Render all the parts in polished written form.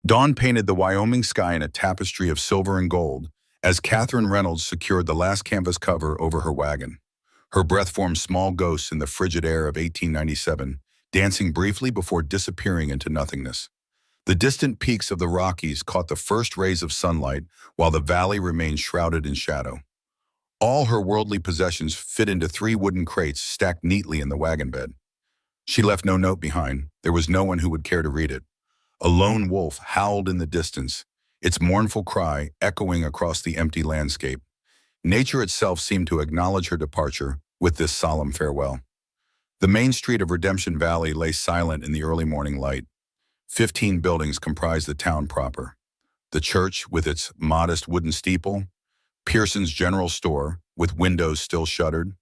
Dawn painted the Wyoming sky in a tapestry of silver and gold as Catherine Reynolds secured the last canvas cover over her wagon. Her breath formed small ghosts in the frigid air of 1897, dancing briefly before disappearing into nothingness. The distant peaks of the Rockies caught the first rays of sunlight while the valley remained shrouded in shadow. All her worldly possessions fit into 3 wooden crates stacked neatly in the wagon bed. She left no note behind. There was no one who would care to read it. A lone wolf howled in the distance, its mournful cry echoing across the empty landscape. Nature itself seemed to acknowledge her departure with this solemn farewell. The main street of Redemption Valley lay silent in the early morning light. 15 buildings comprised the town proper. The church, with its modest wooden steeple, Pearson's general store, with windows still shuttered,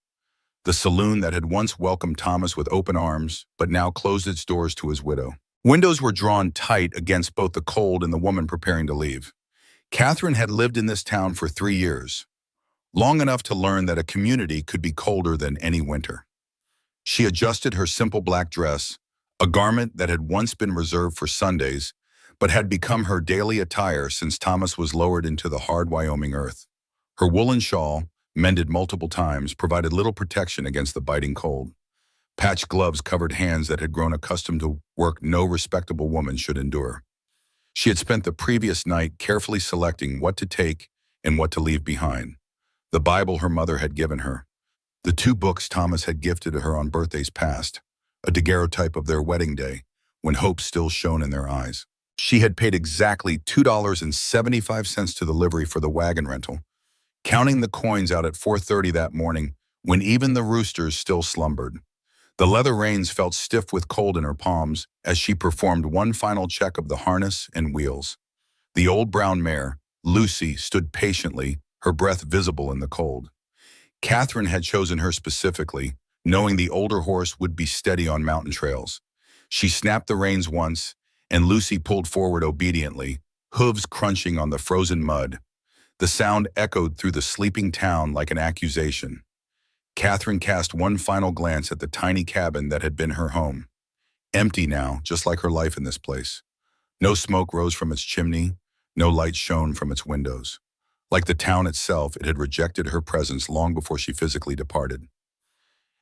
the saloon that had once welcomed Thomas with open arms, but now closed its doors to his widow. Windows were drawn tight against both the cold and the woman preparing to leave. Catherine had lived in this town for 3 years, long enough to learn that a community could be colder than any winter. She adjusted her simple black dress, a garment that had once been reserved for Sundays, but had become her daily attire since Thomas was lowered into the hard Wyoming earth. Her woolen shawl, mended multiple times, provided little protection against the biting cold. Patched gloves covered hands that had grown accustomed to work no respectable woman should endure. She had spent the previous night carefully selecting what to take and what to leave behind. The Bible her mother had given her, the 2 books Thomas had gifted to her on birthdays past, a daguerreotype of their wedding day, when hope still shone in their eyes. She had paid exactly $2.75 to the livery for the wagon rental, counting the coins out at 4:30 that morning when even the roosters still slumbered. The leather reins felt stiff with cold in her palms as she performed one final check of the harness and wheels. The old brown mare, Lucy, stood patiently, her breath visible in the cold. Catherine had chosen her specifically, knowing the older horse would be steady on mountain trails. She snapped the reins once, and Lucy pulled forward obediently, hooves crunching on the frozen mud. The sound echoed through the sleeping town like an accusation. Catherine cast one final glance at the tiny cabin that had been her home. Empty now, just like her life in this place. No smoke rose from its chimney, no light shone from its windows. Like the town itself, it had rejected her presence long before she physically departed.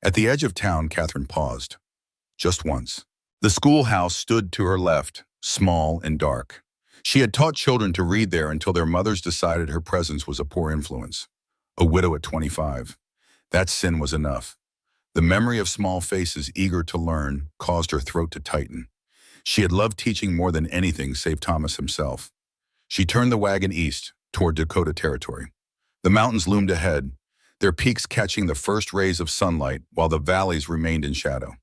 At the edge of town, Catherine paused. Just once. The schoolhouse stood to her left, small and dark. She had taught children to read there until their mothers decided her presence was a poor influence. A widow at 25. That sin was enough. The memory of small faces eager to learn caused her throat to tighten. She had loved teaching more than anything save Thomas himself. She turned the wagon east, toward Dakota Territory. The mountains loomed ahead, their peaks catching the first rays of sunlight while the valleys remained in shadow.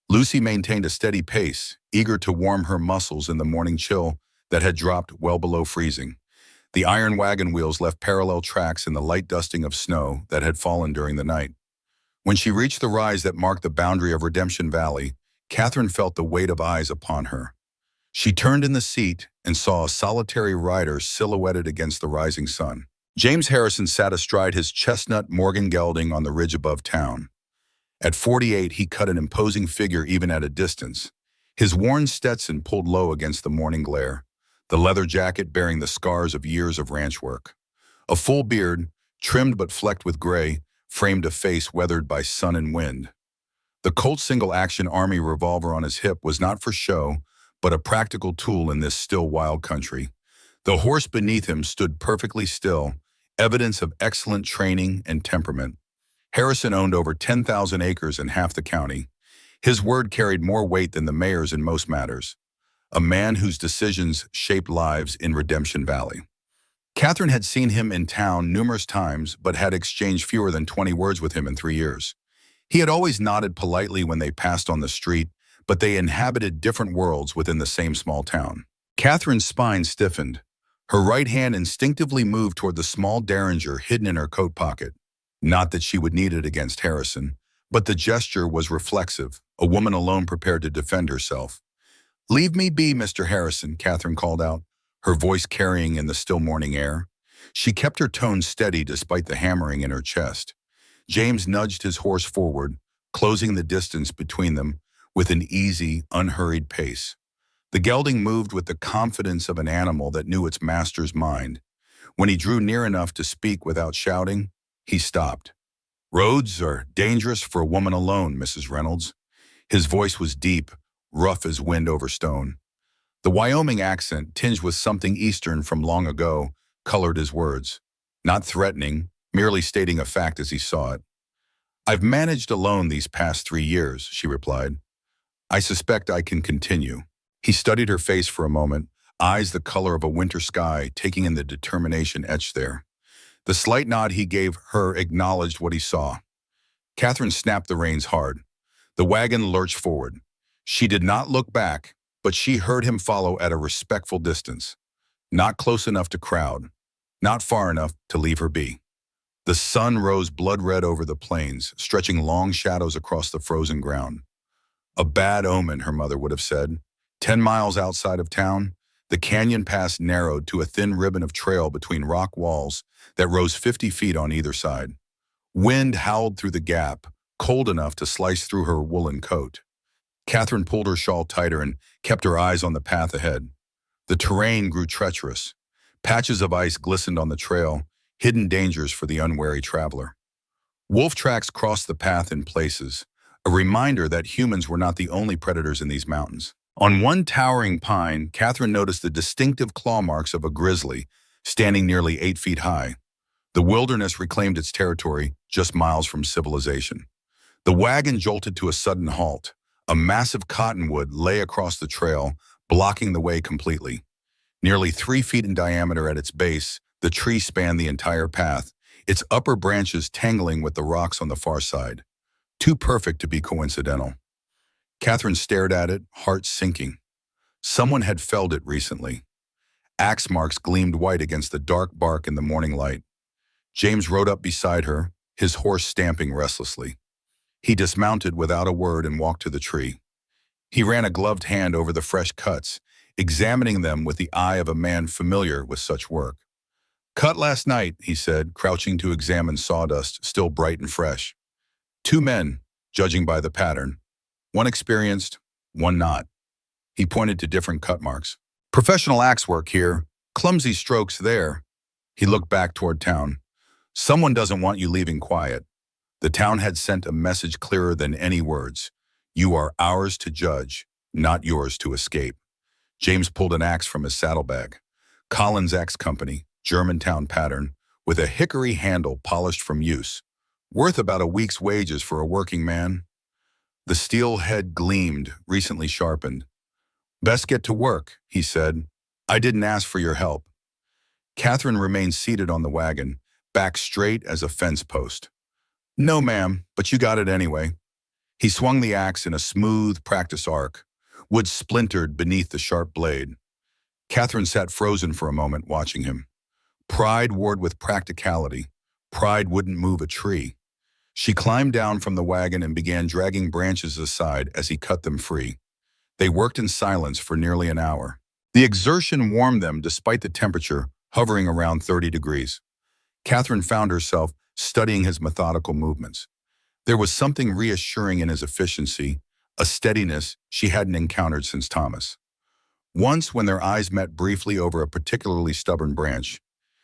Lucy maintained a steady pace, eager to warm her muscles in the morning chill that had dropped well below freezing. The iron wagon wheels left parallel tracks in the light dusting of snow that had fallen during the night. When she reached the rise that marked the boundary of Redemption Valley, Catherine felt the weight of eyes upon her. She turned in the seat and saw a solitary rider silhouetted against the rising sun. James Harrison sat astride his chestnut Morgan gelding on the ridge above town. At 48, he cut an imposing figure even at a distance. His worn Stetson pulled low against the morning glare, the leather jacket bearing the scars of years of ranch work. A full beard, trimmed but flecked with gray, framed a face weathered by sun and wind. The Colt single-action Army revolver on his hip was not for show, but a practical tool in this still wild country. The horse beneath him stood perfectly still, evidence of excellent training and temperament. Harrison owned over 10,000 acres in half the county. His word carried more weight than the mayor's in most matters. A man whose decisions shaped lives in Redemption Valley. Catherine had seen him in town numerous times, but had exchanged fewer than 20 words with him in 3 years. He had always nodded politely when they passed on the street, but they inhabited different worlds within the same small town. Catherine's spine stiffened. Her right hand instinctively moved toward the small derringer hidden in her coat pocket. Not that she would need it against Harrison, but the gesture was reflexive, a woman alone prepared to defend herself. "Leave me be, Mr. Harrison," Catherine called out, her voice carrying in the still morning air. She kept her tone steady despite the hammering in her chest. James nudged his horse forward, closing the distance between them with an easy, unhurried pace. The gelding moved with the confidence of an animal that knew its master's mind. When he drew near enough to speak without shouting, he stopped. "Roads are dangerous for a woman alone, Mrs. Reynolds." His voice was deep, rough as wind over stone. The Wyoming accent, tinged with something Eastern from long ago, colored his words. Not threatening, merely stating a fact as he saw it. "I've managed alone these past 3 years," she replied. "I suspect I can continue." He studied her face for a moment, eyes the color of a winter sky, taking in the determination etched there. The slight nod he gave her acknowledged what he saw. Catherine snapped the reins hard. The wagon lurched forward. She did not look back, but she heard him follow at a respectful distance. Not close enough to crowd, not far enough to leave her be. The sun rose blood-red over the plains, stretching long shadows across the frozen ground. A bad omen, her mother would have said. 10 miles outside of town, the canyon pass narrowed to a thin ribbon of trail between rock walls that rose 50 feet on either side. Wind howled through the gap, cold enough to slice through her woolen coat. Catherine pulled her shawl tighter and kept her eyes on the path ahead. The terrain grew treacherous. Patches of ice glistened on the trail, hidden dangers for the unwary traveler. Wolf tracks crossed the path in places, a reminder that humans were not the only predators in these mountains. On one towering pine, Catherine noticed the distinctive claw marks of a grizzly, standing nearly 8 feet high. The wilderness reclaimed its territory just miles from civilization. The wagon jolted to a sudden halt. A massive cottonwood lay across the trail, blocking the way completely. Nearly 3 feet in diameter at its base, the tree spanned the entire path, its upper branches tangling with the rocks on the far side. Too perfect to be coincidental. Catherine stared at it, heart sinking. Someone had felled it recently. Axe marks gleamed white against the dark bark in the morning light. James rode up beside her, his horse stamping restlessly. He dismounted without a word and walked to the tree. He ran a gloved hand over the fresh cuts, examining them with the eye of a man familiar with such work. "Cut last night," he said, crouching to examine sawdust, still bright and fresh. "2 men, judging by the pattern. One experienced, one not." He pointed to different cut marks. "Professional axe work here, clumsy strokes there." He looked back toward town. "Someone doesn't want you leaving quiet." The town had sent a message clearer than any words. "You are ours to judge, not yours to escape." James pulled an axe from his saddlebag. Collins Axe Company, Germantown pattern, with a hickory handle polished from use. Worth about a week's wages for a working man. The steel head gleamed, recently sharpened. "Best get to work," he said. "I didn't ask for your help." Catherine remained seated on the wagon, back straight as a fence post. "No, ma'am, but you got it anyway." He swung the axe in a smooth, practice arc. Wood splintered beneath the sharp blade. Catherine sat frozen for a moment, watching him. Pride warred with practicality. Pride wouldn't move a tree. She climbed down from the wagon and began dragging branches aside as he cut them free. They worked in silence for nearly an hour. The exertion warmed them despite the temperature hovering around 30 degrees. Catherine found herself studying his methodical movements. There was something reassuring in his efficiency, a steadiness she hadn't encountered since Thomas. Once, when their eyes met briefly over a particularly stubborn branch,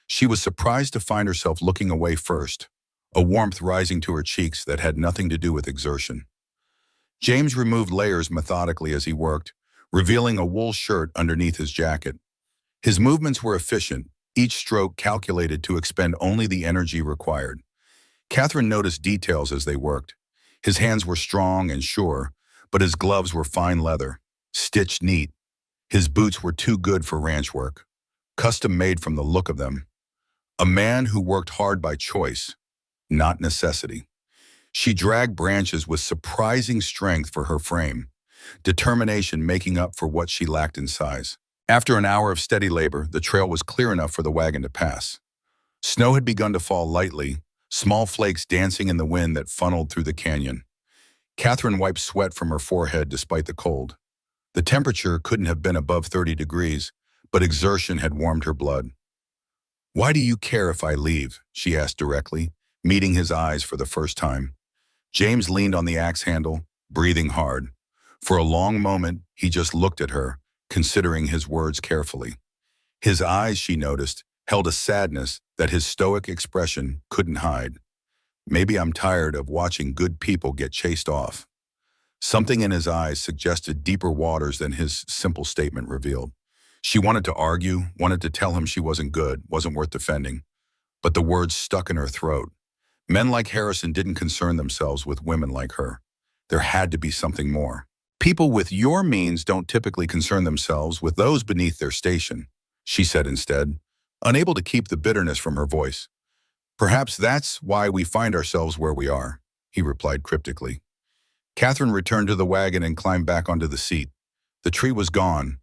she was surprised to find herself looking away first, a warmth rising to her cheeks that had nothing to do with exertion. James removed layers methodically as he worked, revealing a wool shirt underneath his jacket. His movements were efficient, each stroke calculated to expend only the energy required. Catherine noticed details as they worked. His hands were strong and sure, but his gloves were fine leather, stitched neat. His boots were too good for ranch work, custom-made from the look of them. A man who worked hard by choice, not necessity. She dragged branches with surprising strength for her frame, determination making up for what she lacked in size. After an hour of steady labor, the trail was clear enough for the wagon to pass. Snow had begun to fall lightly, small flakes dancing in the wind that funneled through the canyon. Catherine wiped sweat from her forehead despite the cold. The temperature couldn't have been above 30 degrees, but exertion had warmed her blood. "Why do you care if I leave?" she asked directly, meeting his eyes for the first time. James leaned on the axe handle, breathing hard. For a long moment, he just looked at her, considering his words carefully. His eyes, she noticed, held a sadness that his stoic expression couldn't hide. Maybe I'm tired of watching good people get chased off. Something in his eyes suggested deeper waters than his simple statement revealed. She wanted to argue, wanted to tell him she wasn't good, wasn't worth defending, but the words stuck in her throat. Men like Harrison didn't concern themselves with women like her. There had to be something more. People with your means don't typically concern themselves with those beneath their station, she said instead, unable to keep the bitterness from her voice. Perhaps that's why we find ourselves where we are, he replied cryptically. Catherine returned to the wagon and climbed back onto the seat. The tree was gone.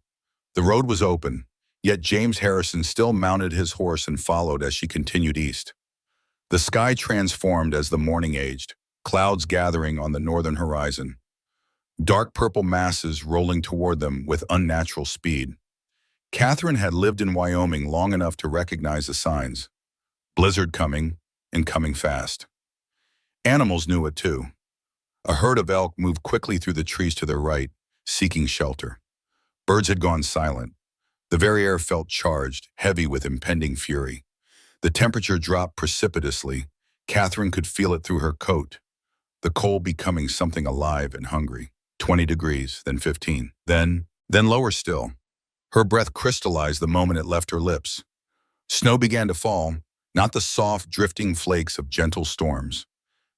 The road was open, yet James Harrison still mounted his horse and followed as she continued east. The sky transformed as the morning aged, clouds gathering on the northern horizon. Dark purple masses rolling toward them with unnatural speed. Catherine had lived in Wyoming long enough to recognize the signs. Blizzard coming, and coming fast. Animals knew it too. A herd of elk moved quickly through the trees to their right, seeking shelter. Birds had gone silent. The very air felt charged, heavy with impending fury. The temperature dropped precipitously. Catherine could feel it through her coat. The cold becoming something alive and hungry. 20 degrees, then 15, then lower still. Her breath crystallized the moment it left her lips. Snow began to fall, not the soft, drifting flakes of gentle storms.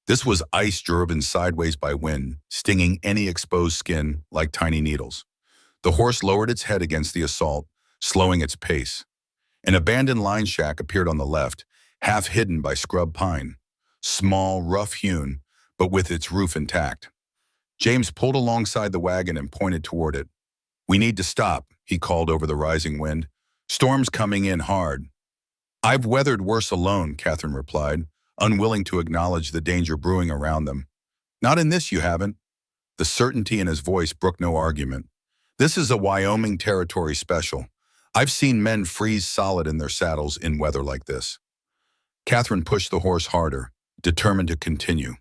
This was ice driven sideways by wind, stinging any exposed skin like tiny needles. The horse lowered its head against the assault, slowing its pace. An abandoned line shack appeared on the left, half hidden by scrub pine. Small, rough-hewn, but with its roof intact. James pulled alongside the wagon and pointed toward it. "We need to stop," he called over the rising wind. "Storm's coming in hard." "I've weathered worse alone," Catherine replied, unwilling to acknowledge the danger brewing around them. "Not in this, you haven't." The certainty in his voice brooked no argument. "This is a Wyoming territory special. I've seen men freeze solid in their saddles in weather like this." Catherine pushed the horse harder, determined to continue.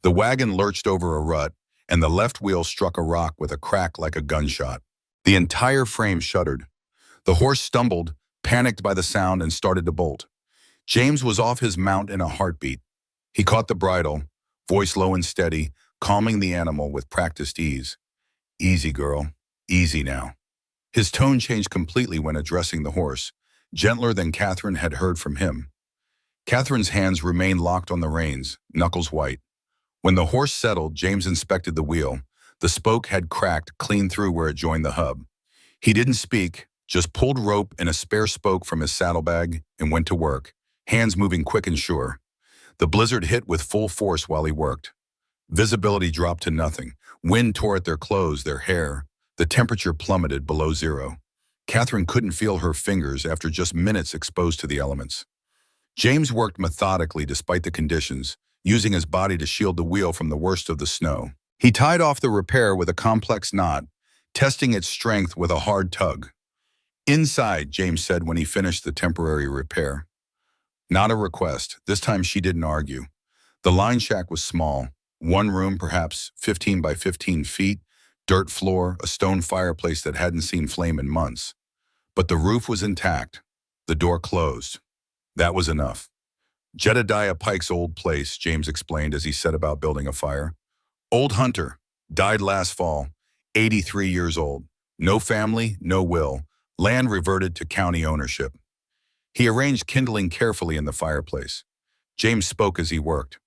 The wagon lurched over a rut, and the left wheel struck a rock with a crack like a gunshot. The entire frame shuddered. The horse stumbled, panicked by the sound, and started to bolt. James was off his mount in a heartbeat. He caught the bridle, voice low and steady, calming the animal with practiced ease. "Easy, girl. Easy now." His tone changed completely when addressing the horse, gentler than Catherine had heard from him. Catherine's hands remained locked on the reins, knuckles white. When the horse settled, James inspected the wheel. The spoke had cracked clean through where it joined the hub. He didn't speak, just pulled rope and a spare spoke from his saddlebag and went to work, hands moving quick and sure. The blizzard hit with full force while he worked. Visibility dropped to nothing. Wind tore at their clothes, their hair. The temperature plummeted below zero. Catherine couldn't feel her fingers after just minutes exposed to the elements. James worked methodically despite the conditions, using his body to shield the wheel from the worst of the snow. He tied off the repair with a complex knot, testing its strength with a hard tug. "Inside," James said when he finished the temporary repair. Not a request. This time she didn't argue. The line shack was small. One room, perhaps 15 by 15 feet, dirt floor, a stone fireplace that hadn't seen flame in months. But the roof was intact. The door closed. That was enough. "Jedediah Pike's old place," James explained as he set about building a fire. "Old hunter, died last fall, 83 years old. No family, no will. Land reverted to county ownership." He arranged kindling carefully in the fireplace. James spoke as he worked.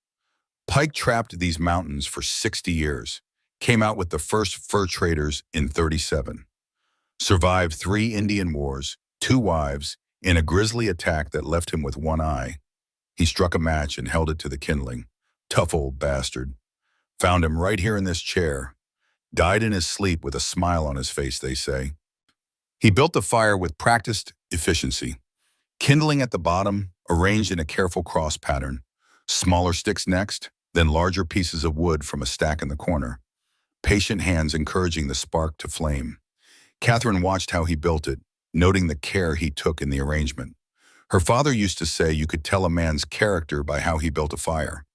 "Pike trapped these mountains for 60 years. Came out with the first fur traders in 37. Survived 3 Indian wars, 2 wives, in a grisly attack that left him with one eye. He struck a match and held it to the kindling. Tough old bastard. Found him right here in this chair. Died in his sleep with a smile on his face, they say." He built the fire with practiced efficiency. Kindling at the bottom, arranged in a careful cross pattern. Smaller sticks next, then larger pieces of wood from a stack in the corner. Patient hands encouraging the spark to flame. Catherine watched how he built it, noting the care he took in the arrangement. Her father used to say you could tell a man's character by how he built a fire.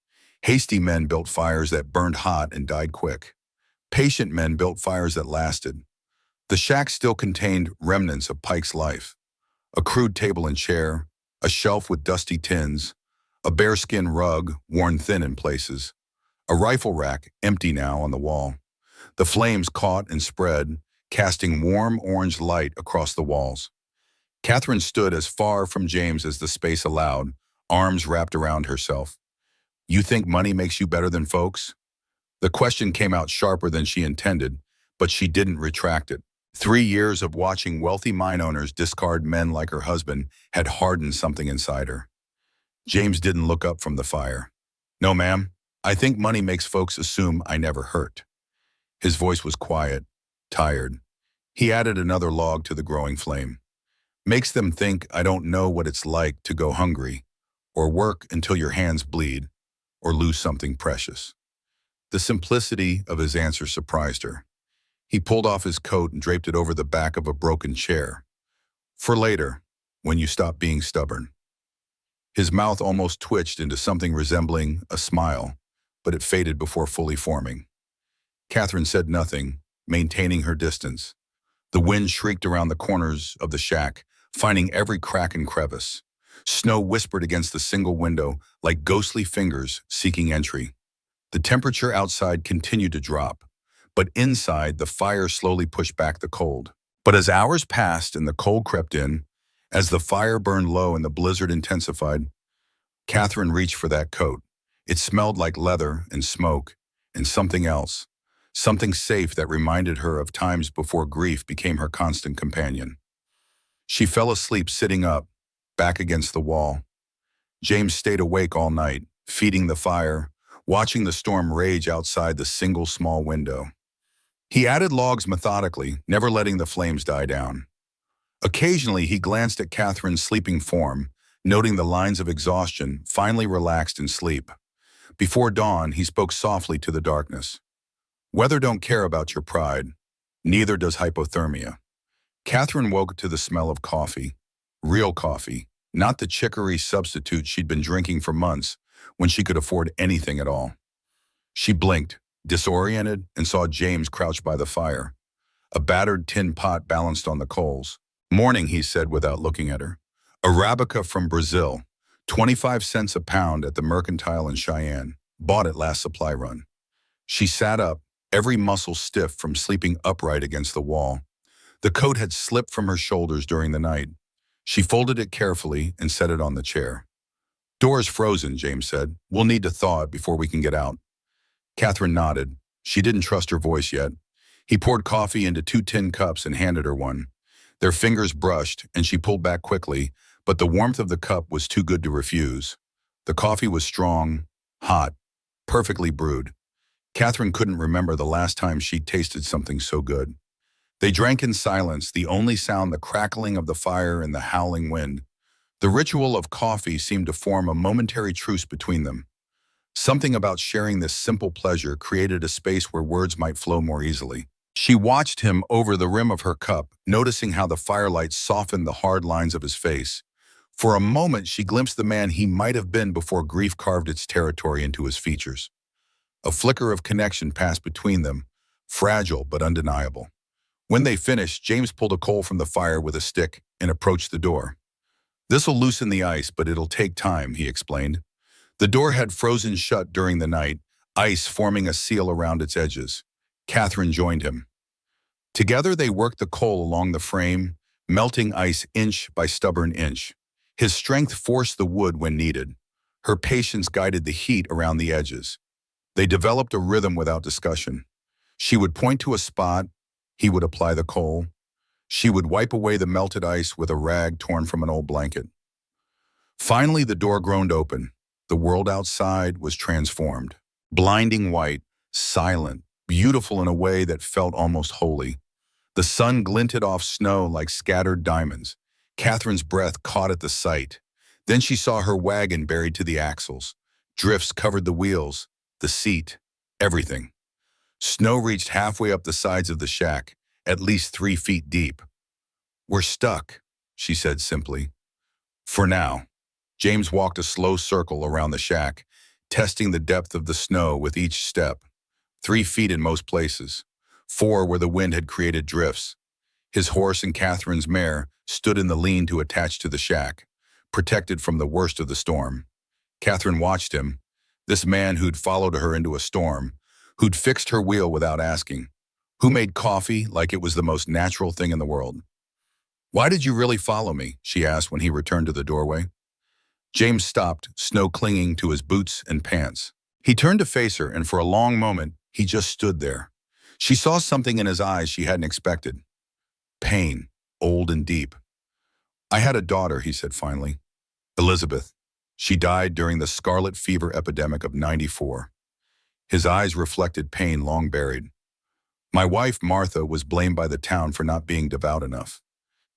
Hasty men built fires that burned hot and died quick. Patient men built fires that lasted. The shack still contained remnants of Pike's life: a crude table and chair, a shelf with dusty tins, a bearskin rug worn thin in places, a rifle rack empty now on the wall. The flames caught and spread, casting warm orange light across the walls. Catherine stood as far from James as the space allowed, arms wrapped around herself. "You think money makes you better than folks?" The question came out sharper than she intended, but she didn't retract it. 3 years of watching wealthy mine owners discard men like her husband had hardened something inside her. James didn't look up from the fire. "No, ma'am. I think money makes folks assume I never hurt." His voice was quiet, tired. He added another log to the growing flame. "Makes them think I don't know what it's like to go hungry, or work until your hands bleed, or lose something precious." The simplicity of his answer surprised her. He pulled off his coat and draped it over the back of a broken chair. "For later, when you stop being stubborn." His mouth almost twitched into something resembling a smile, but it faded before fully forming. Catherine said nothing, maintaining her distance. The wind shrieked around the corners of the shack, finding every crack and crevice. Snow whispered against the single window like ghostly fingers seeking entry. The temperature outside continued to drop, but inside the fire slowly pushed back the cold. But as hours passed and the cold crept in, as the fire burned low and the blizzard intensified, Catherine reached for that coat. It smelled like leather and smoke and something else, something safe that reminded her of times before grief became her constant companion. She fell asleep sitting up, back against the wall. James stayed awake all night, feeding the fire, watching the storm rage outside the single small window. He added logs methodically, never letting the flames die down. Occasionally, he glanced at Catherine's sleeping form, noting the lines of exhaustion, finally relaxed in sleep. Before dawn, he spoke softly to the darkness. "Weather don't care about your pride. Neither does hypothermia." Catherine woke to the smell of coffee. Real coffee, not the chicory substitute she'd been drinking for months when she could afford anything at all. She blinked, disoriented, and saw James crouched by the fire. A battered tin pot balanced on the coals. "Morning," he said without looking at her. "Arabica from Brazil, 25 cents a pound at the Mercantile in Cheyenne. Bought it last supply run." She sat up, every muscle stiff from sleeping upright against the wall. The coat had slipped from her shoulders during the night. She folded it carefully and set it on the chair. "Door's frozen," James said. "We'll need to thaw it before we can get out." Catherine nodded. She didn't trust her voice yet. He poured coffee into 2 tin cups and handed her one. Their fingers brushed, and she pulled back quickly, but the warmth of the cup was too good to refuse. The coffee was strong, hot, perfectly brewed. Catherine couldn't remember the last time she'd tasted something so good. They drank in silence, the only sound the crackling of the fire and the howling wind. The ritual of coffee seemed to form a momentary truce between them. Something about sharing this simple pleasure created a space where words might flow more easily. She watched him over the rim of her cup, noticing how the firelight softened the hard lines of his face. For a moment, she glimpsed the man he might have been before grief carved its territory into his features. A flicker of connection passed between them, fragile but undeniable. When they finished, James pulled a coal from the fire with a stick and approached the door. "This'll loosen the ice, but it'll take time," he explained. The door had frozen shut during the night, ice forming a seal around its edges. Catherine joined him. Together they worked the coal along the frame, melting ice inch by stubborn inch. His strength forced the wood when needed. Her patience guided the heat around the edges. They developed a rhythm without discussion. She would point to a spot, he would apply the coal. She would wipe away the melted ice with a rag torn from an old blanket. Finally, the door groaned open. The world outside was transformed. Blinding white, silent, beautiful in a way that felt almost holy. The sun glinted off snow like scattered diamonds. Catherine's breath caught at the sight. Then she saw her wagon buried to the axles. Drifts covered the wheels, the seat, everything. Snow reached halfway up the sides of the shack, at least 3 feet deep. "We're stuck," she said simply. "For now." James walked a slow circle around the shack, testing the depth of the snow with each step. 3 feet in most places. 4 where the wind had created drifts. His horse and Catherine's mare stood in the lean-to attached to the shack, protected from the worst of the storm. Catherine watched him, this man who'd followed her into a storm, who'd fixed her wheel without asking, who made coffee like it was the most natural thing in the world. "Why did you really follow me?" she asked when he returned to the doorway. James stopped, snow clinging to his boots and pants. He turned to face her, and for a long moment, he just stood there. She saw something in his eyes she hadn't expected. Pain, old and deep. "I had a daughter," he said finally. "Elizabeth. She died during the scarlet fever epidemic of '94. His eyes reflected pain long buried. "My wife, Martha, was blamed by the town for not being devout enough.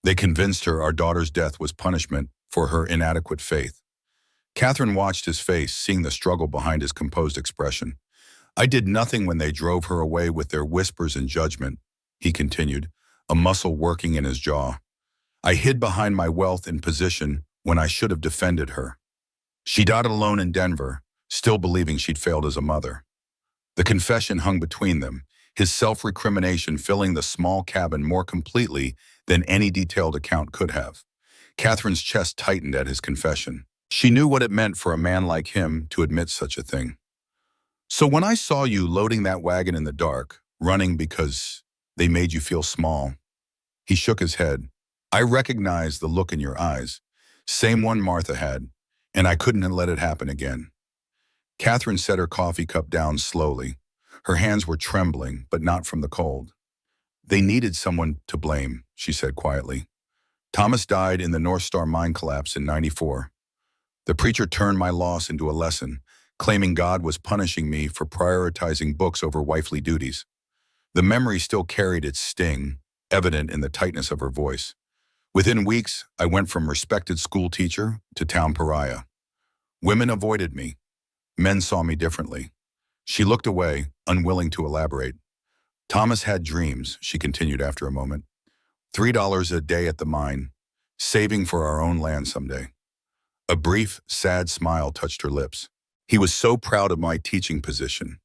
They convinced her our daughter's death was punishment for her inadequate faith." Catherine watched his face, seeing the struggle behind his composed expression. "I did nothing when they drove her away with their whispers and judgment," he continued, a muscle working in his jaw. "I hid behind my wealth and position when I should have defended her. She died alone in Denver, still believing she'd failed as a mother." The confession hung between them, his self-recrimination filling the small cabin more completely than any detailed account could have. Catherine's chest tightened at his confession. She knew what it meant for a man like him to admit such a thing. "So when I saw you loading that wagon in the dark, running because they made you feel small," he shook his head, "I recognized the look in your eyes, same one Martha had, and I couldn't let it happen again." Catherine set her coffee cup down slowly. Her hands were trembling, but not from the cold. "They needed someone to blame," she said quietly. "Thomas died in the North Star mine collapse in '94. The preacher turned my loss into a lesson, claiming God was punishing me for prioritizing books over wifely duties." The memory still carried its sting, evident in the tightness of her voice. "Within weeks, I went from respected school teacher to town pariah. Women avoided me. Men saw me differently." She looked away, unwilling to elaborate. "Thomas had dreams," she continued after a moment. $3 a day at the mine, saving for our own land someday." A brief, sad smile touched her lips. "He was so proud of my teaching position."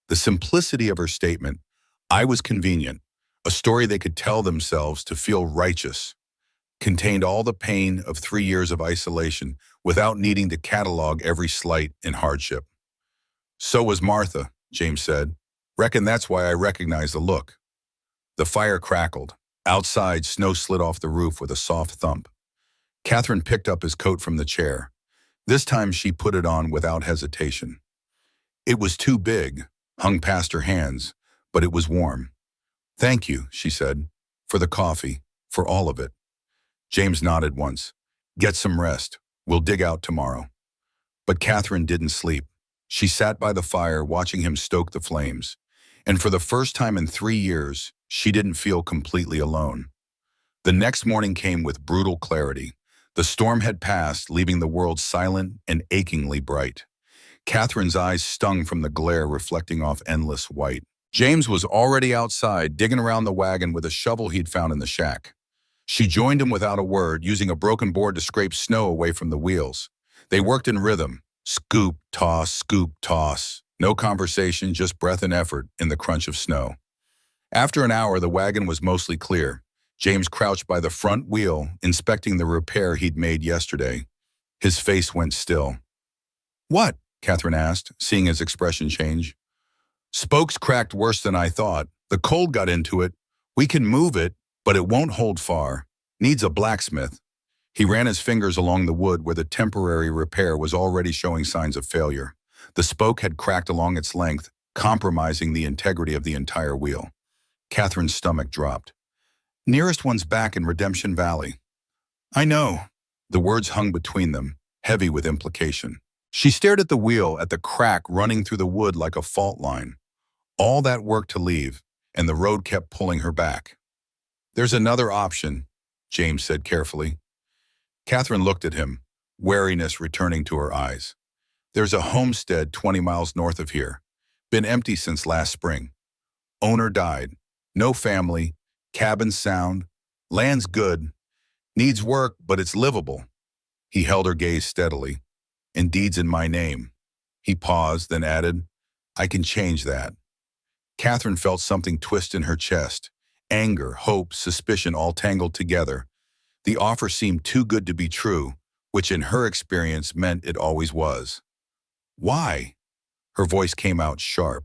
The simplicity of her statement, "I was convenient," a story they could tell themselves to feel righteous, contained all the pain of 3 years of isolation without needing to catalog every slight and hardship. "So was Martha," James said. "Reckon that's why I recognize the look." The fire crackled. Outside, snow slid off the roof with a soft thump. Catherine picked up his coat from the chair. This time she put it on without hesitation. It was too big, hung past her hands, but it was warm. "Thank you," she said, "for the coffee, for all of it." James nodded once. "Get some rest. We'll dig out tomorrow." But Catherine didn't sleep. She sat by the fire watching him stoke the flames. And for the first time in 3 years, she didn't feel completely alone. The next morning came with brutal clarity. The storm had passed, leaving the world silent and achingly bright. Catherine's eyes stung from the glare reflecting off endless white. James was already outside, digging around the wagon with a shovel he'd found in the shack. She joined him without a word, using a broken board to scrape snow away from the wheels. They worked in rhythm. Scoop, toss, no conversation, just breath and effort in the crunch of snow. After an hour, the wagon was mostly clear. James crouched by the front wheel, inspecting the repair he'd made yesterday. His face went still. "What?" Catherine asked, seeing his expression change. "Spokes cracked worse than I thought. The cold got into it. We can move it, but it won't hold far. Needs a blacksmith." He ran his fingers along the wood where the temporary repair was already showing signs of failure. The spoke had cracked along its length, compromising the integrity of the entire wheel. Catherine's stomach dropped. "Nearest one's back in Redemption Valley." "I know." The words hung between them, heavy with implication. She stared at the wheel, at the crack running through the wood like a fault line. All that work to leave, and the road kept pulling her back. "There's another option," James said carefully. Catherine looked at him, wariness returning to her eyes. "There's a homestead 20 miles north of here. Been empty since last spring. Owner died. No family. Cabin sound. Land's good. Needs work, but it's livable." He held her gaze steadily. "And deeds in my name." He paused, then added, "I can change that." Catherine felt something twist in her chest, Anger, hope, suspicion all tangled together. The offer seemed too good to be true, which in her experience meant it always was. Why? Her voice came out sharp.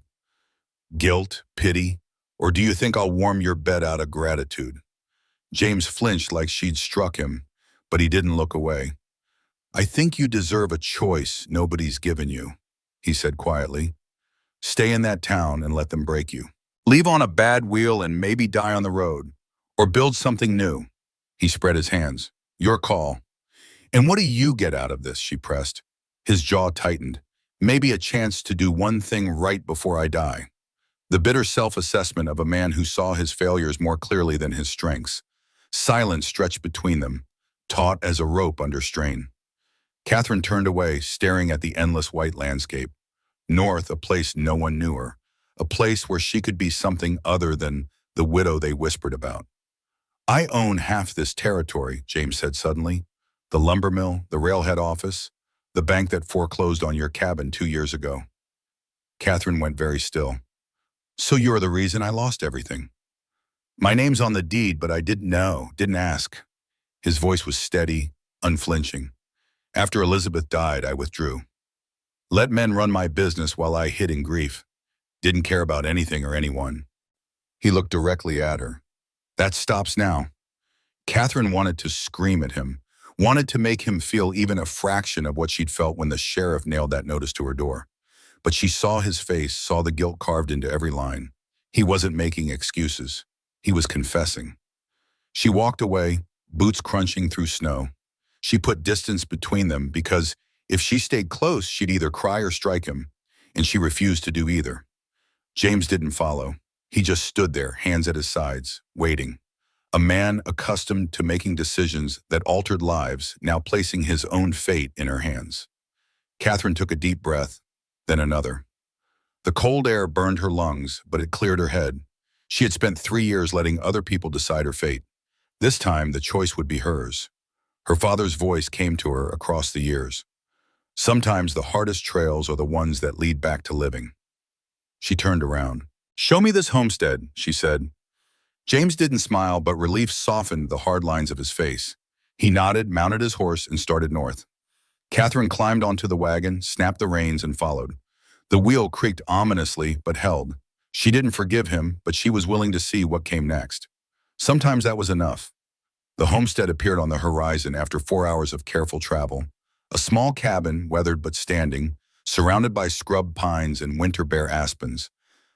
Guilt, pity, or do you think I'll warm your bed out of gratitude? James flinched like she'd struck him, but he didn't look away. I think you deserve a choice nobody's given you, he said quietly. Stay in that town and let them break you. Leave on a bad wheel and maybe die on the road, or build something new. He spread his hands. Your call. And what do you get out of this, she pressed. His jaw tightened. Maybe a chance to do one thing right before I die. The bitter self-assessment of a man who saw his failures more clearly than his strengths. Silence stretched between them, taut as a rope under strain. Catherine turned away, staring at the endless white landscape. North, a place no one knew her. A place where she could be something other than the widow they whispered about. I own half this territory, James said suddenly. The lumber mill, the railhead office, the bank that foreclosed on your cabin 2 years ago. Catherine went very still. So you're the reason I lost everything. My name's on the deed, but I didn't know, didn't ask. His voice was steady, unflinching. After Elizabeth died, I withdrew. Let men run my business while I hid in grief. Didn't care about anything or anyone. He looked directly at her. That stops now. Catherine wanted to scream at him, wanted to make him feel even a fraction of what she'd felt when the sheriff nailed that notice to her door. But she saw his face, saw the guilt carved into every line. He wasn't making excuses. He was confessing. She walked away, boots crunching through snow. She put distance between them because if she stayed close, she'd either cry or strike him, and she refused to do either. James didn't follow. He just stood there, hands at his sides, waiting. A man accustomed to making decisions that altered lives, now placing his own fate in her hands. Catherine took a deep breath, then another. The cold air burned her lungs, but it cleared her head. She had spent 3 years letting other people decide her fate. This time, the choice would be hers. Her father's voice came to her across the years. Sometimes the hardest trails are the ones that lead back to living. She turned around. Show me this homestead, she said. James didn't smile, but relief softened the hard lines of his face. He nodded, mounted his horse, and started north. Catherine climbed onto the wagon, snapped the reins, and followed. The wheel creaked ominously, but held. She didn't forgive him, but she was willing to see what came next. Sometimes that was enough. The homestead appeared on the horizon after 4 hours of careful travel. A small cabin, weathered but standing, surrounded by scrub pines and winter-bare aspens.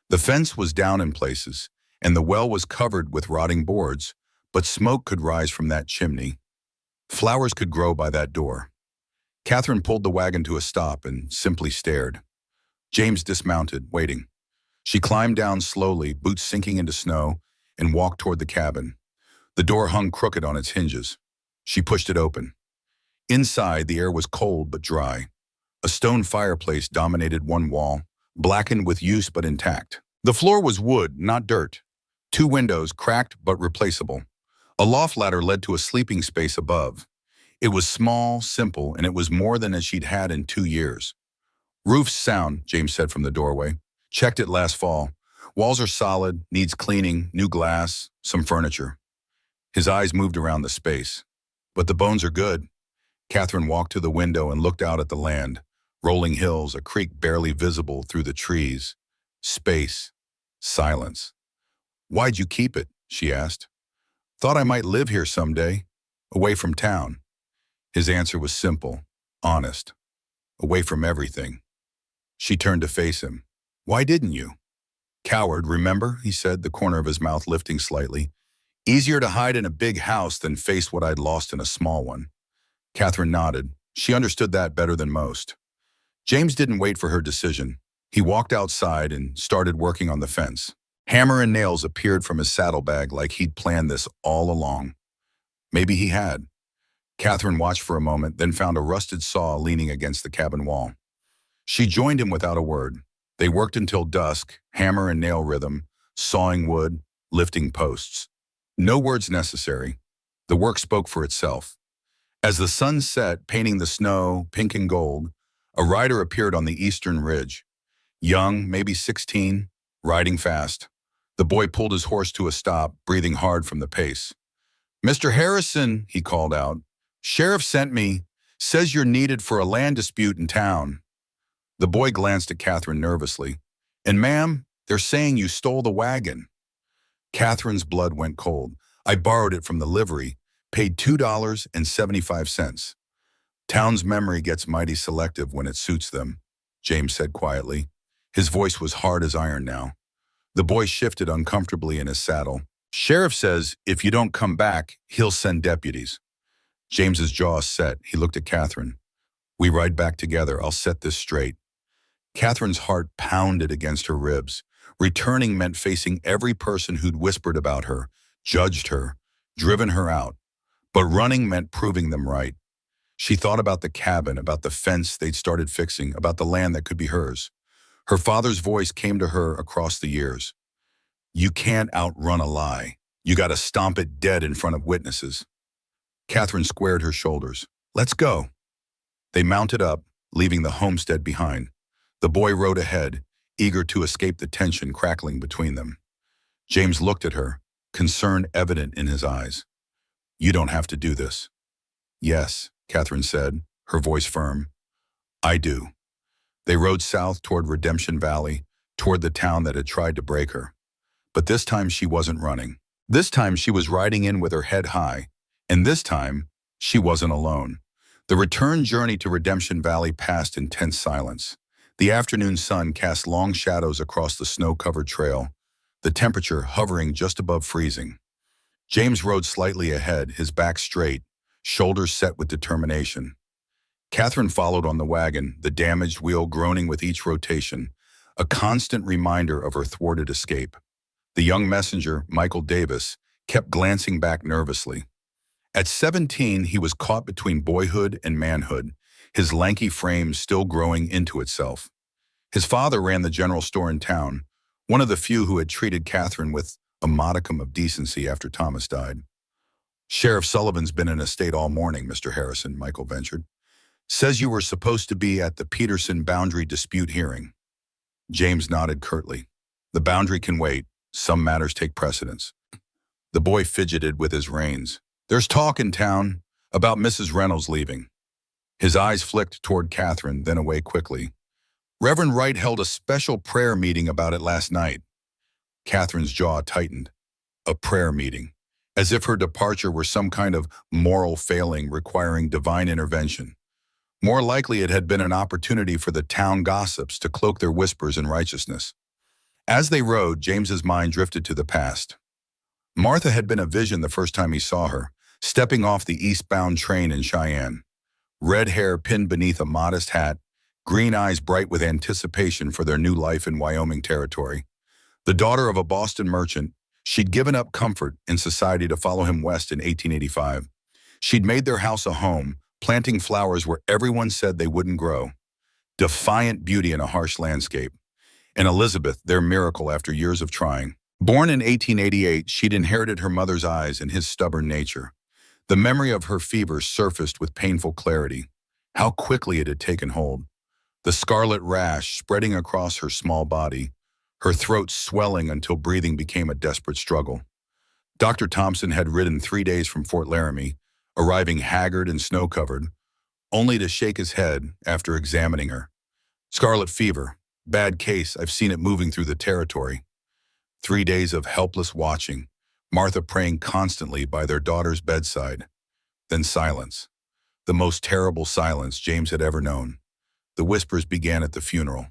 The fence was down in places, and the well was covered with rotting boards, but smoke could rise from that chimney. Flowers could grow by that door. Catherine pulled the wagon to a stop and simply stared. James dismounted, waiting. She climbed down slowly, boots sinking into snow, and walked toward the cabin. The door hung crooked on its hinges. She pushed it open. Inside, the air was cold but dry. A stone fireplace dominated one wall, blackened with use but intact. The floor was wood, not dirt. 2 windows, cracked but replaceable. A loft ladder led to a sleeping space above. It was small, simple, and it was more than she'd had in 2 years. Roof's sound, James said from the doorway. Checked it last fall. Walls are solid, needs cleaning, new glass, some furniture. His eyes moved around the space. But the bones are good. Catherine walked to the window and looked out at the land. Rolling hills, a creek barely visible through the trees. Space. Silence. Why'd you keep it? She asked. Thought I might live here someday. Away from town. His answer was simple, honest. Away from everything. She turned to face him. Why didn't you? Coward, remember? He said, the corner of his mouth lifting slightly. Easier to hide in a big house than face what I'd lost in a small one. Catherine nodded. She understood that better than most. James didn't wait for her decision. He walked outside and started working on the fence. Hammer and nails appeared from his saddlebag like he'd planned this all along. Maybe he had. Catherine watched for a moment, then found a rusted saw leaning against the cabin wall. She joined him without a word. They worked until dusk, hammer and nail rhythm, sawing wood, lifting posts. No words necessary. The work spoke for itself. As the sun set, painting the snow pink and gold, a rider appeared on the eastern ridge. Young, maybe 16, riding fast. The boy pulled his horse to a stop, breathing hard from the pace. "Mr. Harrison," he called out, "Sheriff sent me. Says you're needed for a land dispute in town." The boy glanced at Catherine nervously. "And ma'am, they're saying you stole the wagon." Catherine's blood went cold. "I borrowed it from the livery, paid $2.75. Town's memory gets mighty selective when it suits them," James said quietly. His voice was hard as iron now. The boy shifted uncomfortably in his saddle. "Sheriff says if you don't come back, he'll send deputies." James's jaw set. He looked at Catherine. "We ride back together. I'll set this straight." Catherine's heart pounded against her ribs. Returning meant facing every person who'd whispered about her, judged her, driven her out. But running meant proving them right. She thought about the cabin, about the fence they'd started fixing, about the land that could be hers. Her father's voice came to her across the years. "You can't outrun a lie. You gotta stomp it dead in front of witnesses." Catherine squared her shoulders. "Let's go." They mounted up, leaving the homestead behind. The boy rode ahead, eager to escape the tension crackling between them. James looked at her, concern evident in his eyes. "You don't have to do this." "Yes," Catherine said, her voice firm. "I do." They rode south toward Redemption Valley, toward the town that had tried to break her. But this time she wasn't running. This time she was riding in with her head high, and this time she wasn't alone. The return journey to Redemption Valley passed in tense silence. The afternoon sun cast long shadows across the snow-covered trail, the temperature hovering just above freezing. James rode slightly ahead, his back straight, shoulders set with determination. Catherine followed on the wagon, the damaged wheel groaning with each rotation, a constant reminder of her thwarted escape. The young messenger, Michael Davis, kept glancing back nervously. At 17, he was caught between boyhood and manhood, his lanky frame still growing into itself. His father ran the general store in town, one of the few who had treated Catherine with a modicum of decency after Thomas died. "Sheriff Sullivan's been in a state all morning, Mr. Harrison," Michael ventured. "Says you were supposed to be at the Peterson boundary dispute hearing." James nodded curtly. "The boundary can wait. Some matters take precedence." The boy fidgeted with his reins. "There's talk in town about Mrs. Reynolds leaving." His eyes flicked toward Catherine, then away quickly. "Reverend Wright held a special prayer meeting about it last night." Catherine's jaw tightened. A prayer meeting, as if her departure were some kind of moral failing requiring divine intervention. More likely it had been an opportunity for the town gossips to cloak their whispers in righteousness. As they rode, James's mind drifted to the past. Martha had been a vision the first time he saw her, stepping off the eastbound train in Cheyenne. Red hair pinned beneath a modest hat, green eyes bright with anticipation for their new life in Wyoming territory. The daughter of a Boston merchant, she'd given up comfort in society to follow him west in 1885. She'd made their house a home, planting flowers where everyone said they wouldn't grow. Defiant beauty in a harsh landscape. And Elizabeth, their miracle after years of trying. Born in 1888, she'd inherited her mother's eyes and his stubborn nature. The memory of her fever surfaced with painful clarity. How quickly it had taken hold. The scarlet rash spreading across her small body, her throat swelling until breathing became a desperate struggle. Dr. Thompson had ridden 3 days from Fort Laramie, arriving haggard and snow-covered, only to shake his head after examining her. "Scarlet fever. Bad case. I've seen it moving through the territory." 3 days of helpless watching, Martha praying constantly by their daughter's bedside. Then silence. The most terrible silence James had ever known. The whispers began at the funeral.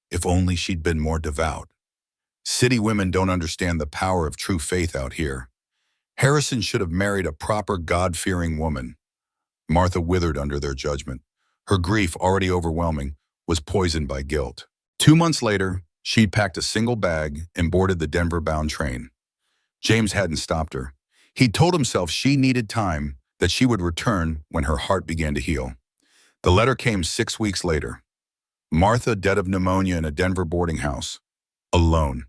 If only she'd been more devout. City women don't understand the power of true faith out here. Harrison should have married a proper God-fearing woman. Martha withered under their judgment. Her grief, already overwhelming, was poisoned by guilt. 2 months later, she'd packed a single bag and boarded the Denver-bound train. James hadn't stopped her. He'd told himself she needed time, that she would return when her heart began to heal. The letter came 6 weeks later. Martha, dead of pneumonia in a Denver boarding house. Alone.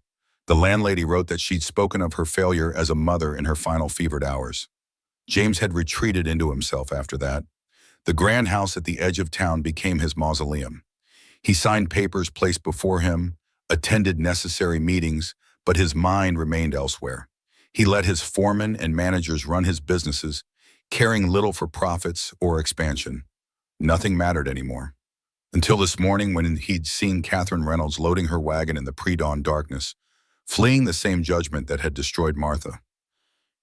The landlady wrote that she'd spoken of her failure as a mother in her final fevered hours. James had retreated into himself after that. The grand house at the edge of town became his mausoleum. He signed papers placed before him, attended necessary meetings, but his mind remained elsewhere. He let his foremen and managers run his businesses, caring little for profits or expansion. Nothing mattered anymore. Until this morning when he'd seen Catherine Reynolds loading her wagon in the pre-dawn darkness, fleeing the same judgment that had destroyed Martha.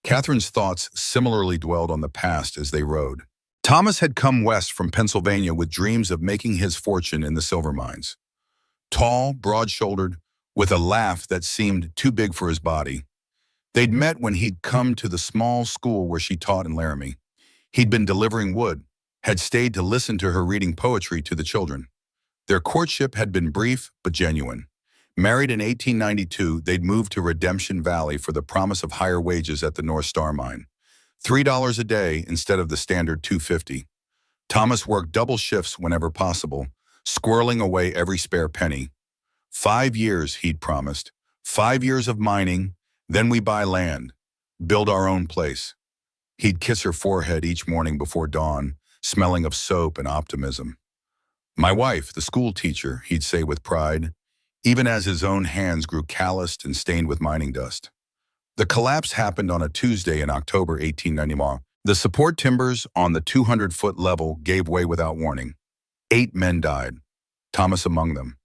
Catherine's thoughts similarly dwelled on the past as they rode. Thomas had come west from Pennsylvania with dreams of making his fortune in the silver mines. Tall, broad-shouldered, with a laugh that seemed too big for his body. They'd met when he'd come to the small school where she taught in Laramie. He'd been delivering wood, had stayed to listen to her reading poetry to the children. Their courtship had been brief but genuine. Married in 1892, they'd moved to Redemption Valley for the promise of higher wages at the North Star mine. $3 a day instead of the standard $2.50. Thomas worked double shifts whenever possible, squirreling away every spare penny. 5 years, he'd promised. 5 years of mining, then we buy land, build our own place. He'd kiss her forehead each morning before dawn, smelling of soap and optimism. My wife, the school teacher, he'd say with pride, even as his own hands grew calloused and stained with mining dust. The collapse happened on a Tuesday in October 1891. The support timbers on the 200-foot level gave way without warning. 8 men died, Thomas among them.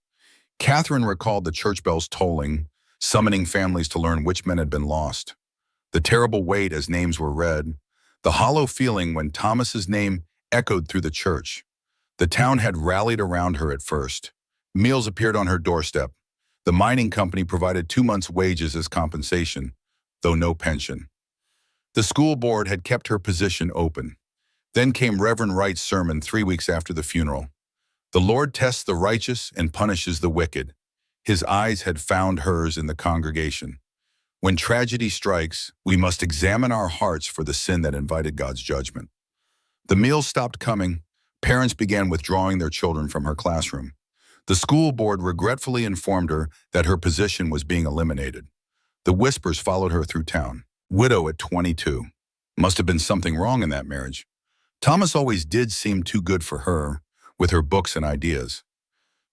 Catherine recalled the church bells tolling, summoning families to learn which men had been lost. The terrible wait as names were read, the hollow feeling when Thomas's name echoed through the church. The town had rallied around her at first. Meals appeared on her doorstep. The mining company provided 2 months' wages as compensation, though no pension. The school board had kept her position open. Then came Reverend Wright's sermon 3 weeks after the funeral. The Lord tests the righteous and punishes the wicked. His eyes had found hers in the congregation. When tragedy strikes, we must examine our hearts for the sin that invited God's judgment. The meals stopped coming. Parents began withdrawing their children from her classroom. The school board regretfully informed her that her position was being eliminated. The whispers followed her through town. Widow at 22. Must have been something wrong in that marriage. Thomas always did seem too good for her, with her books and ideas.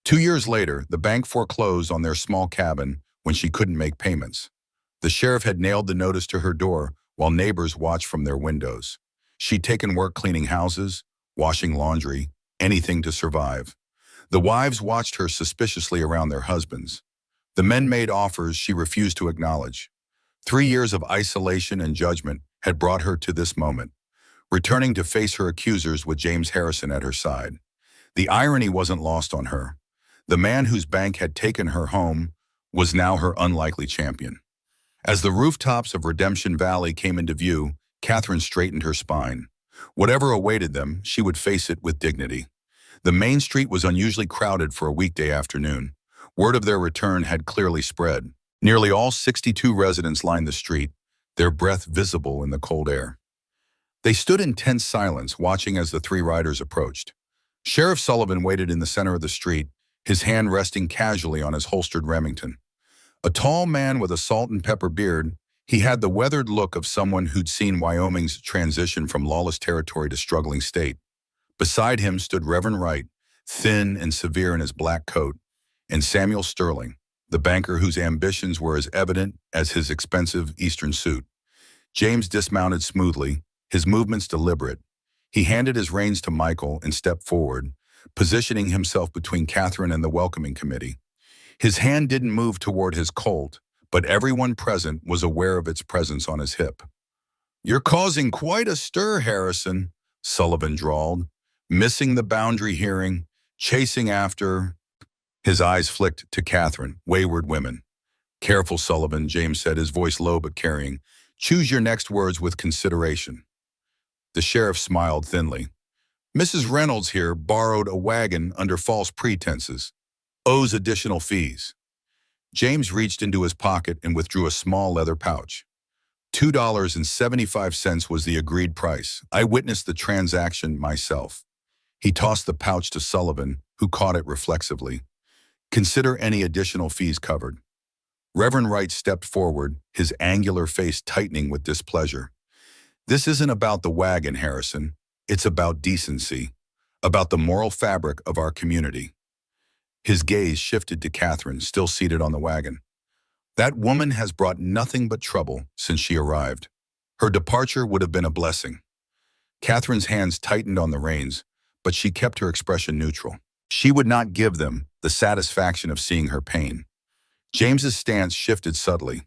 2 years later, the bank foreclosed on their small cabin when she couldn't make payments. The sheriff had nailed the notice to her door while neighbors watched from their windows. She'd taken work cleaning houses, washing laundry, anything to survive. The wives watched her suspiciously around their husbands. The men made offers she refused to acknowledge. 3 years of isolation and judgment had brought her to this moment, returning to face her accusers with James Harrison at her side. The irony wasn't lost on her. The man whose bank had taken her home was now her unlikely champion. As the rooftops of Redemption Valley came into view, Catherine straightened her spine. Whatever awaited them, she would face it with dignity. The main street was unusually crowded for a weekday afternoon. Word of their return had clearly spread. Nearly all 62 residents lined the street, their breath visible in the cold air. They stood in tense silence, watching as the 3 riders approached. Sheriff Sullivan waited in the center of the street, his hand resting casually on his holstered Remington. A tall man with a salt and pepper beard, he had the weathered look of someone who'd seen Wyoming's transition from lawless territory to struggling state. Beside him stood Reverend Wright, thin and severe in his black coat, and Samuel Sterling, the banker whose ambitions were as evident as his expensive Eastern suit. James dismounted smoothly, his movements deliberate. He handed his reins to Michael and stepped forward, positioning himself between Catherine and the welcoming committee. His hand didn't move toward his Colt, but everyone present was aware of its presence on his hip. "You're causing quite a stir, Harrison," Sullivan drawled, missing the boundary hearing, chasing after. His eyes flicked to Catherine, wayward women. "Careful, Sullivan," James said, his voice low but carrying. "Choose your next words with consideration." The sheriff smiled thinly. "Mrs. Reynolds here borrowed a wagon under false pretenses. Owes additional fees." James reached into his pocket and withdrew a small leather pouch. $2.75 was the agreed price. I witnessed the transaction myself. He tossed the pouch to Sullivan, who caught it reflexively. "Consider any additional fees covered." Reverend Wright stepped forward, his angular face tightening with displeasure. "This isn't about the wagon, Harrison. It's about decency, about the moral fabric of our community." His gaze shifted to Catherine, still seated on the wagon. That woman has brought nothing but trouble since she arrived. Her departure would have been a blessing. Catherine's hands tightened on the reins, but she kept her expression neutral. She would not give them the satisfaction of seeing her pain. James's stance shifted subtly.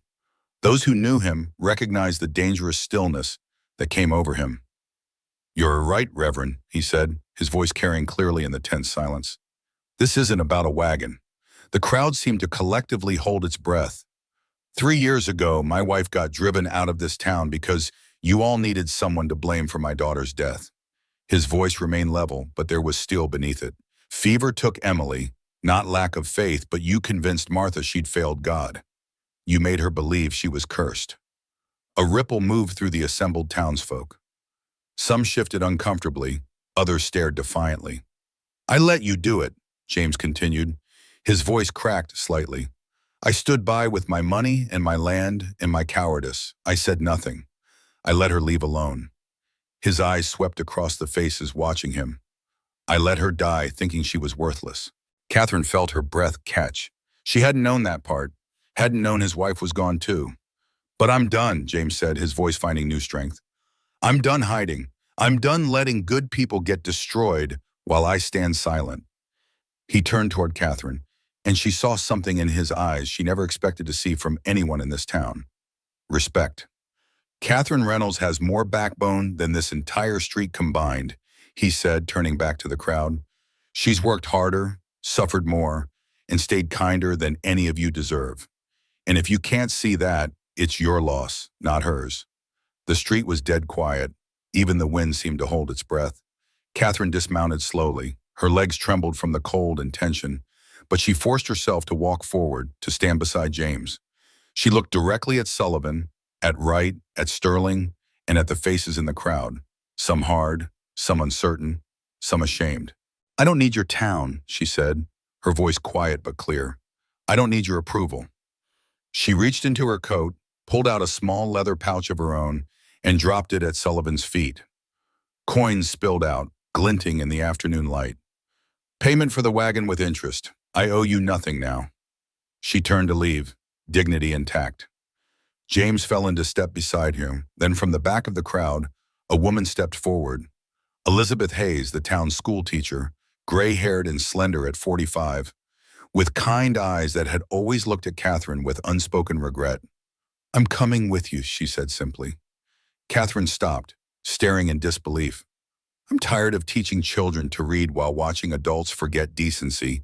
Those who knew him recognized the dangerous stillness that came over him. "You're right, Reverend," he said, his voice carrying clearly in the tense silence. "This isn't about a wagon." The crowd seemed to collectively hold its breath. "3 years ago, my wife got driven out of this town because you all needed someone to blame for my daughter's death." His voice remained level, but there was steel beneath it. "Fever took Emily, not lack of faith, but you convinced Martha she'd failed God. You made her believe she was cursed." A ripple moved through the assembled townsfolk. Some shifted uncomfortably, others stared defiantly. "I let you do it," James continued. His voice cracked slightly. "I stood by with my money and my land and my cowardice. I said nothing. I let her leave alone." His eyes swept across the faces watching him. "I let her die thinking she was worthless." Catherine felt her breath catch. She hadn't known that part, hadn't known his wife was gone too. "But I'm done," James said, his voice finding new strength. "I'm done hiding. I'm done letting good people get destroyed while I stand silent." He turned toward Catherine, and she saw something in his eyes she never expected to see from anyone in this town. Respect. "Catherine Reynolds has more backbone than this entire street combined," he said, turning back to the crowd. "She's worked harder, suffered more, and stayed kinder than any of you deserve. And if you can't see that, it's your loss, not hers." The street was dead quiet. Even the wind seemed to hold its breath. Catherine dismounted slowly. Her legs trembled from the cold and tension, but she forced herself to walk forward, to stand beside James. She looked directly at Sullivan, at Wright, at Sterling, and at the faces in the crowd, some hard, some uncertain, some ashamed. "I don't need your town," she said, her voice quiet but clear. "I don't need your approval." She reached into her coat, pulled out a small leather pouch of her own, and dropped it at Sullivan's feet. Coins spilled out, glinting in the afternoon light. "Payment for the wagon with interest. I owe you nothing now." She turned to leave, dignity intact. James fell into step beside him. Then from the back of the crowd, a woman stepped forward. Elizabeth Hayes, the town's school teacher, gray-haired and slender at 45, with kind eyes that had always looked at Catherine with unspoken regret. "I'm coming with you," she said simply. Catherine stopped, staring in disbelief. "I'm tired of teaching children to read while watching adults forget decency,"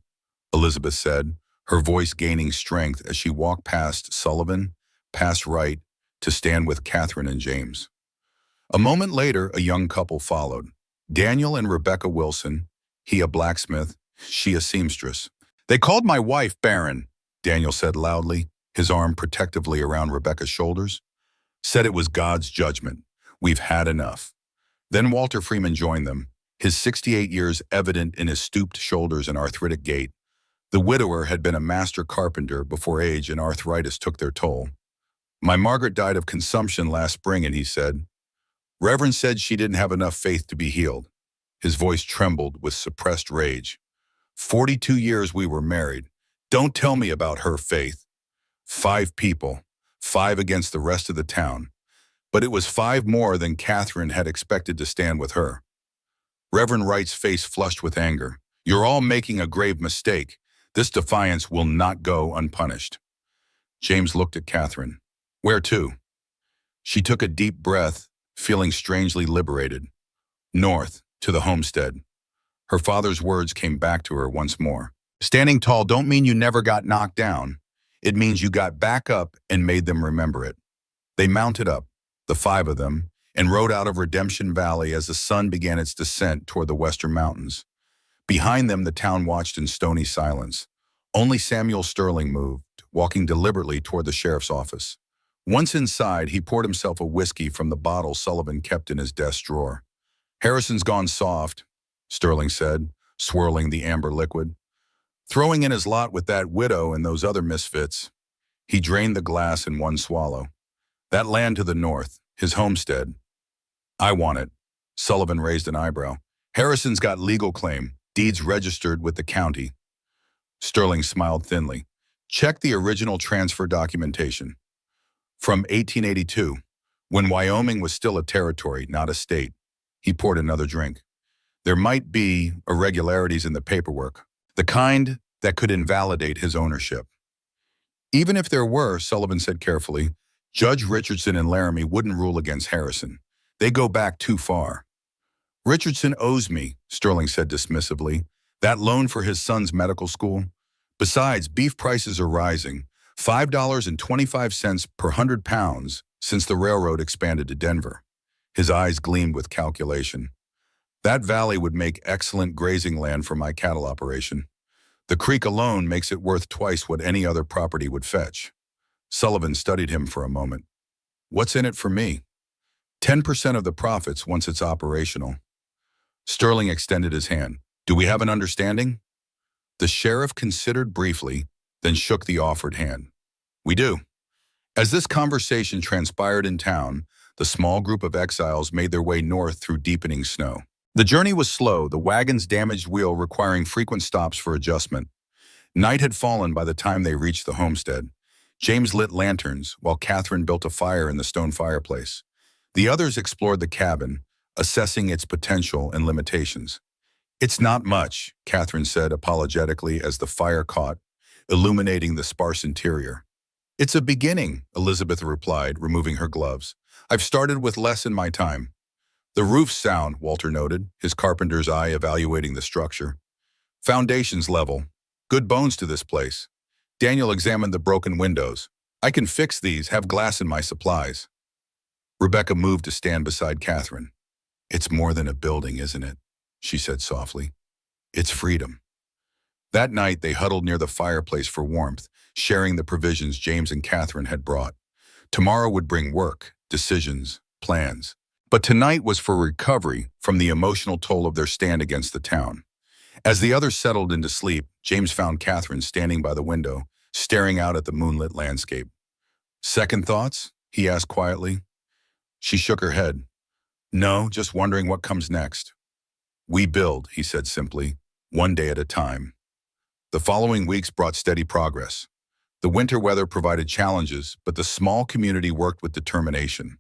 Elizabeth said, her voice gaining strength as she walked past Sullivan, past Wright, to stand with Catherine and James. A moment later, a young couple followed. Daniel and Rebecca Wilson, he a blacksmith, she a seamstress. "They called my wife barren," Daniel said loudly, his arm protectively around Rebecca's shoulders. "Said it was God's judgment. We've had enough." Then Walter Freeman joined them, his 68 years evident in his stooped shoulders and arthritic gait. The widower had been a master carpenter before age and arthritis took their toll. "My Margaret died of consumption last spring," and he said. "Reverend said she didn't have enough faith to be healed." His voice trembled with suppressed rage. 42 years we were married. Don't tell me about her faith. 5 people, 5 against the rest of the town. But it was 5 more than Catherine had expected to stand with her." Reverend Wright's face flushed with anger. "You're all making a grave mistake. This defiance will not go unpunished." James looked at Catherine. "Where to?" She took a deep breath, feeling strangely liberated. "North, to the homestead." Her father's words came back to her once more. "Standing tall don't mean you never got knocked down. It means you got back up and made them remember it." They mounted up, the 5 of them, and rode out of Redemption Valley as the sun began its descent toward the western mountains. Behind them, the town watched in stony silence. Only Samuel Sterling moved, walking deliberately toward the sheriff's office. Once inside, he poured himself a whiskey from the bottle Sullivan kept in his desk drawer. "Harrison's gone soft," Sterling said, swirling the amber liquid. "Throwing in his lot with that widow and those other misfits." He drained the glass in one swallow. "That land to the north, his homestead. I want it." Sullivan raised an eyebrow. "Harrison's got legal claim, deeds registered with the county." Sterling smiled thinly. Check the original transfer documentation. From 1882, when Wyoming was still a territory, not a state. He poured another drink. There might be irregularities in the paperwork, the kind that could invalidate his ownership. Even if there were, Sullivan said carefully, Judge Richardson and Laramie wouldn't rule against Harrison. They go back too far. Richardson owes me, Sterling said dismissively, that loan for his son's medical school. Besides, beef prices are rising, $5.25 per 100 pounds since the railroad expanded to Denver. His eyes gleamed with calculation. That valley would make excellent grazing land for my cattle operation. The creek alone makes it worth twice what any other property would fetch. Sullivan studied him for a moment. What's in it for me? 10% of the profits once it's operational. Sterling extended his hand. Do we have an understanding? The sheriff considered briefly, then shook the offered hand. We do. As this conversation transpired in town, the small group of exiles made their way north through deepening snow. The journey was slow, the wagon's damaged wheel requiring frequent stops for adjustment. Night had fallen by the time they reached the homestead. James lit lanterns, while Catherine built a fire in the stone fireplace. The others explored the cabin, assessing its potential and limitations. It's not much, Catherine said apologetically as the fire caught, illuminating the sparse interior. It's a beginning, Elizabeth replied, removing her gloves. I've started with less in my time. The roof's sound, Walter noted, his carpenter's eye evaluating the structure. Foundation's level. Good bones to this place. Daniel examined the broken windows. I can fix these, have glass in my supplies. Rebecca moved to stand beside Catherine. It's more than a building, isn't it? She said softly. It's freedom. That night, they huddled near the fireplace for warmth, sharing the provisions James and Catherine had brought. Tomorrow would bring work, decisions, plans. But tonight was for recovery from the emotional toll of their stand against the town. As the others settled into sleep, James found Catherine standing by the window, staring out at the moonlit landscape. Second thoughts? He asked quietly. She shook her head. No, just wondering what comes next. We build, he said simply, one day at a time. The following weeks brought steady progress. The winter weather provided challenges, but the small community worked with determination.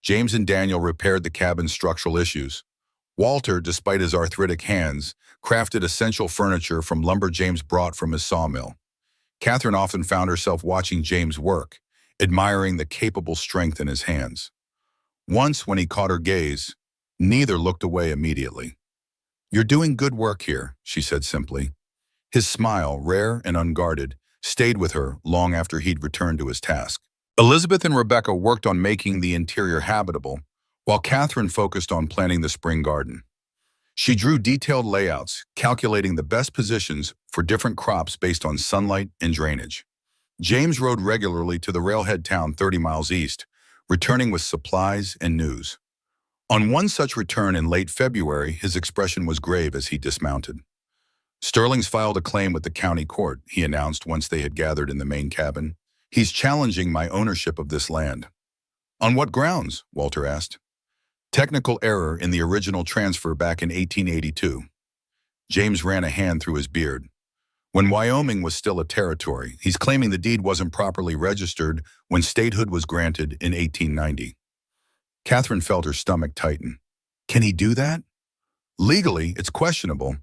James and Daniel repaired the cabin's structural issues. Walter, despite his arthritic hands, crafted essential furniture from lumber James brought from his sawmill. Catherine often found herself watching James work, admiring the capable strength in his hands. Once, when he caught her gaze, neither looked away immediately. You're doing good work here, she said simply. His smile, rare and unguarded, stayed with her long after he'd returned to his task. Elizabeth and Rebecca worked on making the interior habitable, while Catherine focused on planting the spring garden. She drew detailed layouts, calculating the best positions for different crops based on sunlight and drainage. James rode regularly to the railhead town 30 miles east, returning with supplies and news. On one such return in late February, his expression was grave as he dismounted. Sterling's filed a claim with the county court, he announced once they had gathered in the main cabin. He's challenging my ownership of this land. On what grounds? Walter asked. Technical error in the original transfer back in 1882. James ran a hand through his beard. When Wyoming was still a territory, he's claiming the deed wasn't properly registered when statehood was granted in 1890. Catherine felt her stomach tighten. Can he do that? Legally, it's questionable,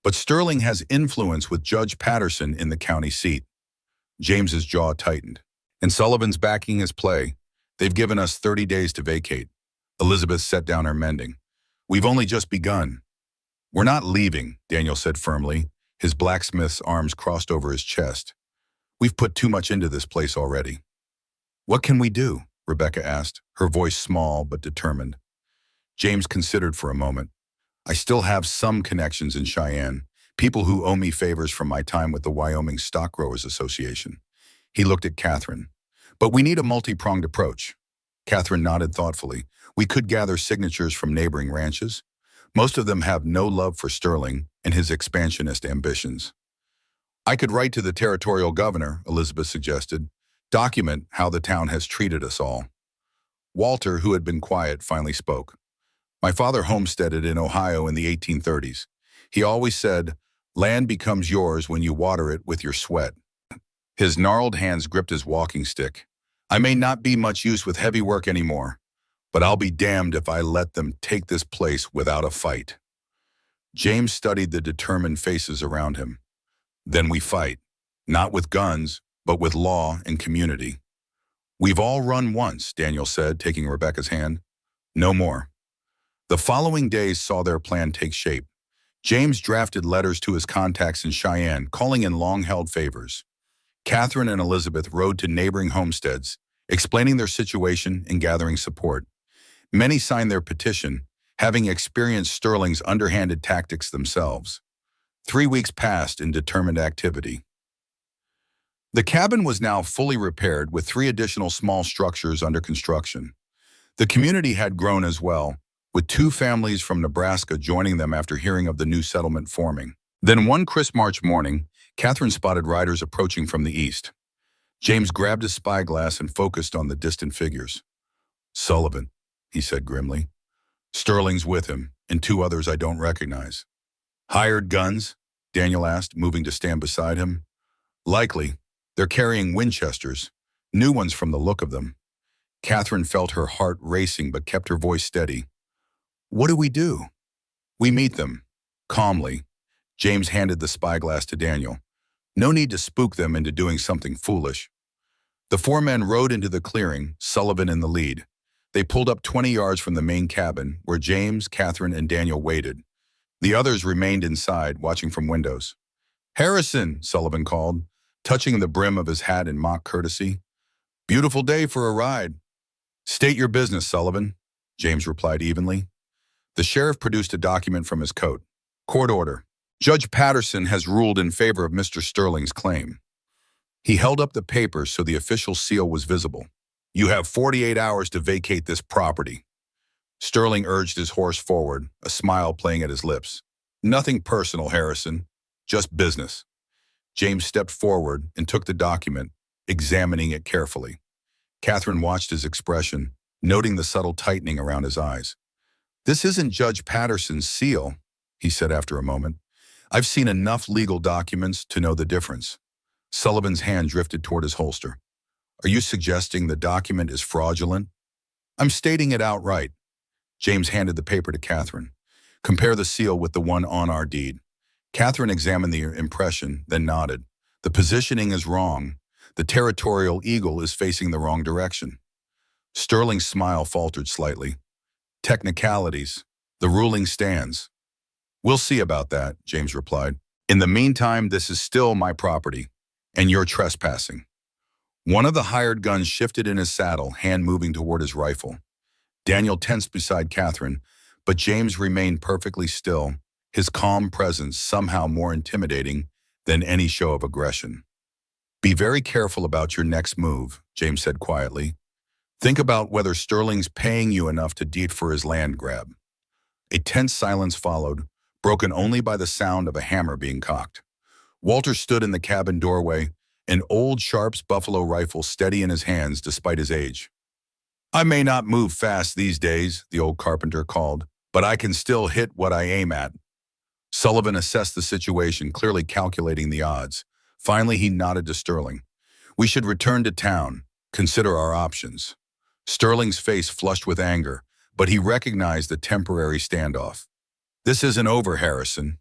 but Sterling has influence with Judge Patterson in the county seat. James's jaw tightened. And Sullivan's backing his play. They've given us 30 days to vacate. Elizabeth set down her mending. We've only just begun. We're not leaving, Daniel said firmly, his blacksmith's arms crossed over his chest. We've put too much into this place already. What can we do? Rebecca asked, her voice small but determined. James considered for a moment. I still have some connections in Cheyenne, people who owe me favors from my time with the Wyoming Stock Growers Association. He looked at Catherine. But we need a multi-pronged approach. Catherine nodded thoughtfully. We could gather signatures from neighboring ranches. Most of them have no love for Sterling and his expansionist ambitions. I could write to the territorial governor, Elizabeth suggested, document how the town has treated us all. Walter, who had been quiet, finally spoke. My father homesteaded in Ohio in the 1830s. He always said, land becomes yours when you water it with your sweat. His gnarled hands gripped his walking stick. I may not be much use with heavy work anymore, but I'll be damned if I let them take this place without a fight. James studied the determined faces around him. Then we fight, not with guns, but with law and community. We've all run once, Daniel said, taking Rebecca's hand. No more. The following days saw their plan take shape. James drafted letters to his contacts in Cheyenne, calling in long-held favors. Catherine and Elizabeth rode to neighboring homesteads, explaining their situation and gathering support. Many signed their petition, having experienced Sterling's underhanded tactics themselves. 3 weeks passed in determined activity. The cabin was now fully repaired with 3 additional small structures under construction. The community had grown as well, with 2 families from Nebraska joining them after hearing of the new settlement forming. Then one crisp March morning, Catherine spotted riders approaching from the east. James grabbed his spyglass and focused on the distant figures. Sullivan, he said grimly. Sterling's with him, and 2 others I don't recognize. Hired guns? Daniel asked, moving to stand beside him. Likely. They're carrying Winchesters, new ones from the look of them. Catherine felt her heart racing but kept her voice steady. What do we do? We meet them. Calmly. James handed the spyglass to Daniel. No need to spook them into doing something foolish. The 4 men rode into the clearing, Sullivan in the lead. They pulled up 20 yards from the main cabin, where James, Catherine, and Daniel waited. The others remained inside, watching from windows. Harrison, Sullivan called, touching the brim of his hat in mock courtesy. Beautiful day for a ride. State your business, Sullivan, James replied evenly. The sheriff produced a document from his coat. Court order. Judge Patterson has ruled in favor of Mr. Sterling's claim. He held up the paper so the official seal was visible. You have 48 hours to vacate this property. Sterling urged his horse forward, a smile playing at his lips. Nothing personal, Harrison. Just business. James stepped forward and took the document, examining it carefully. Catherine watched his expression, noting the subtle tightening around his eyes. This isn't Judge Patterson's seal, he said after a moment. I've seen enough legal documents to know the difference. Sullivan's hand drifted toward his holster. Are you suggesting the document is fraudulent? I'm stating it outright. James handed the paper to Catherine. Compare the seal with the one on our deed. Catherine examined the impression, then nodded. The positioning is wrong. The territorial eagle is facing the wrong direction. Sterling's smile faltered slightly. Technicalities. The ruling stands. We'll see about that, James replied. In the meantime, this is still my property, and you're trespassing. One of the hired guns shifted in his saddle, hand moving toward his rifle. Daniel tensed beside Catherine, but James remained perfectly still, his calm presence somehow more intimidating than any show of aggression. Be very careful about your next move, James said quietly. Think about whether Sterling's paying you enough to deed for his land grab. A tense silence followed, broken only by the sound of a hammer being cocked. Walter stood in the cabin doorway, an old Sharps buffalo rifle steady in his hands despite his age. I may not move fast these days, the old carpenter called, but I can still hit what I aim at. Sullivan assessed the situation, clearly calculating the odds. Finally, he nodded to Sterling. We should return to town, consider our options. Sterling's face flushed with anger, but he recognized the temporary standoff. This isn't over, Harrison.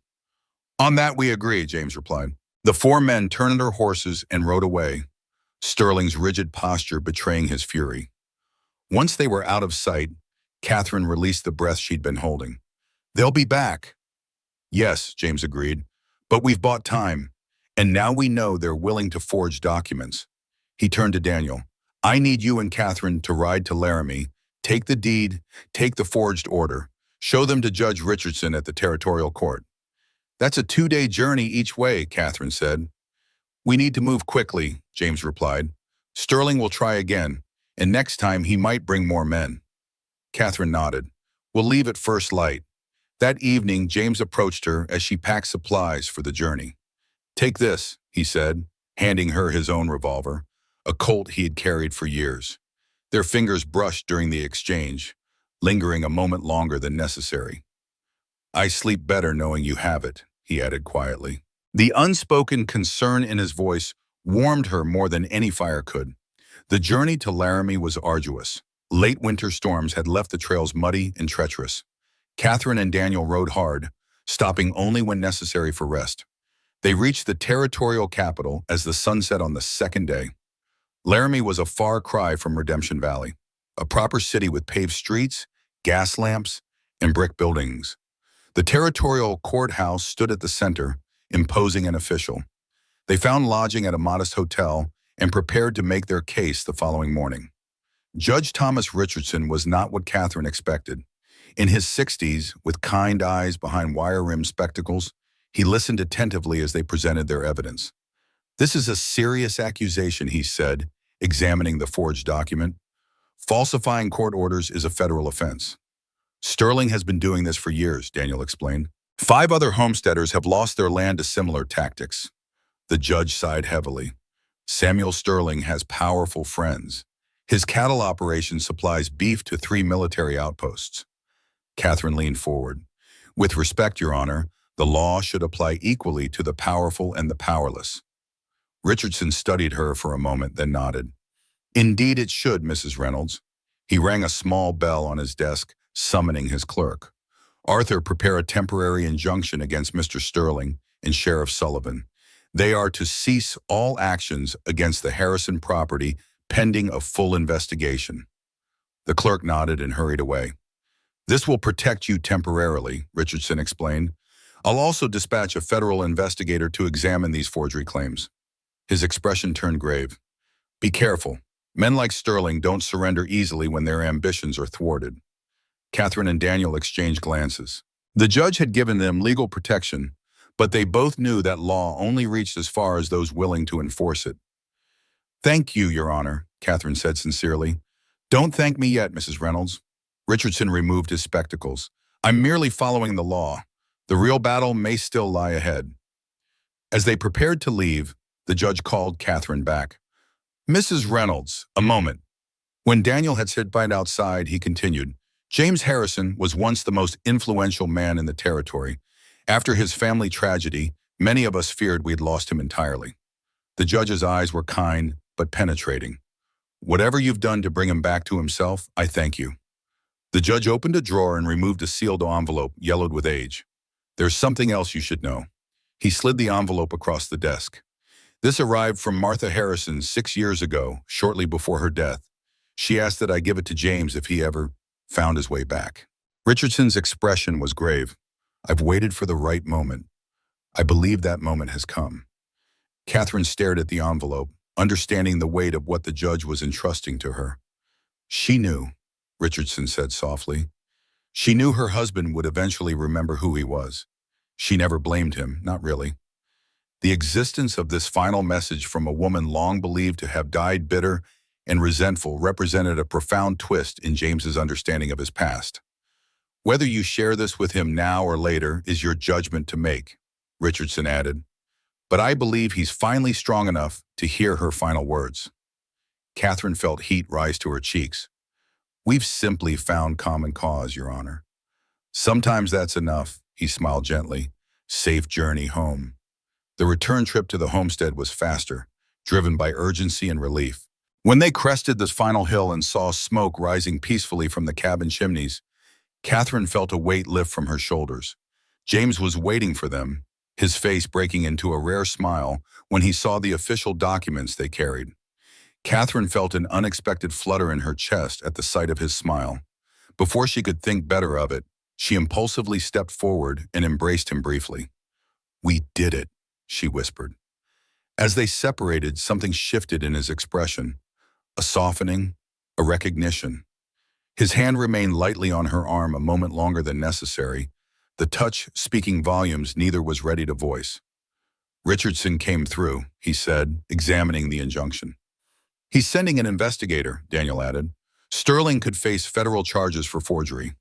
On that we agree, James replied. The 4 men turned their horses and rode away, Sterling's rigid posture betraying his fury. Once they were out of sight, Catherine released the breath she'd been holding. They'll be back. Yes, James agreed, but we've bought time, and now we know they're willing to forge documents. He turned to Daniel. I need you and Catherine to ride to Laramie, take the deed, take the forged order, show them to Judge Richardson at the territorial court. That's a 2-day journey each way, Catherine said. We need to move quickly, James replied. Sterling will try again, and next time he might bring more men. Catherine nodded. We'll leave at first light. That evening, James approached her as she packed supplies for the journey. Take this, he said, handing her his own revolver, a Colt he had carried for years. Their fingers brushed during the exchange, lingering a moment longer than necessary. I sleep better knowing you have it, he added quietly. The unspoken concern in his voice warmed her more than any fire could. The journey to Laramie was arduous. Late winter storms had left the trails muddy and treacherous. Catherine and Daniel rode hard, stopping only when necessary for rest. They reached the territorial capital as the sun set on the second day. Laramie was a far cry from Redemption Valley, a proper city with paved streets, gas lamps, and brick buildings. The territorial courthouse stood at the center, imposing and official. They found lodging at a modest hotel and prepared to make their case the following morning. Judge Thomas Richardson was not what Catherine expected. In his 60s, with kind eyes behind wire-rimmed spectacles, he listened attentively as they presented their evidence. "This is a serious accusation," he said, examining the forged document. "Falsifying court orders is a federal offense." "Sterling has been doing this for years," Daniel explained. "5 other homesteaders have lost their land to similar tactics." The judge sighed heavily. "Samuel Sterling has powerful friends. His cattle operation supplies beef to 3 military outposts." Catherine leaned forward. "With respect, Your Honor, the law should apply equally to the powerful and the powerless." Richardson studied her for a moment, then nodded. "Indeed it should, Mrs. Reynolds." He rang a small bell on his desk, summoning his clerk. "Arthur, prepare a temporary injunction against Mr. Sterling and Sheriff Sullivan. They are to cease all actions against the Harrison property pending a full investigation." The clerk nodded and hurried away. "This will protect you temporarily," Richardson explained. "I'll also dispatch a federal investigator to examine these forgery claims." His expression turned grave. "Be careful. Men like Sterling don't surrender easily when their ambitions are thwarted." Catherine and Daniel exchanged glances. The judge had given them legal protection, but they both knew that law only reached as far as those willing to enforce it. "Thank you, Your Honor," Catherine said sincerely. "Don't thank me yet, Mrs. Reynolds." Richardson removed his spectacles. "I'm merely following the law. The real battle may still lie ahead." As they prepared to leave, the judge called Catherine back. "Mrs. Reynolds, a moment." When Daniel had said bye outside, he continued, "James Harrison was once the most influential man in the territory. After his family tragedy, many of us feared we'd lost him entirely." The judge's eyes were kind but penetrating. "Whatever you've done to bring him back to himself, I thank you." The judge opened a drawer and removed a sealed envelope yellowed with age. "There's something else you should know." He slid the envelope across the desk. "This arrived from Martha Harrison 6 years ago, shortly before her death. She asked that I give it to James if he ever found his way back." Richardson's expression was grave. "I've waited for the right moment. I believe that moment has come." Catherine stared at the envelope, understanding the weight of what the judge was entrusting to her. "She knew," Richardson said softly. "She knew her husband would eventually remember who he was. She never blamed him, not really." The existence of this final message from a woman long believed to have died bitter and resentful represented a profound twist in James's understanding of his past. "Whether you share this with him now or later is your judgment to make," Richardson added. "But I believe he's finally strong enough to hear her final words." Catherine felt heat rise to her cheeks. "We've simply found common cause, Your Honor." "Sometimes that's enough," he smiled gently. "Safe journey home." The return trip to the homestead was faster, driven by urgency and relief. When they crested the final hill and saw smoke rising peacefully from the cabin chimneys, Catherine felt a weight lift from her shoulders. James was waiting for them, his face breaking into a rare smile when he saw the official documents they carried. Catherine felt an unexpected flutter in her chest at the sight of his smile. Before she could think better of it, she impulsively stepped forward and embraced him briefly. "We did it," she whispered. As they separated, something shifted in his expression. A softening, a recognition. His hand remained lightly on her arm a moment longer than necessary, the touch speaking volumes neither was ready to voice. "Richardson came through," he said, examining the injunction. "He's sending an investigator," Daniel added. "Sterling could face federal charges for forgery."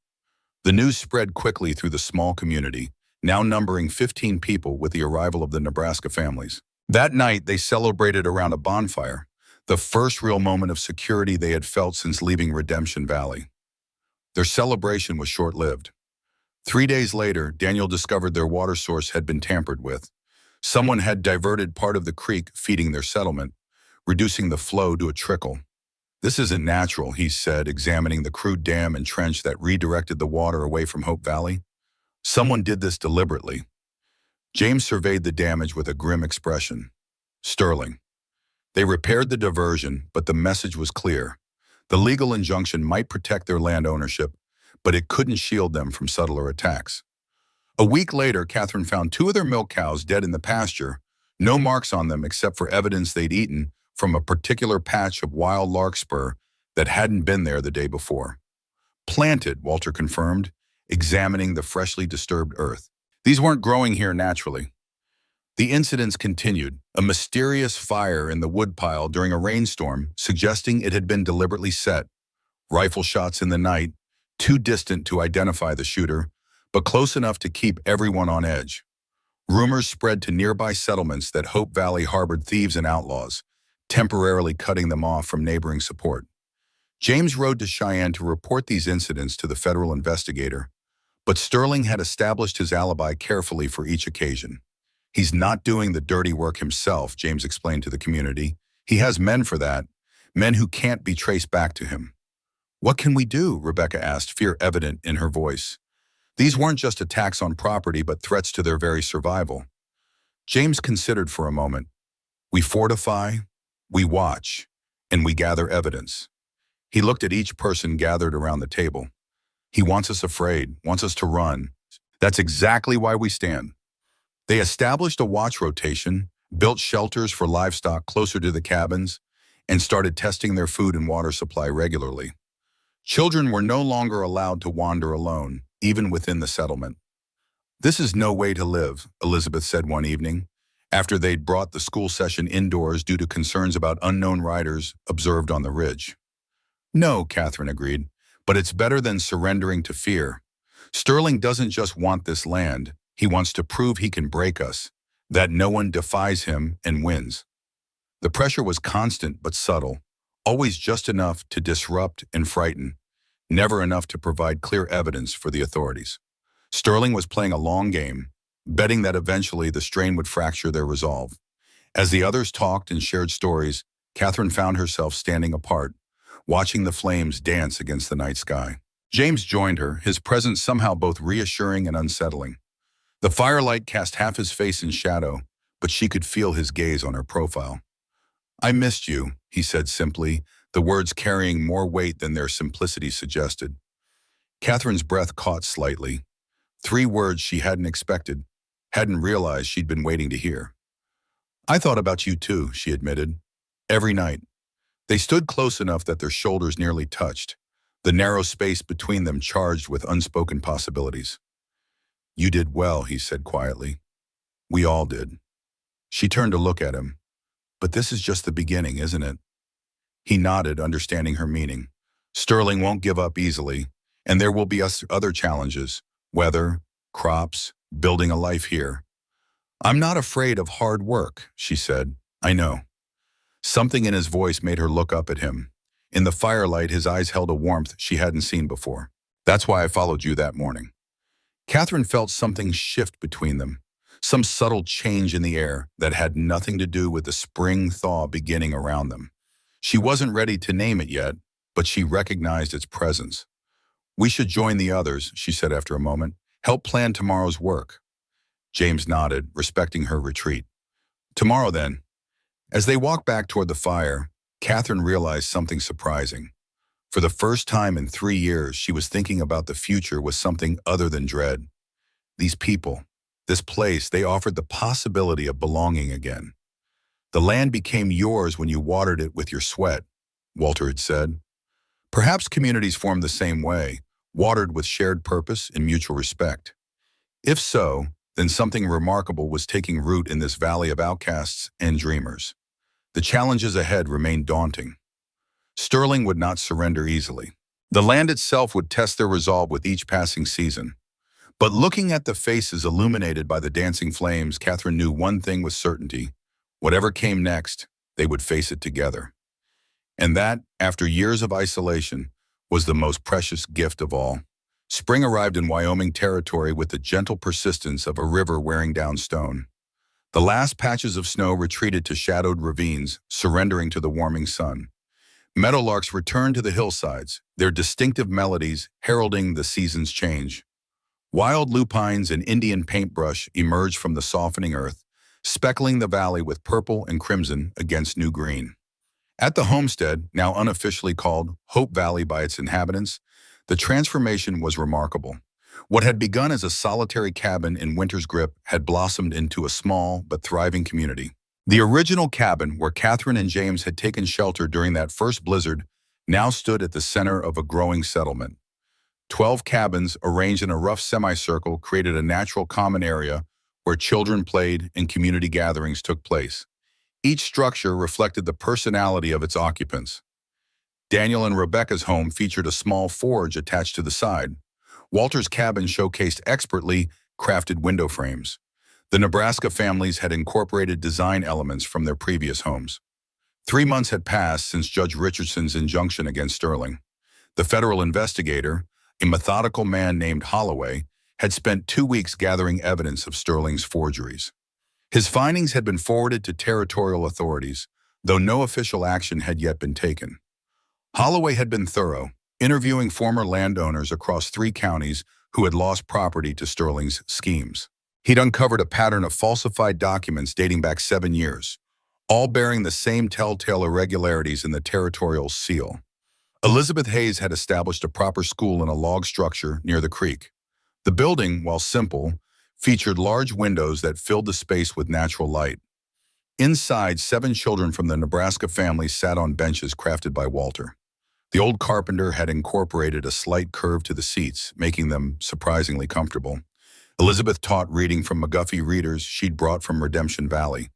The news spread quickly through the small community, now numbering 15 people with the arrival of the Nebraska families. That night, they celebrated around a bonfire, the first real moment of security they had felt since leaving Redemption Valley. Their celebration was short-lived. 3 days later, Daniel discovered their water source had been tampered with. Someone had diverted part of the creek feeding their settlement, reducing the flow to a trickle. This isn't natural, he said, examining the crude dam and trench that redirected the water away from Hope Valley. Someone did this deliberately. James surveyed the damage with a grim expression. Sterling. They repaired the diversion, but the message was clear. The legal injunction might protect their land ownership, but it couldn't shield them from subtler attacks. A week later, Catherine found two of their milk cows dead in the pasture, no marks on them except for evidence they'd eaten from a particular patch of wild larkspur that hadn't been there the day before. Planted, Walter confirmed, examining the freshly disturbed earth. These weren't growing here naturally. The incidents continued, a mysterious fire in the woodpile during a rainstorm suggesting it had been deliberately set. Rifle shots in the night, too distant to identify the shooter, but close enough to keep everyone on edge. Rumors spread to nearby settlements that Hope Valley harbored thieves and outlaws, temporarily cutting them off from neighboring support. James rode to Cheyenne to report these incidents to the federal investigator, but Sterling had established his alibi carefully for each occasion. He's not doing the dirty work himself, James explained to the community. He has men for that, men who can't be traced back to him. What can we do? Rebecca asked, fear evident in her voice. These weren't just attacks on property, but threats to their very survival. James considered for a moment. We fortify, we watch, and we gather evidence. He looked at each person gathered around the table. He wants us afraid, wants us to run. That's exactly why we stand. They established a watch rotation, built shelters for livestock closer to the cabins, and started testing their food and water supply regularly. Children were no longer allowed to wander alone, even within the settlement. This is no way to live, Elizabeth said one evening, after they'd brought the school session indoors due to concerns about unknown riders observed on the ridge. No, Catherine agreed, but it's better than surrendering to fear. Sterling doesn't just want this land, he wants to prove he can break us, that no one defies him and wins. The pressure was constant but subtle, always just enough to disrupt and frighten, never enough to provide clear evidence for the authorities. Sterling was playing a long game, betting that eventually the strain would fracture their resolve. As the others talked and shared stories, Catherine found herself standing apart, watching the flames dance against the night sky. James joined her, his presence somehow both reassuring and unsettling. The firelight cast half his face in shadow, but she could feel his gaze on her profile. I missed you, he said simply, the words carrying more weight than their simplicity suggested. Catherine's breath caught slightly. 3 words she hadn't expected, hadn't realized she'd been waiting to hear. I thought about you too, she admitted. Every night. They stood close enough that their shoulders nearly touched, the narrow space between them charged with unspoken possibilities. You did well, he said quietly. We all did. She turned to look at him. But this is just the beginning, isn't it? He nodded, understanding her meaning. Sterling won't give up easily, and there will be other challenges, weather, crops, building a life here. I'm not afraid of hard work, she said. I know. Something in his voice made her look up at him. In the firelight, his eyes held a warmth she hadn't seen before. That's why I followed you that morning. Catherine felt something shift between them, some subtle change in the air that had nothing to do with the spring thaw beginning around them. She wasn't ready to name it yet, but she recognized its presence. We should join the others, she said after a moment. Help plan tomorrow's work. James nodded, respecting her retreat. Tomorrow then. As they walked back toward the fire, Catherine realized something surprising. For the first time in 3 years, she was thinking about the future with something other than dread. These people, this place, they offered the possibility of belonging again. The land became yours when you watered it with your sweat, Walter had said. Perhaps communities form the same way, watered with shared purpose and mutual respect. If so, then something remarkable was taking root in this valley of outcasts and dreamers. The challenges ahead remained daunting. Sterling would not surrender easily. The land itself would test their resolve with each passing season. But looking at the faces illuminated by the dancing flames, Catherine knew one thing with certainty. Whatever came next, they would face it together. And that, after years of isolation, was the most precious gift of all. Spring arrived in Wyoming territory with the gentle persistence of a river wearing down stone. The last patches of snow retreated to shadowed ravines, surrendering to the warming sun. Meadowlarks returned to the hillsides, their distinctive melodies heralding the season's change. Wild lupines and Indian paintbrush emerged from the softening earth, speckling the valley with purple and crimson against new green. At the homestead, now unofficially called Hope Valley by its inhabitants, the transformation was remarkable. What had begun as a solitary cabin in winter's grip had blossomed into a small but thriving community. The original cabin, where Catherine and James had taken shelter during that first blizzard, now stood at the center of a growing settlement. 12 cabins, arranged in a rough semicircle, created a natural common area where children played and community gatherings took place. Each structure reflected the personality of its occupants. Daniel and Rebecca's home featured a small forge attached to the side. Walter's cabin showcased expertly crafted window frames. The Nebraska families had incorporated design elements from their previous homes. 3 months had passed since Judge Richardson's injunction against Sterling. The federal investigator, a methodical man named Holloway, had spent 2 weeks gathering evidence of Sterling's forgeries. His findings had been forwarded to territorial authorities, though no official action had yet been taken. Holloway had been thorough, interviewing former landowners across 3 counties who had lost property to Sterling's schemes. He'd uncovered a pattern of falsified documents dating back 7 years, all bearing the same telltale irregularities in the territorial seal. Elizabeth Hayes had established a proper school in a log structure near the creek. The building, while simple, featured large windows that filled the space with natural light. Inside, 7 children from the Nebraska family sat on benches crafted by Walter. The old carpenter had incorporated a slight curve to the seats, making them surprisingly comfortable. Elizabeth taught reading from McGuffey readers she'd brought from Redemption Valley,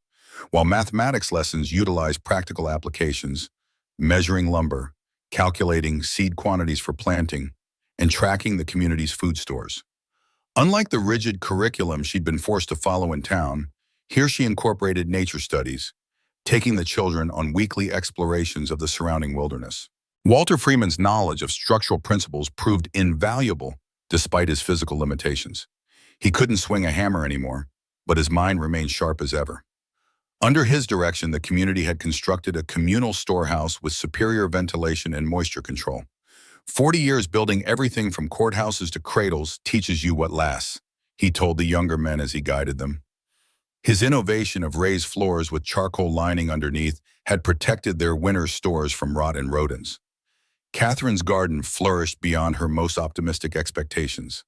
while mathematics lessons utilized practical applications, measuring lumber, calculating seed quantities for planting, and tracking the community's food stores. Unlike the rigid curriculum she'd been forced to follow in town, here she incorporated nature studies, taking the children on weekly explorations of the surrounding wilderness. Walter Freeman's knowledge of structural principles proved invaluable despite his physical limitations. He couldn't swing a hammer anymore, but his mind remained sharp as ever. Under his direction, the community had constructed a communal storehouse with superior ventilation and moisture control. 40 years building everything from courthouses to cradles teaches you what lasts, he told the younger men as he guided them. His innovation of raised floors with charcoal lining underneath had protected their winter stores from rot and rodents. Catherine's garden flourished beyond her most optimistic expectations.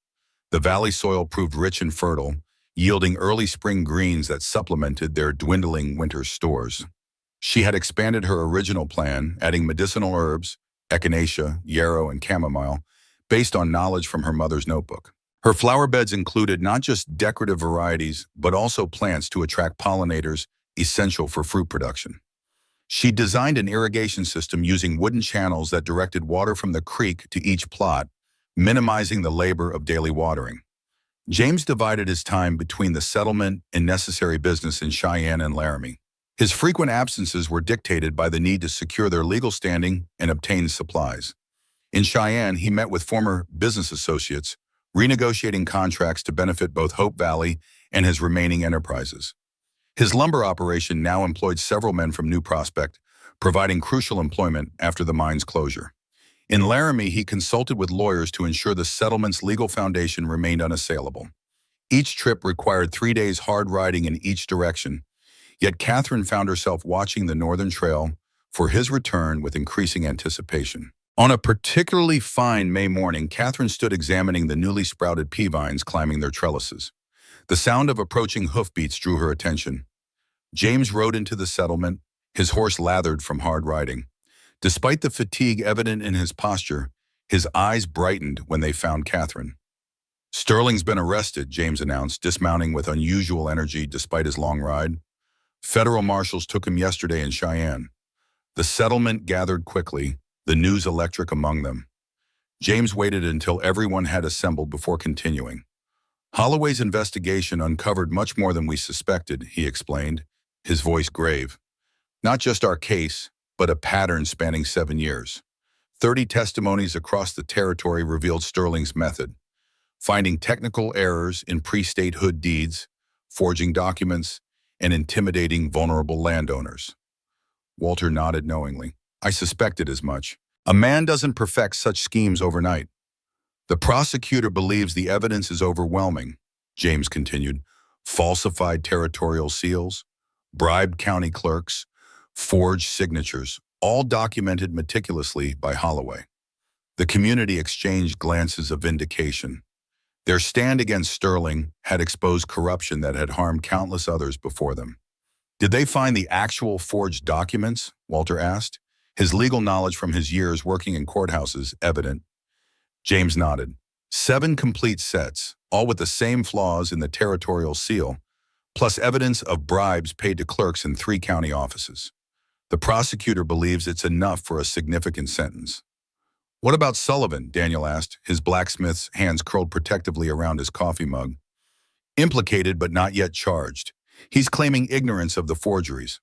The valley soil proved rich and fertile, yielding early spring greens that supplemented their dwindling winter stores. She had expanded her original plan, adding medicinal herbs, echinacea, yarrow, and chamomile, based on knowledge from her mother's notebook. Her flower beds included not just decorative varieties, but also plants to attract pollinators essential for fruit production. She designed an irrigation system using wooden channels that directed water from the creek to each plot, minimizing the labor of daily watering. James divided his time between the settlement and necessary business in Cheyenne and Laramie. His frequent absences were dictated by the need to secure their legal standing and obtain supplies. In Cheyenne, he met with former business associates, renegotiating contracts to benefit both Hope Valley and his remaining enterprises. His lumber operation now employed several men from New Prospect, providing crucial employment after the mine's closure. In Laramie, he consulted with lawyers to ensure the settlement's legal foundation remained unassailable. Each trip required 3 days hard riding in each direction, yet Catherine found herself watching the Northern Trail for his return with increasing anticipation. On a particularly fine May morning, Catherine stood examining the newly sprouted pea vines climbing their trellises. The sound of approaching hoofbeats drew her attention. James rode into the settlement, his horse lathered from hard riding. Despite the fatigue evident in his posture, his eyes brightened when they found Catherine. "Sterling's been arrested," James announced, dismounting with unusual energy despite his long ride. "Federal marshals took him yesterday in Cheyenne." The settlement gathered quickly, the news electric among them. James waited until everyone had assembled before continuing. "Holloway's investigation uncovered much more than we suspected," he explained, his voice grave. "Not just our case, but a pattern spanning 7 years. 30 testimonies across the territory revealed Sterling's method, finding technical errors in pre-statehood deeds, forging documents, and intimidating vulnerable landowners. Walter nodded knowingly. I suspected as much. A man doesn't perfect such schemes overnight. The prosecutor believes the evidence is overwhelming, James continued. Falsified territorial seals, bribed county clerks, forged signatures, all documented meticulously by Holloway. The community exchanged glances of vindication. Their stand against Sterling had exposed corruption that had harmed countless others before them. Did they find the actual forged documents? Walter asked, his legal knowledge from his years working in courthouses evident. James nodded. 7 complete sets, all with the same flaws in the territorial seal, plus evidence of bribes paid to clerks in 3 county offices. The prosecutor believes it's enough for a significant sentence. What about Sullivan? Daniel asked, his blacksmith's hands curled protectively around his coffee mug. Implicated but not yet charged. He's claiming ignorance of the forgeries.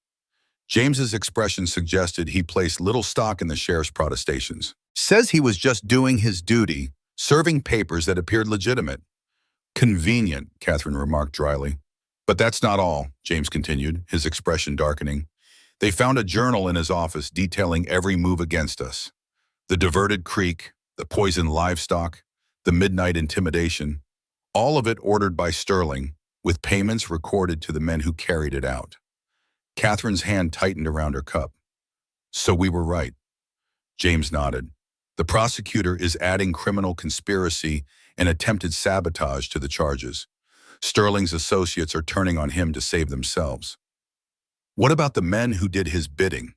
James's expression suggested he placed little stock in the sheriff's protestations. Says he was just doing his duty, serving papers that appeared legitimate. Convenient, Catherine remarked dryly. But that's not all, James continued, his expression darkening. They found a journal in his office detailing every move against us. The diverted creek, the poisoned livestock, the midnight intimidation, all of it ordered by Sterling, with payments recorded to the men who carried it out. Catherine's hand tightened around her cup. So we were right. James nodded. The prosecutor is adding criminal conspiracy and attempted sabotage to the charges. Sterling's associates are turning on him to save themselves. What about the men who did his bidding?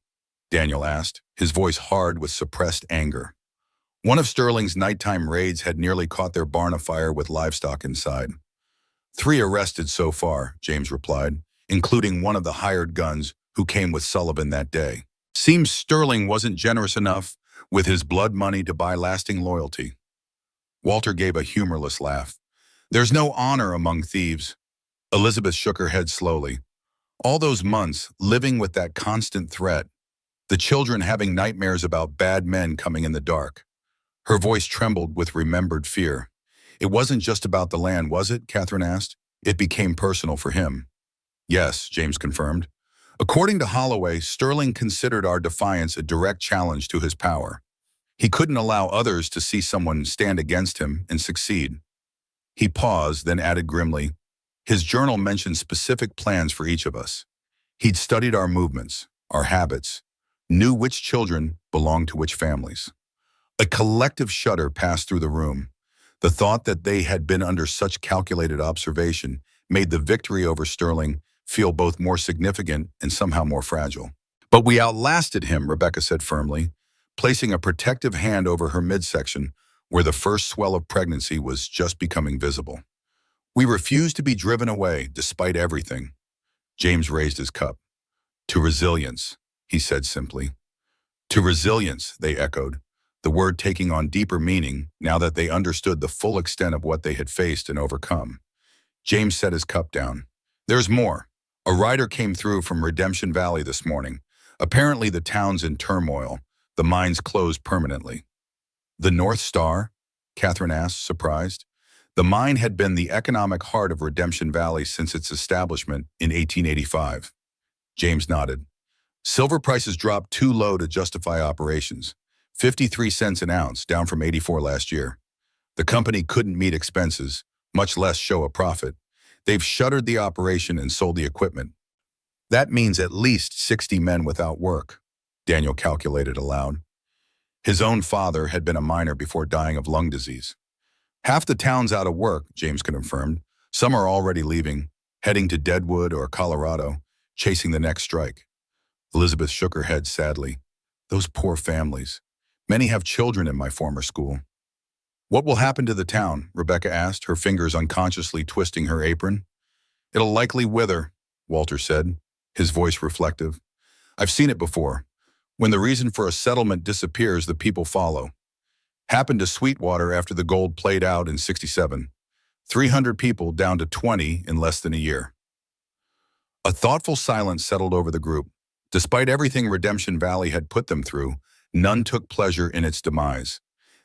Daniel asked, his voice hard with suppressed anger. One of Sterling's nighttime raids had nearly caught their barn afire with livestock inside. 3 arrested so far, James replied, including one of the hired guns who came with Sullivan that day. Seems Sterling wasn't generous enough with his blood money to buy lasting loyalty. Walter gave a humorless laugh. There's no honor among thieves. Elizabeth shook her head slowly. All those months living with that constant threat, the children having nightmares about bad men coming in the dark. Her voice trembled with remembered fear. It wasn't just about the land, was it? Catherine asked. It became personal for him. Yes, James confirmed. According to Holloway, Sterling considered our defiance a direct challenge to his power. He couldn't allow others to see someone stand against him and succeed. He paused, then added grimly, his journal mentioned specific plans for each of us. He'd studied our movements, our habits, knew which children belonged to which families. A collective shudder passed through the room. The thought that they had been under such calculated observation made the victory over Sterling feel both more significant and somehow more fragile. But we outlasted him, Rebecca said firmly, placing a protective hand over her midsection where the first swell of pregnancy was just becoming visible. We refused to be driven away despite everything. James raised his cup. To resilience, he said simply. To resilience, they echoed, the word taking on deeper meaning now that they understood the full extent of what they had faced and overcome. James set his cup down. There's more. A rider came through from Redemption Valley this morning. Apparently the town's in turmoil, the mines closed permanently. The North Star? Catherine asked, surprised. The mine had been the economic heart of Redemption Valley since its establishment in 1885. James nodded. Silver prices dropped too low to justify operations. 53 cents an ounce, down from 84 last year. The company couldn't meet expenses, much less show a profit. They've shuttered the operation and sold the equipment. That means at least 60 men without work, Daniel calculated aloud. His own father had been a miner before dying of lung disease. Half the town's out of work, James confirmed. Some are already leaving, heading to Deadwood or Colorado, chasing the next strike. Elizabeth shook her head sadly. Those poor families. Many have children in my former school. What will happen to the town? Rebecca asked, her fingers unconsciously twisting her apron. It'll likely wither, Walter said, his voice reflective. I've seen it before. When the reason for a settlement disappears, the people follow. Happened to Sweetwater after the gold played out in '67. 300 people down to 20 in less than a year. A thoughtful silence settled over the group. Despite everything Redemption Valley had put them through, none took pleasure in its demise.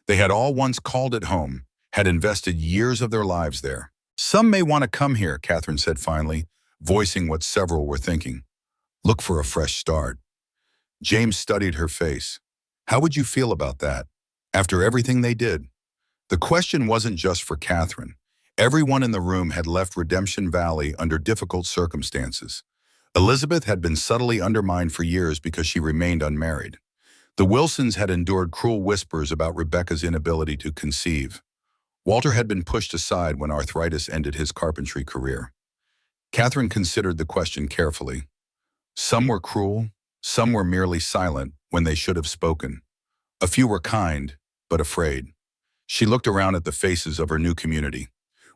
They had all once called it home, had invested years of their lives there. Some may want to come here, Catherine said finally, voicing what several were thinking. Look for a fresh start. James studied her face. How would you feel about that? After everything they did? The question wasn't just for Catherine. Everyone in the room had left Redemption Valley under difficult circumstances. Elizabeth had been subtly undermined for years because she remained unmarried. The Wilsons had endured cruel whispers about Rebecca's inability to conceive. Walter had been pushed aside when arthritis ended his carpentry career. Catherine considered the question carefully. Some were cruel, some were merely silent when they should have spoken. A few were kind, but afraid. She looked around at the faces of her new community.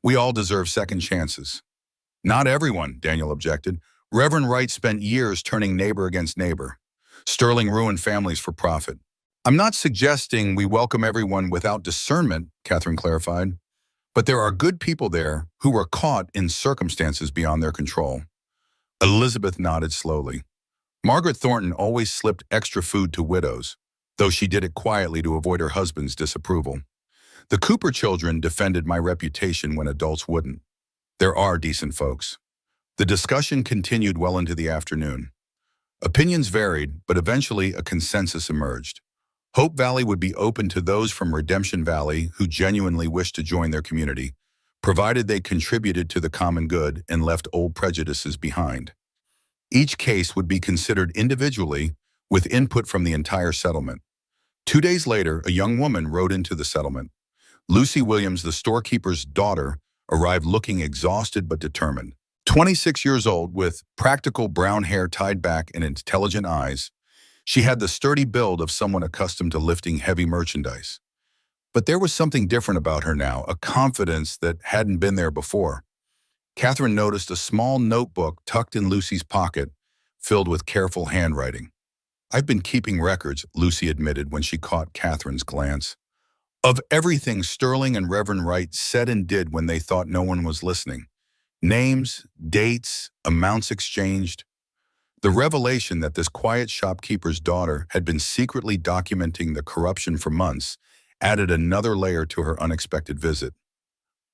We all deserve second chances. Not everyone, Daniel objected. Reverend Wright spent years turning neighbor against neighbor. Sterling ruined families for profit. I'm not suggesting we welcome everyone without discernment, Catherine clarified. But there are good people there who were caught in circumstances beyond their control. Elizabeth nodded slowly. Margaret Thornton always slipped extra food to widows, though she did it quietly to avoid her husband's disapproval. The Cooper children defended my reputation when adults wouldn't. There are decent folks. The discussion continued well into the afternoon. Opinions varied, but eventually a consensus emerged. Hope Valley would be open to those from Redemption Valley who genuinely wished to join their community, provided they contributed to the common good and left old prejudices behind. Each case would be considered individually with input from the entire settlement. 2 days later, a young woman rode into the settlement. Lucy Williams, the storekeeper's daughter, arrived looking exhausted but determined. 26 years old, with practical brown hair tied back and intelligent eyes, she had the sturdy build of someone accustomed to lifting heavy merchandise. But there was something different about her now, a confidence that hadn't been there before. Catherine noticed a small notebook tucked in Lucy's pocket, filled with careful handwriting. I've been keeping records, Lucy admitted when she caught Catherine's glance, of everything Sterling and Reverend Wright said and did when they thought no one was listening. Names, dates, amounts exchanged. The revelation that this quiet shopkeeper's daughter had been secretly documenting the corruption for months added another layer to her unexpected visit.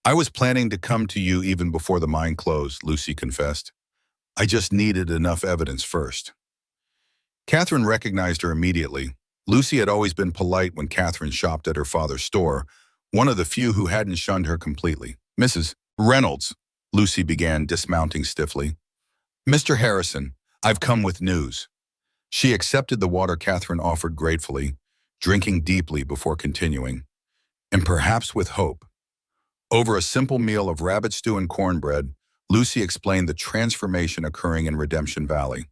I was planning to come to you even before the mine closed, Lucy confessed. I just needed enough evidence first. Catherine recognized her immediately. Lucy had always been polite when Catherine shopped at her father's store, one of the few who hadn't shunned her completely. Mrs. Reynolds, Lucy began, dismounting stiffly. Mr. Harrison, I've come with news. She accepted the water Catherine offered gratefully, drinking deeply before continuing, and perhaps with hope. Over a simple meal of rabbit stew and cornbread, Lucy explained the transformation occurring in Redemption Valley.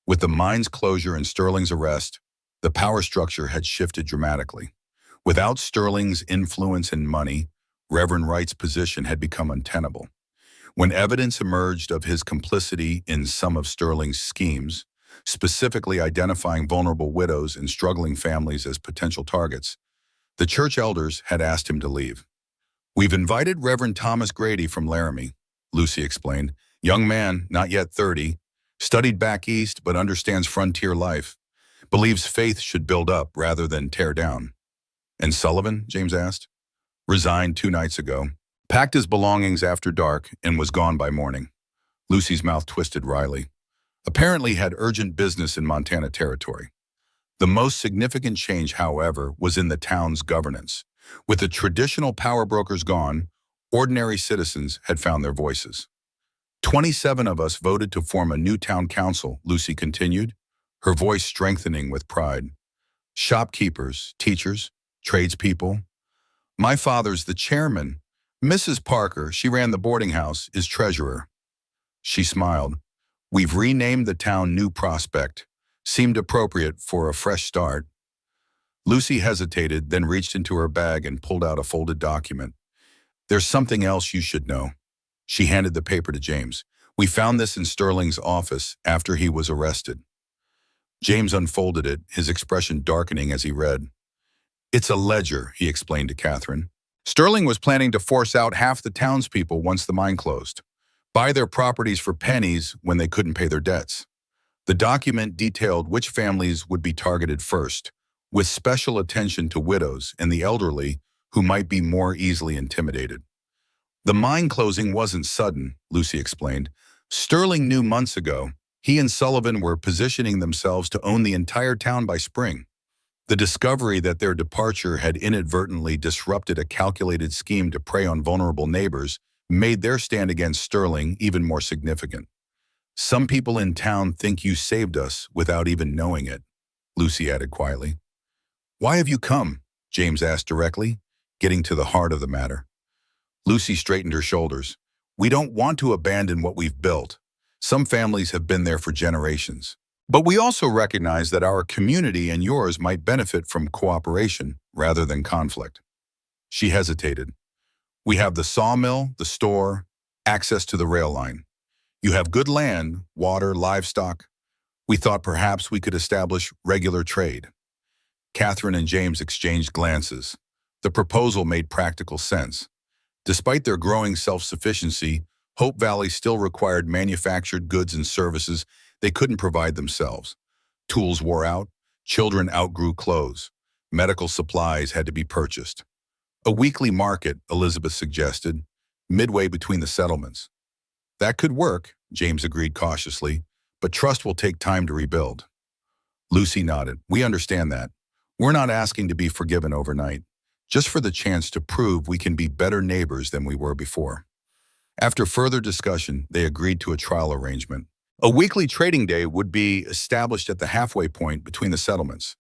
With the mine's closure and Sterling's arrest, the power structure had shifted dramatically. Without Sterling's influence and money, Reverend Wright's position had become untenable. When evidence emerged of his complicity in some of Sterling's schemes, specifically identifying vulnerable widows and struggling families as potential targets, the church elders had asked him to leave. We've invited Reverend Thomas Grady from Laramie, Lucy explained. Young man, not yet 30, studied back east but understands frontier life, believes faith should build up rather than tear down. And Sullivan, James asked. Resigned 2 nights ago, packed his belongings after dark and was gone by morning. Lucy's mouth twisted wryly. Apparently had urgent business in Montana territory. The most significant change, however, was in the town's governance. With the traditional power brokers gone, ordinary citizens had found their voices. 27 of us voted to form a new town council, Lucy continued, her voice strengthening with pride. Shopkeepers, teachers, tradespeople. My father's the chairman. Mrs. Parker, she ran the boarding house, is treasurer. She smiled. We've renamed the town New Prospect. Seemed appropriate for a fresh start. Lucy hesitated, then reached into her bag and pulled out a folded document. There's something else you should know. She handed the paper to James. We found this in Sterling's office after he was arrested. James unfolded it, his expression darkening as he read. It's a ledger, he explained to Catherine. Sterling was planning to force out half the townspeople once the mine closed, buy their properties for pennies when they couldn't pay their debts. The document detailed which families would be targeted first, with special attention to widows and the elderly who might be more easily intimidated. The mine closing wasn't sudden, Lucy explained. Sterling knew months ago he and Sullivan were positioning themselves to own the entire town by spring. The discovery that their departure had inadvertently disrupted a calculated scheme to prey on vulnerable neighbors made their stand against Sterling even more significant. "Some people in town think you saved us without even knowing it," Lucy added quietly. "Why have you come?" James asked directly, getting to the heart of the matter. Lucy straightened her shoulders. "We don't want to abandon what we've built. Some families have been there for generations. But we also recognize that our community and yours might benefit from cooperation rather than conflict." She hesitated. "We have the sawmill, the store, access to the rail line. You have good land, water, livestock. We thought perhaps we could establish regular trade." Catherine and James exchanged glances. The proposal made practical sense. Despite their growing self-sufficiency, Hope Valley still required manufactured goods and services they couldn't provide themselves. Tools wore out, children outgrew clothes, medical supplies had to be purchased. "A weekly market," Elizabeth suggested, midway between the settlements. "That could work," James agreed cautiously, "but trust will take time to rebuild." Lucy nodded. "We understand that. We're not asking to be forgiven overnight, just for the chance to prove we can be better neighbors than we were before." After further discussion, they agreed to a trial arrangement. A weekly trading day would be established at the halfway point between the settlements.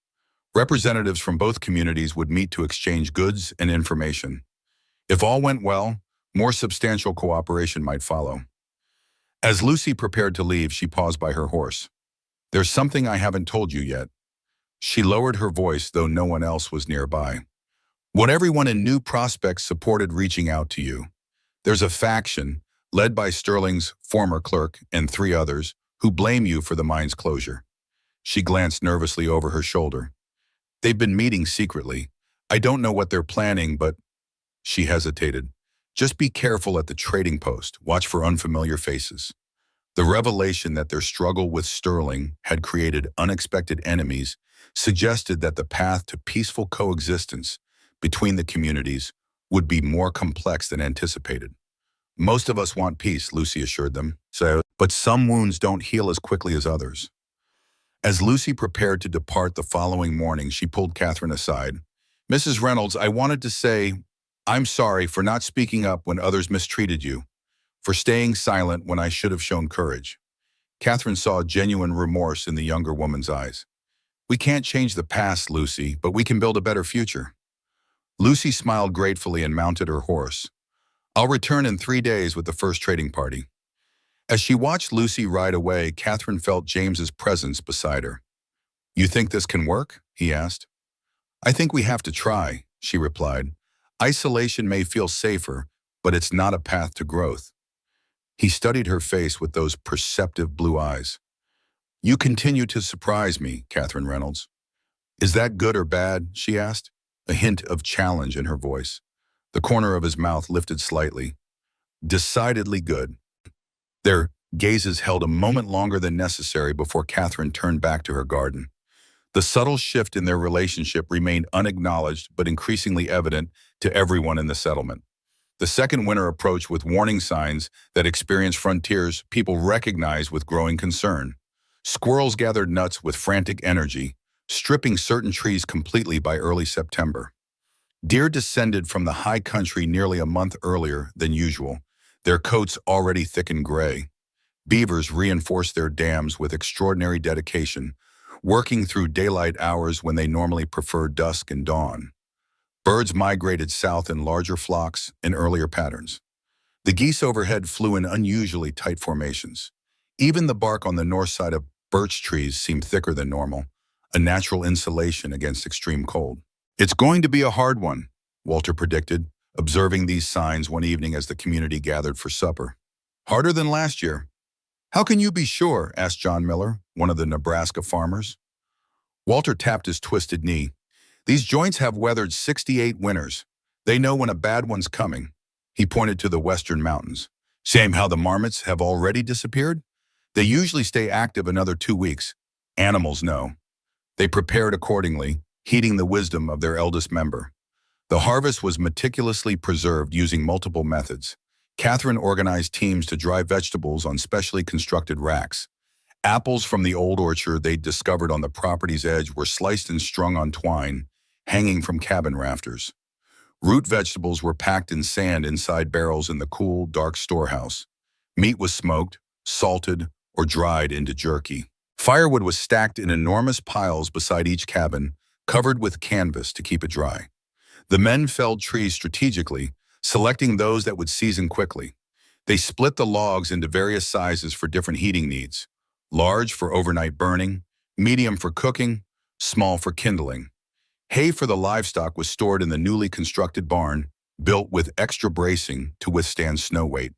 Representatives from both communities would meet to exchange goods and information. If all went well, more substantial cooperation might follow. As Lucy prepared to leave, she paused by her horse. "There's something I haven't told you yet." She lowered her voice, though no one else was nearby. "What everyone in New Prospect supported reaching out to you. There's a faction, led by Sterling's former clerk and 3 others, who blame you for the mine's closure." She glanced nervously over her shoulder. "They've been meeting secretly. I don't know what they're planning, but—" She hesitated. "Just be careful at the trading post. Watch for unfamiliar faces." The revelation that their struggle with Sterling had created unexpected enemies suggested that the path to peaceful coexistence between the communities would be more complex than anticipated. "Most of us want peace," Lucy assured them, "but some wounds don't heal as quickly as others." As Lucy prepared to depart the following morning, she pulled Catherine aside. "Mrs. Reynolds, I wanted to say, I'm sorry for not speaking up when others mistreated you, for staying silent when I should have shown courage." Catherine saw genuine remorse in the younger woman's eyes. "We can't change the past, Lucy, but we can build a better future." Lucy smiled gratefully and mounted her horse. "I'll return in 3 days with the first trading party." As she watched Lucy ride away, Catherine felt James's presence beside her. "You think this can work?" he asked. "I think we have to try," she replied. "Isolation may feel safer, but it's not a path to growth." He studied her face with those perceptive blue eyes. "You continue to surprise me, Catherine Reynolds." "Is that good or bad?" she asked, a hint of challenge in her voice. The corner of his mouth lifted slightly. "Decidedly good." Their gazes held a moment longer than necessary before Catherine turned back to her garden. The subtle shift in their relationship remained unacknowledged but increasingly evident to everyone in the settlement. The second winter approached with warning signs that experienced frontiers people recognized with growing concern. Squirrels gathered nuts with frantic energy, stripping certain trees completely by early September. Deer descended from the high country nearly a month earlier than usual, their coats already thick and gray. Beavers reinforced their dams with extraordinary dedication, working through daylight hours when they normally preferred dusk and dawn. Birds migrated south in larger flocks and earlier patterns. The geese overhead flew in unusually tight formations. Even the bark on the north side of birch trees seemed thicker than normal, a natural insulation against extreme cold. "It's going to be a hard one," Walter predicted, observing these signs one evening as the community gathered for supper. "Harder than last year." "How can you be sure?" asked John Miller, one of the Nebraska farmers. Walter tapped his twisted knee. "These joints have weathered 68 winters. They know when a bad one's coming." He pointed to the western mountains. "Same how the marmots have already disappeared? They usually stay active another 2 weeks. Animals know." They prepared accordingly, heeding the wisdom of their eldest member. The harvest was meticulously preserved using multiple methods. Catherine organized teams to dry vegetables on specially constructed racks. Apples from the old orchard they'd discovered on the property's edge were sliced and strung on twine, hanging from cabin rafters. Root vegetables were packed in sand inside barrels in the cool, dark storehouse. Meat was smoked, salted, or dried into jerky. Firewood was stacked in enormous piles beside each cabin, covered with canvas to keep it dry. The men felled trees strategically, selecting those that would season quickly. They split the logs into various sizes for different heating needs: large for overnight burning, medium for cooking, small for kindling. Hay for the livestock was stored in the newly constructed barn, built with extra bracing to withstand snow weight.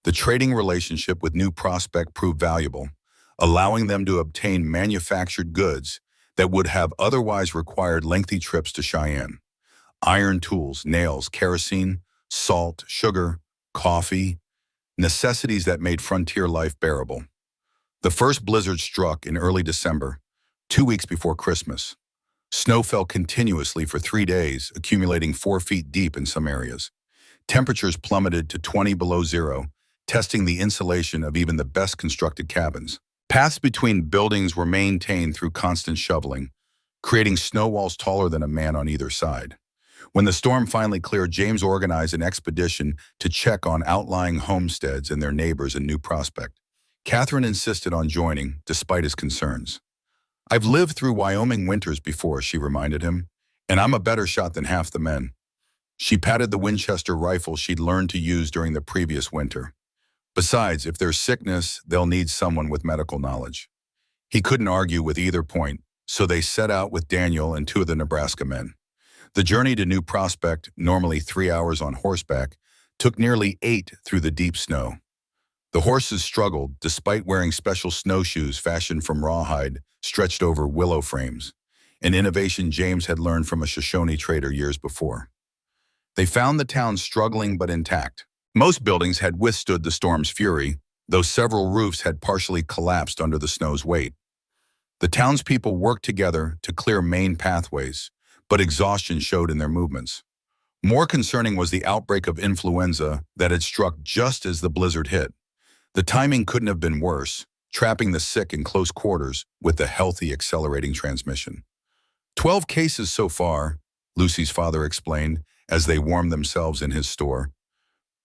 The trading relationship with New Prospect proved valuable, allowing them to obtain manufactured goods that would have otherwise required lengthy trips to Cheyenne. Iron tools, nails, kerosene, salt, sugar, coffee, necessities that made frontier life bearable. The first blizzard struck in early December, 2 weeks before Christmas. Snow fell continuously for 3 days, accumulating 4 feet deep in some areas. Temperatures plummeted to 20 below zero, testing the insulation of even the best constructed cabins. Paths between buildings were maintained through constant shoveling, creating snow walls taller than a man on either side. When the storm finally cleared, James organized an expedition to check on outlying homesteads and their neighbors in New Prospect. Catherine insisted on joining, despite his concerns. "I've lived through Wyoming winters before," she reminded him, "and I'm a better shot than half the men." She patted the Winchester rifle she'd learned to use during the previous winter. Besides, if there's sickness, they'll need someone with medical knowledge. He couldn't argue with either point, so they set out with Daniel and two of the Nebraska men. The journey to New Prospect, normally 3 hours on horseback, took nearly 8 through the deep snow. The horses struggled, despite wearing special snowshoes fashioned from rawhide stretched over willow frames, an innovation James had learned from a Shoshone trader years before. They found the town struggling but intact. Most buildings had withstood the storm's fury, though several roofs had partially collapsed under the snow's weight. The townspeople worked together to clear main pathways, but exhaustion showed in their movements. More concerning was the outbreak of influenza that had struck just as the blizzard hit. The timing couldn't have been worse, trapping the sick in close quarters with the healthy accelerating transmission. 12 cases so far, Lucy's father explained as they warmed themselves in his store.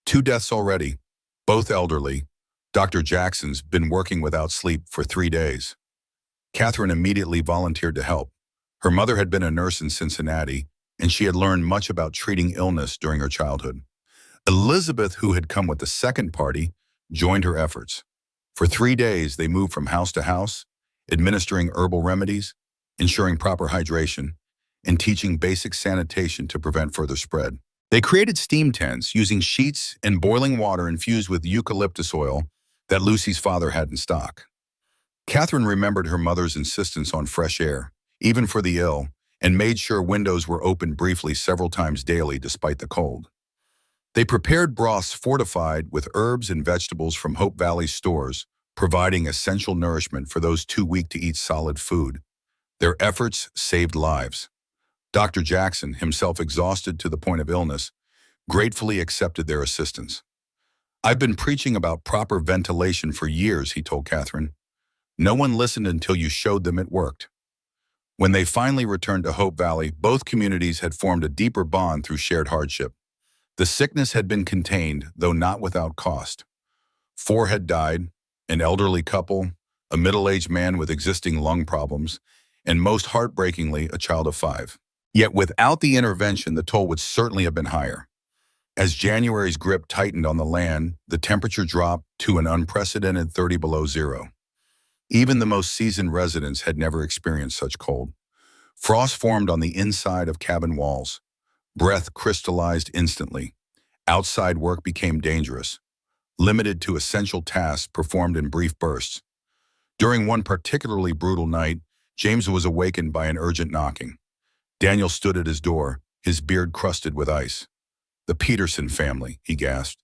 2 deaths already, both elderly. Dr. Jackson's been working without sleep for 3 days. Catherine immediately volunteered to help. Her mother had been a nurse in Cincinnati, and she had learned much about treating illness during her childhood. Elizabeth, who had come with the second party, joined her efforts. For 3 days, they moved from house to house, administering herbal remedies, ensuring proper hydration, and teaching basic sanitation to prevent further spread. They created steam tents using sheets and boiling water infused with eucalyptus oil that Lucy's father had in stock. Catherine remembered her mother's insistence on fresh air, even for the ill, and made sure windows were opened briefly several times daily despite the cold. They prepared broths fortified with herbs and vegetables from Hope Valley stores, providing essential nourishment for those too weak to eat solid food. Their efforts saved lives. Dr. Jackson, himself exhausted to the point of illness, gratefully accepted their assistance. "I've been preaching about proper ventilation for years," he told Catherine. "No one listened until you showed them it worked." When they finally returned to Hope Valley, both communities had formed a deeper bond through shared hardship. The sickness had been contained, though not without cost. 4 had died: an elderly couple, a middle-aged man with existing lung problems, and most heartbreakingly, a child of 5. Yet without the intervention, the toll would certainly have been higher. As January's grip tightened on the land, the temperature dropped to an unprecedented 30 below zero. Even the most seasoned residents had never experienced such cold. Frost formed on the inside of cabin walls. Breath crystallized instantly. Outside work became dangerous, limited to essential tasks performed in brief bursts. During one particularly brutal night, James was awakened by an urgent knocking. Daniel stood at his door, his beard crusted with ice. "The Peterson family," he gasped.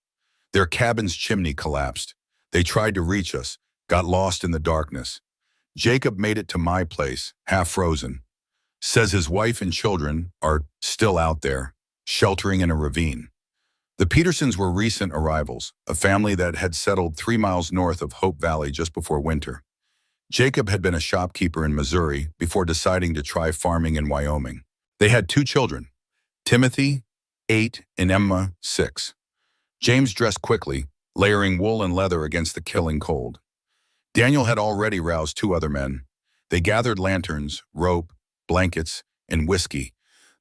"Their cabin's chimney collapsed. They tried to reach us, got lost in the darkness. Jacob made it to my place, half frozen. Says his wife and children are still out there, sheltering in a ravine." The Petersons were recent arrivals, a family that had settled 3 miles north of Hope Valley just before winter. Jacob had been a shopkeeper in Missouri before deciding to try farming in Wyoming. They had 2 children, Timothy, 8, and Emma, 6. James dressed quickly, layering wool and leather against the killing cold. Daniel had already roused 2 other men. They gathered lanterns, rope, blankets, and whiskey,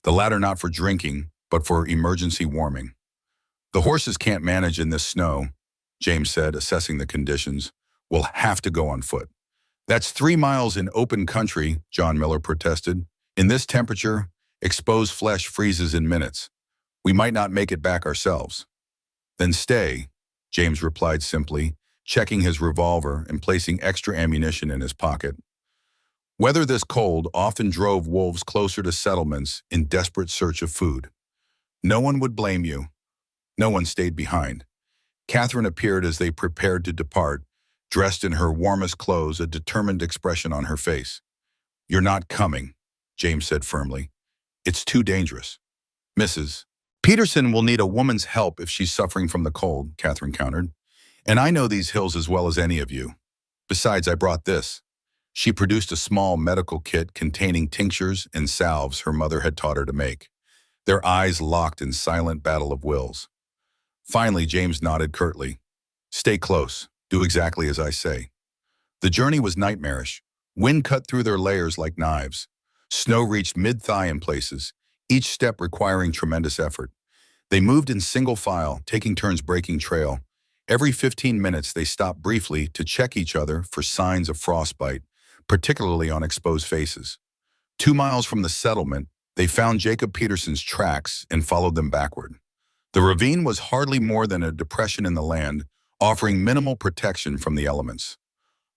the latter not for drinking, but for emergency warming. "The horses can't manage in this snow," James said, assessing the conditions. "We'll have to go on foot." "That's 3 miles in open country," John Miller protested. "In this temperature, exposed flesh freezes in minutes. We might not make it back ourselves." "Then stay," James replied simply, checking his revolver and placing extra ammunition in his pocket. Weather this cold often drove wolves closer to settlements in desperate search of food. No one would blame you. No one stayed behind. Catherine appeared as they prepared to depart, dressed in her warmest clothes, a determined expression on her face. "You're not coming," James said firmly. "It's too dangerous." "Mrs. Peterson will need a woman's help if she's suffering from the cold," Catherine countered. "And I know these hills as well as any of you. Besides, I brought this." She produced a small medical kit containing tinctures and salves her mother had taught her to make. Their eyes locked in silent battle of wills. Finally, James nodded curtly. "Stay close. Do exactly as I say." The journey was nightmarish. Wind cut through their layers like knives. Snow reached mid-thigh in places, each step requiring tremendous effort. They moved in single file, taking turns breaking trail. Every 15 minutes, they stopped briefly to check each other for signs of frostbite, particularly on exposed faces. 2 miles from the settlement, they found Jacob Peterson's tracks and followed them backward. The ravine was hardly more than a depression in the land, offering minimal protection from the elements.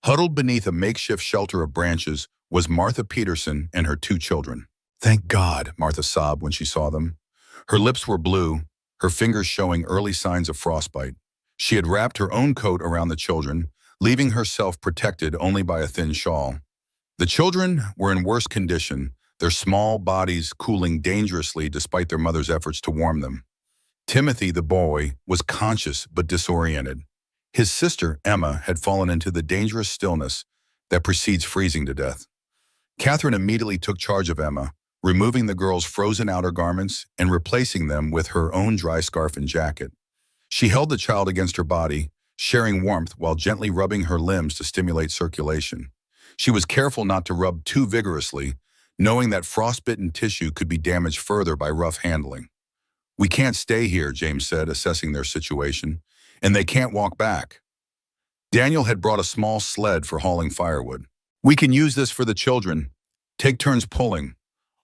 Huddled beneath a makeshift shelter of branches was Martha Peterson and her 2 children. "Thank God," Martha sobbed when she saw them. Her lips were blue, her fingers showing early signs of frostbite. She had wrapped her own coat around the children, leaving herself protected only by a thin shawl. The children were in worse condition, their small bodies cooling dangerously despite their mother's efforts to warm them. Timothy, the boy, was conscious but disoriented. His sister, Emma, had fallen into the dangerous stillness that precedes freezing to death. Catherine immediately took charge of Emma, removing the girl's frozen outer garments and replacing them with her own dry scarf and jacket. She held the child against her body, sharing warmth while gently rubbing her limbs to stimulate circulation. She was careful not to rub too vigorously, knowing that frostbitten tissue could be damaged further by rough handling. "We can't stay here," James said, assessing their situation, "and they can't walk back." Daniel had brought a small sled for hauling firewood. "We can use this for the children. Take turns pulling."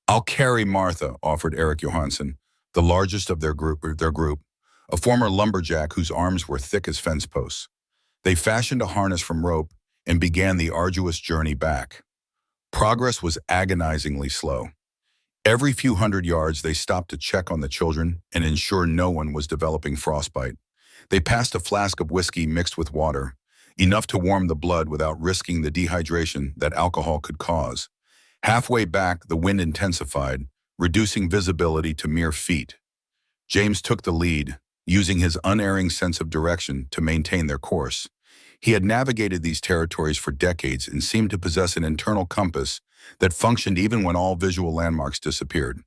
"I'll carry Martha," offered Eric Johansson, the largest of their group, a former lumberjack whose arms were thick as fence posts. They fashioned a harness from rope and began the arduous journey back. Progress was agonizingly slow. Every few hundred yards, they stopped to check on the children and ensure no one was developing frostbite. They passed a flask of whiskey mixed with water, enough to warm the blood without risking the dehydration that alcohol could cause. Halfway back, the wind intensified, reducing visibility to mere feet. James took the lead, using his unerring sense of direction to maintain their course. He had navigated these territories for decades and seemed to possess an internal compass that functioned even when all visual landmarks disappeared.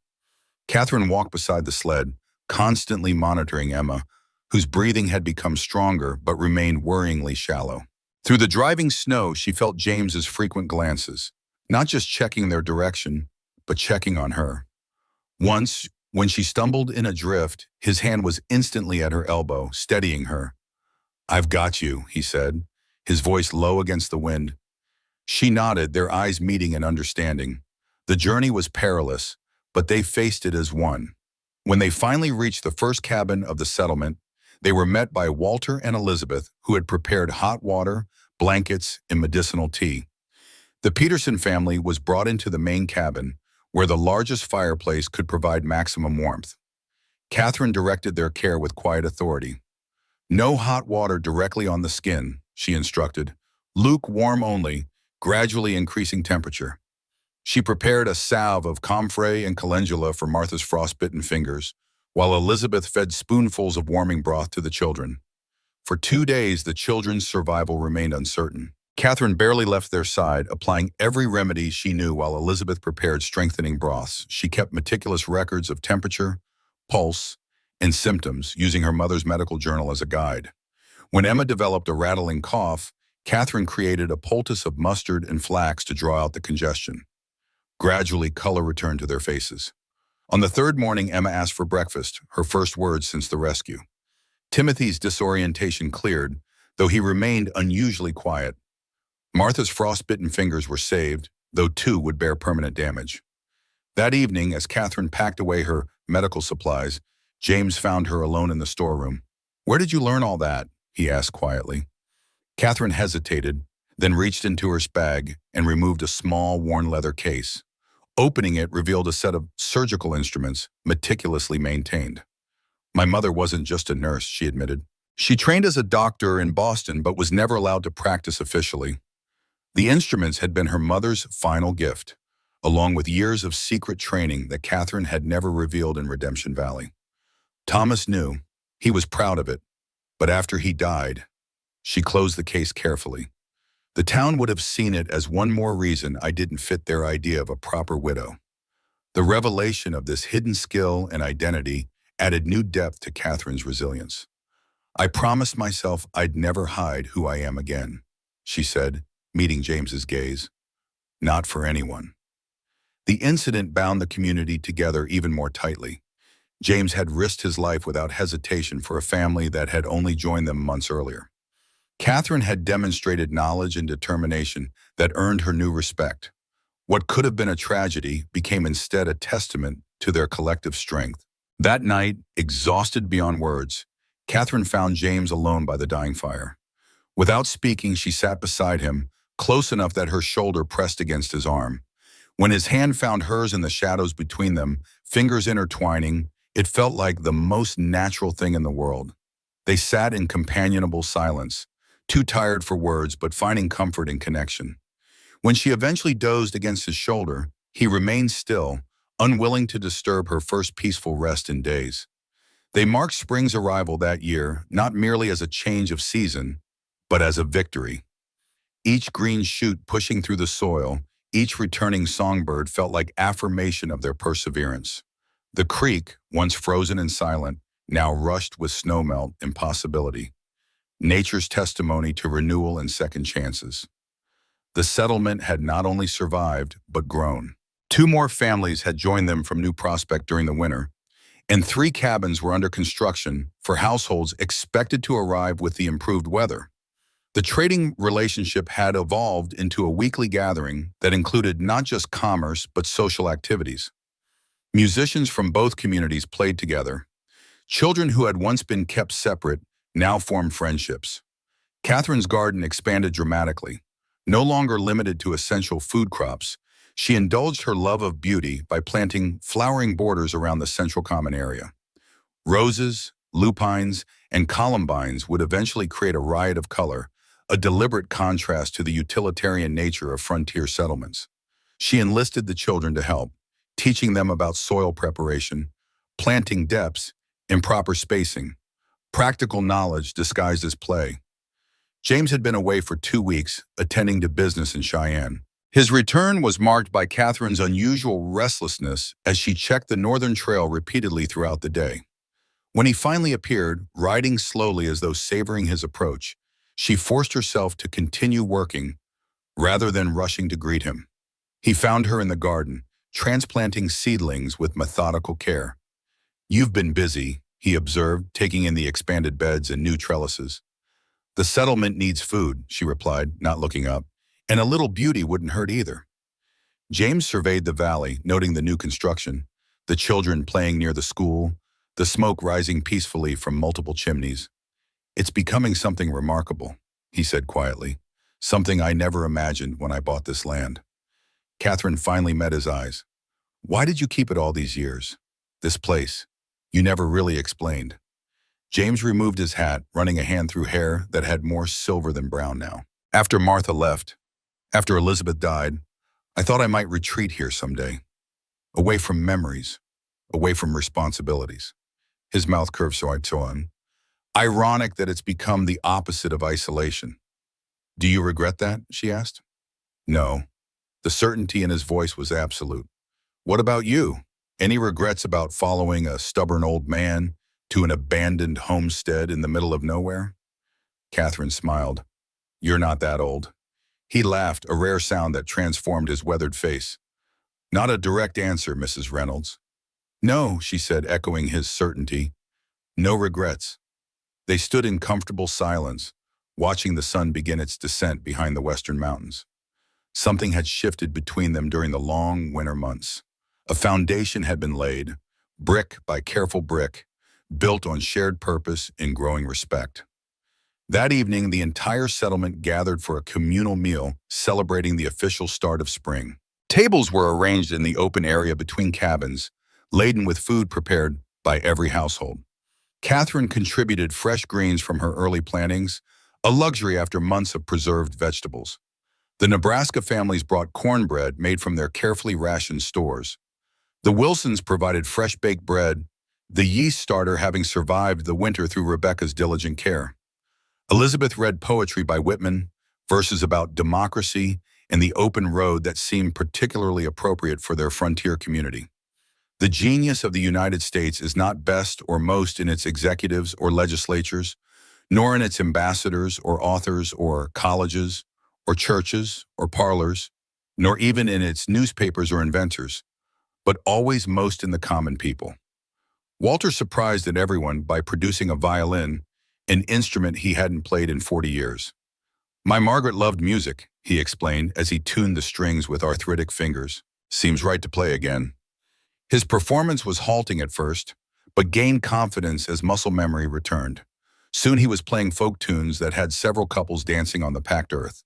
Catherine walked beside the sled, constantly monitoring Emma, whose breathing had become stronger but remained worryingly shallow. Through the driving snow, she felt James's frequent glances, not just checking their direction, but checking on her. Once, when she stumbled in a drift, his hand was instantly at her elbow, steadying her. "I've got you," he said, his voice low against the wind. She nodded, their eyes meeting in understanding. The journey was perilous, but they faced it as one. When they finally reached the first cabin of the settlement, they were met by Walter and Elizabeth, who had prepared hot water, blankets, and medicinal tea. The Peterson family was brought into the main cabin, where the largest fireplace could provide maximum warmth. Catherine directed their care with quiet authority. "No hot water directly on the skin," she instructed. "Lukewarm only, gradually increasing temperature." She prepared a salve of comfrey and calendula for Martha's frostbitten fingers, while Elizabeth fed spoonfuls of warming broth to the children. For 2 days, the children's survival remained uncertain. Catherine barely left their side, applying every remedy she knew while Elizabeth prepared strengthening broths. She kept meticulous records of temperature, pulse, and symptoms, using her mother's medical journal as a guide. When Emma developed a rattling cough, Catherine created a poultice of mustard and flax to draw out the congestion. Gradually, color returned to their faces. On the third morning, Emma asked for breakfast, her first words since the rescue. Timothy's disorientation cleared, though he remained unusually quiet. Martha's frostbitten fingers were saved, though 2 would bear permanent damage. That evening, as Catherine packed away her medical supplies, James found her alone in the storeroom. "Where did you learn all that?" he asked quietly. Catherine hesitated, then reached into her bag and removed a small, worn leather case. Opening it revealed a set of surgical instruments, meticulously maintained. "My mother wasn't just a nurse," she admitted. "She trained as a doctor in Boston but was never allowed to practice officially." The instruments had been her mother's final gift, along with years of secret training that Catherine had never revealed in Redemption Valley. Thomas knew. He was proud of it. But after he died, she closed the case carefully. "The town would have seen it as one more reason I didn't fit their idea of a proper widow." The revelation of this hidden skill and identity added new depth to Catherine's resilience. "I promised myself I'd never hide who I am again," she said, meeting James's gaze. "Not for anyone." The incident bound the community together even more tightly. James had risked his life without hesitation for a family that had only joined them months earlier. Catherine had demonstrated knowledge and determination that earned her new respect. What could have been a tragedy became instead a testament to their collective strength. That night, exhausted beyond words, Catherine found James alone by the dying fire. Without speaking, she sat beside him, close enough that her shoulder pressed against his arm. When his hand found hers in the shadows between them, fingers intertwining, it felt like the most natural thing in the world. They sat in companionable silence, too tired for words but finding comfort in connection. When she eventually dozed against his shoulder, he remained still, unwilling to disturb her first peaceful rest in days. They marked spring's arrival that year, not merely as a change of season, but as a victory. Each green shoot pushing through the soil, each returning songbird felt like affirmation of their perseverance. The creek, once frozen and silent, now rushed with snowmelt and possibility. Nature's testimony to renewal and second chances. The settlement had not only survived, but grown. 2 more families had joined them from New Prospect during the winter, and 3 cabins were under construction for households expected to arrive with the improved weather. The trading relationship had evolved into a weekly gathering that included not just commerce, but social activities. Musicians from both communities played together. Children who had once been kept separate now formed friendships. Catherine's garden expanded dramatically. No longer limited to essential food crops, she indulged her love of beauty by planting flowering borders around the central common area. Roses, lupines, and columbines would eventually create a riot of color, a deliberate contrast to the utilitarian nature of frontier settlements. She enlisted the children to help, teaching them about soil preparation, planting depths, and proper spacing, practical knowledge disguised as play. James had been away for 2 weeks, attending to business in Cheyenne. His return was marked by Catherine's unusual restlessness as she checked the northern trail repeatedly throughout the day. When he finally appeared, riding slowly as though savoring his approach, she forced herself to continue working rather than rushing to greet him. He found her in the garden, transplanting seedlings with methodical care. "You've been busy," he observed, taking in the expanded beds and new trellises. "The settlement needs food," she replied, not looking up, "and a little beauty wouldn't hurt either." James surveyed the valley, noting the new construction, the children playing near the school, the smoke rising peacefully from multiple chimneys. "It's becoming something remarkable," he said quietly, "something I never imagined when I bought this land." Catherine finally met his eyes. "Why did you keep it all these years? This place? You never really explained." James removed his hat, running a hand through hair that had more silver than brown now. "After Martha left, after Elizabeth died, I thought I might retreat here someday, away from memories, away from responsibilities. His mouth curved so I saw him. Ironic that it's become the opposite of isolation. Do you regret that? She asked. No. The certainty in his voice was absolute. What about you? Any regrets about following a stubborn old man to an abandoned homestead in the middle of nowhere? Catherine smiled. You're not that old. He laughed, a rare sound that transformed his weathered face. Not a direct answer, Mrs. Reynolds. No, she said, echoing his certainty. No regrets. They stood in comfortable silence, watching the sun begin its descent behind the western mountains. Something had shifted between them during the long winter months. A foundation had been laid, brick by careful brick, built on shared purpose and growing respect. That evening, the entire settlement gathered for a communal meal celebrating the official start of spring. Tables were arranged in the open area between cabins, laden with food prepared by every household. Catherine contributed fresh greens from her early plantings, a luxury after months of preserved vegetables. The Nebraska families brought cornbread made from their carefully rationed stores. The Wilsons provided fresh baked bread, the yeast starter having survived the winter through Rebecca's diligent care. Elizabeth read poetry by Whitman, verses about democracy and the open road that seemed particularly appropriate for their frontier community. The genius of the United States is not best or most in its executives or legislatures, nor in its ambassadors or authors or colleges or churches or parlors, nor even in its newspapers or inventors, but always most in the common people. Walter surprised everyone by producing a violin, an instrument he hadn't played in 40 years. My Margaret loved music, he explained as he tuned the strings with arthritic fingers. Seems right to play again. His performance was halting at first, but gained confidence as muscle memory returned. Soon he was playing folk tunes that had several couples dancing on the packed earth.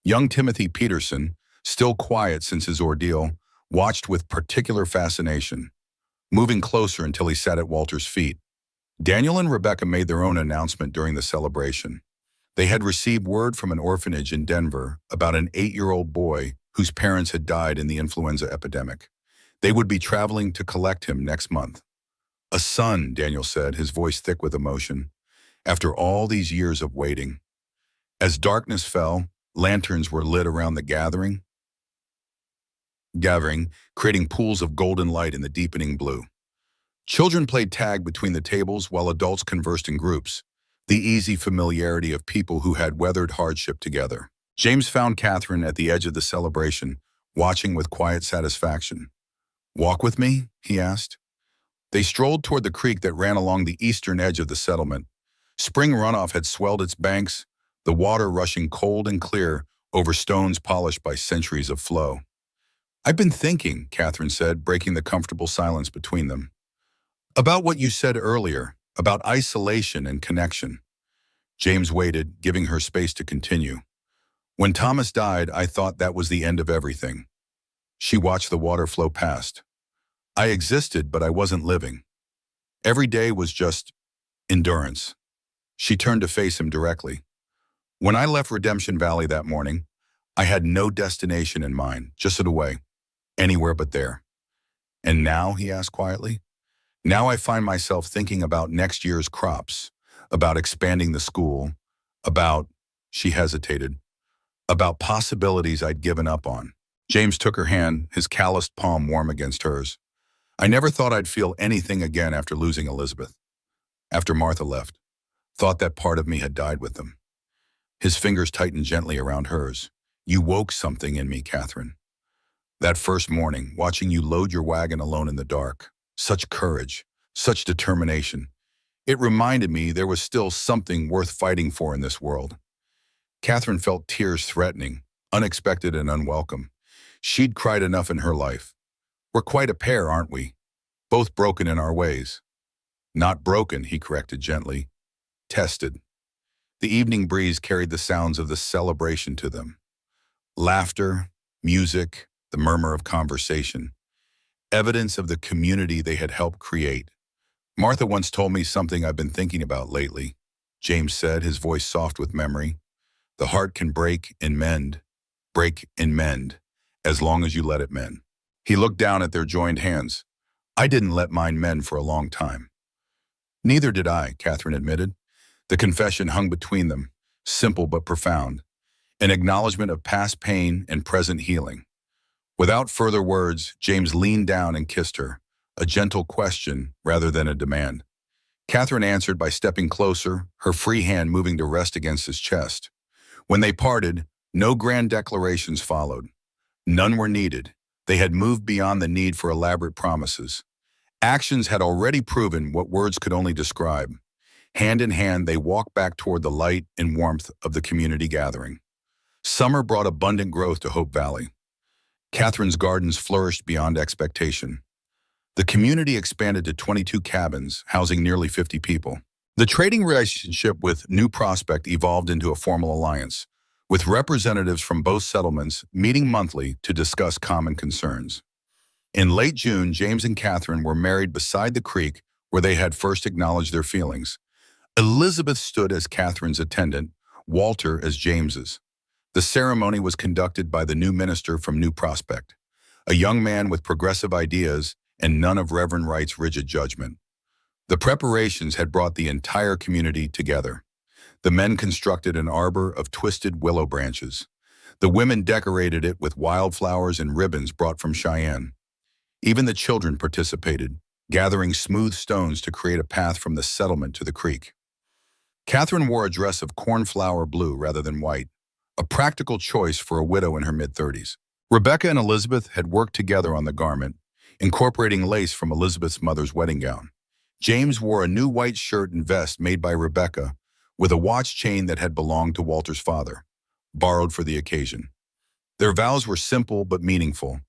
Young Timothy Peterson, still quiet since his ordeal, watched with particular fascination, moving closer until he sat at Walter's feet. Daniel and Rebecca made their own announcement during the celebration. They had received word from an orphanage in Denver about an 8-year-old boy whose parents had died in the influenza epidemic. They would be traveling to collect him next month. A son, Daniel said, his voice thick with emotion, after all these years of waiting. As darkness fell, lanterns were lit around the gathering, creating pools of golden light in the deepening blue. Children played tag between the tables while adults conversed in groups, the easy familiarity of people who had weathered hardship together. James found Catherine at the edge of the celebration, watching with quiet satisfaction. Walk with me? He asked. They strolled toward the creek that ran along the eastern edge of the settlement. Spring runoff had swelled its banks, the water rushing cold and clear over stones polished by centuries of flow. I've been thinking, Catherine said, breaking the comfortable silence between them, about what you said earlier, about isolation and connection. James waited, giving her space to continue. When Thomas died, I thought that was the end of everything. She watched the water flow past. I existed, but I wasn't living. Every day was just endurance. She turned to face him directly. When I left Redemption Valley that morning, I had no destination in mind, just away, anywhere but there. And now, he asked quietly, now I find myself thinking about next year's crops, about expanding the school, about, she hesitated, about possibilities I'd given up on. James took her hand, his calloused palm warm against hers. I never thought I'd feel anything again after losing Elizabeth. After Martha left, thought that part of me had died with them. His fingers tightened gently around hers. You woke something in me, Catherine. That first morning, watching you load your wagon alone in the dark, such courage, such determination. It reminded me there was still something worth fighting for in this world. Catherine felt tears threatening, unexpected and unwelcome. She'd cried enough in her life. We're quite a pair, aren't we? Both broken in our ways. Not broken, he corrected gently. Tested. The evening breeze carried the sounds of the celebration to them. Laughter, music, the murmur of conversation. Evidence of the community they had helped create. Martha once told me something I've been thinking about lately, James said, his voice soft with memory. The heart can break and mend, as long as you let it mend. He looked down at their joined hands. I didn't let mine mend for a long time. Neither did I, Catherine admitted. The confession hung between them, simple but profound, an acknowledgement of past pain and present healing. Without further words, James leaned down and kissed her, a gentle question rather than a demand. Catherine answered by stepping closer, her free hand moving to rest against his chest. When they parted, no grand declarations followed. None were needed. They had moved beyond the need for elaborate promises. Actions had already proven what words could only describe. Hand in hand, they walked back toward the light and warmth of the community gathering. Summer brought abundant growth to Hope Valley. Catherine's gardens flourished beyond expectation. The community expanded to 22 cabins, housing nearly 50 people. The trading relationship with New Prospect evolved into a formal alliance, with representatives from both settlements meeting monthly to discuss common concerns. In late June, James and Catherine were married beside the creek where they had first acknowledged their feelings. Elizabeth stood as Catherine's attendant, Walter as James's. The ceremony was conducted by the new minister from New Prospect, a young man with progressive ideas and none of Reverend Wright's rigid judgment. The preparations had brought the entire community together. The men constructed an arbor of twisted willow branches. The women decorated it with wildflowers and ribbons brought from Cheyenne. Even the children participated, gathering smooth stones to create a path from the settlement to the creek. Catherine wore a dress of cornflower blue rather than white, a practical choice for a widow in her mid-30s. Rebecca and Elizabeth had worked together on the garment, incorporating lace from Elizabeth's mother's wedding gown. James wore a new white shirt and vest made by Rebecca, with a watch chain that had belonged to Walter's father, borrowed for the occasion. Their vows were simple but meaningful.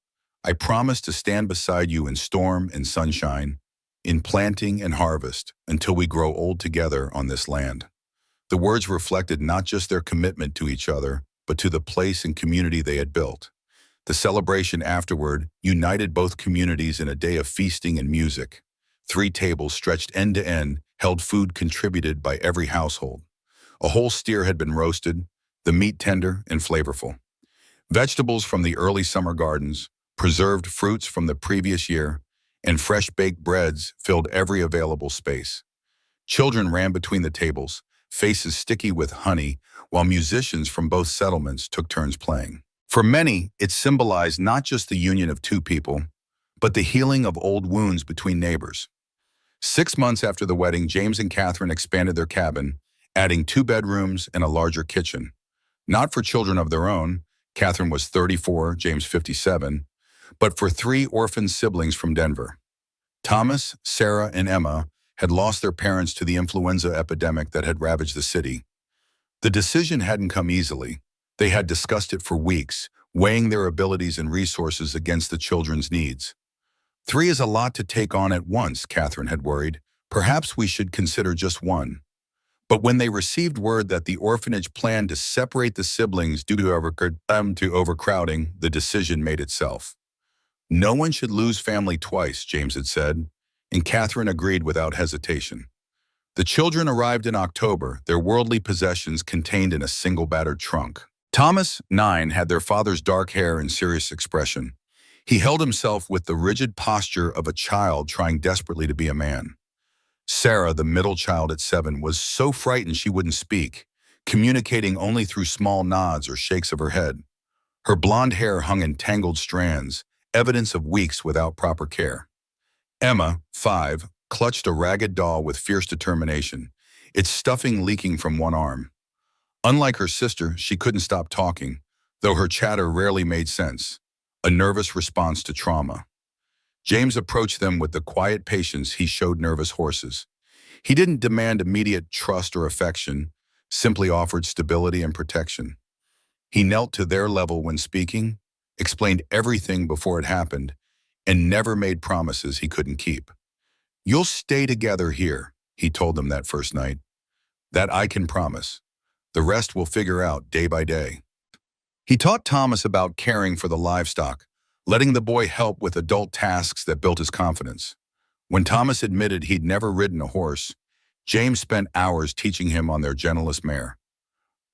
I promise to stand beside you in storm and sunshine, in planting and harvest, until we grow old together on this land. The words reflected not just their commitment to each other, but to the place and community they had built. The celebration afterward united both communities in a day of feasting and music. 3 tables stretched end to end held food contributed by every household. A whole steer had been roasted, the meat tender and flavorful. Vegetables from the early summer gardens, preserved fruits from the previous year, and fresh baked breads filled every available space. Children ran between the tables, faces sticky with honey, while musicians from both settlements took turns playing. For many, it symbolized not just the union of 2 people, but the healing of old wounds between neighbors. 6 months after the wedding, James and Catherine expanded their cabin, adding 2 bedrooms and a larger kitchen. Not for children of their own, Catherine was 34, James 57, but for 3 orphan siblings from Denver. Thomas, Sarah, and Emma had lost their parents to the influenza epidemic that had ravaged the city. The decision hadn't come easily. They had discussed it for weeks, weighing their abilities and resources against the children's needs. 3 is a lot to take on at once, Catherine had worried. Perhaps we should consider just 1. But when they received word that the orphanage planned to separate the siblings due to overcrowding, the decision made itself. No one should lose family twice, James had said, and Catherine agreed without hesitation. The children arrived in October, their worldly possessions contained in a single battered trunk. Thomas, 9, had their father's dark hair and serious expression. He held himself with the rigid posture of a child trying desperately to be a man. Sarah, the middle child at 7, was so frightened she wouldn't speak, communicating only through small nods or shakes of her head. Her blonde hair hung in tangled strands, evidence of weeks without proper care. Emma, 5, clutched a ragged doll with fierce determination, its stuffing leaking from one arm. Unlike her sister, she couldn't stop talking, though her chatter rarely made sense, a nervous response to trauma. James approached them with the quiet patience he showed nervous horses. He didn't demand immediate trust or affection, simply offered stability and protection. He knelt to their level when speaking, explained everything before it happened, and never made promises he couldn't keep. "You'll stay together here," he told them that first night. "That I can promise. The rest we'll figure out day by day." He taught Thomas about caring for the livestock, letting the boy help with adult tasks that built his confidence. When Thomas admitted he'd never ridden a horse, James spent hours teaching him on their gentlest mare.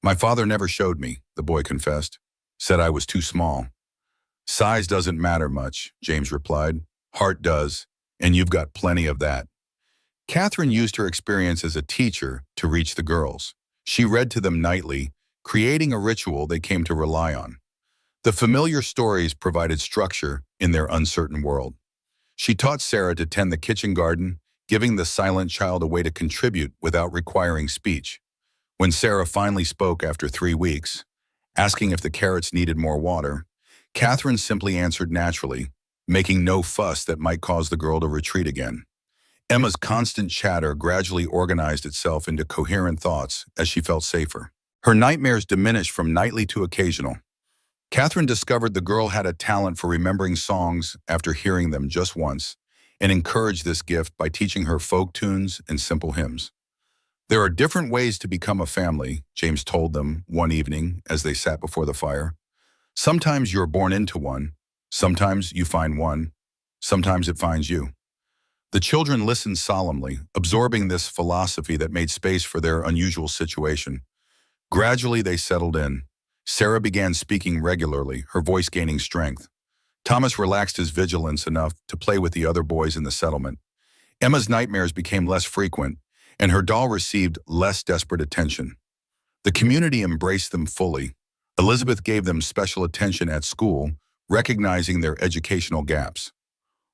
"My father never showed me," the boy confessed, "said I was too small." "Size doesn't matter much," James replied. "Heart does, and you've got plenty of that." Catherine used her experience as a teacher to reach the girls. She read to them nightly, creating a ritual they came to rely on. The familiar stories provided structure in their uncertain world. She taught Sarah to tend the kitchen garden, giving the silent child a way to contribute without requiring speech. When Sarah finally spoke after 3 weeks, asking if the carrots needed more water, Catherine simply answered naturally, making no fuss that might cause the girl to retreat again. Emma's constant chatter gradually organized itself into coherent thoughts as she felt safer. Her nightmares diminished from nightly to occasional. Catherine discovered the girl had a talent for remembering songs after hearing them just once, and encouraged this gift by teaching her folk tunes and simple hymns. "There are different ways to become a family," James told them one evening as they sat before the fire. "Sometimes you're born into one, sometimes you find one, sometimes it finds you." The children listened solemnly, absorbing this philosophy that made space for their unusual situation. Gradually, they settled in. Sarah began speaking regularly, her voice gaining strength. Thomas relaxed his vigilance enough to play with the other boys in the settlement. Emma's nightmares became less frequent, and her doll received less desperate attention. The community embraced them fully. Elizabeth gave them special attention at school, recognizing their educational gaps.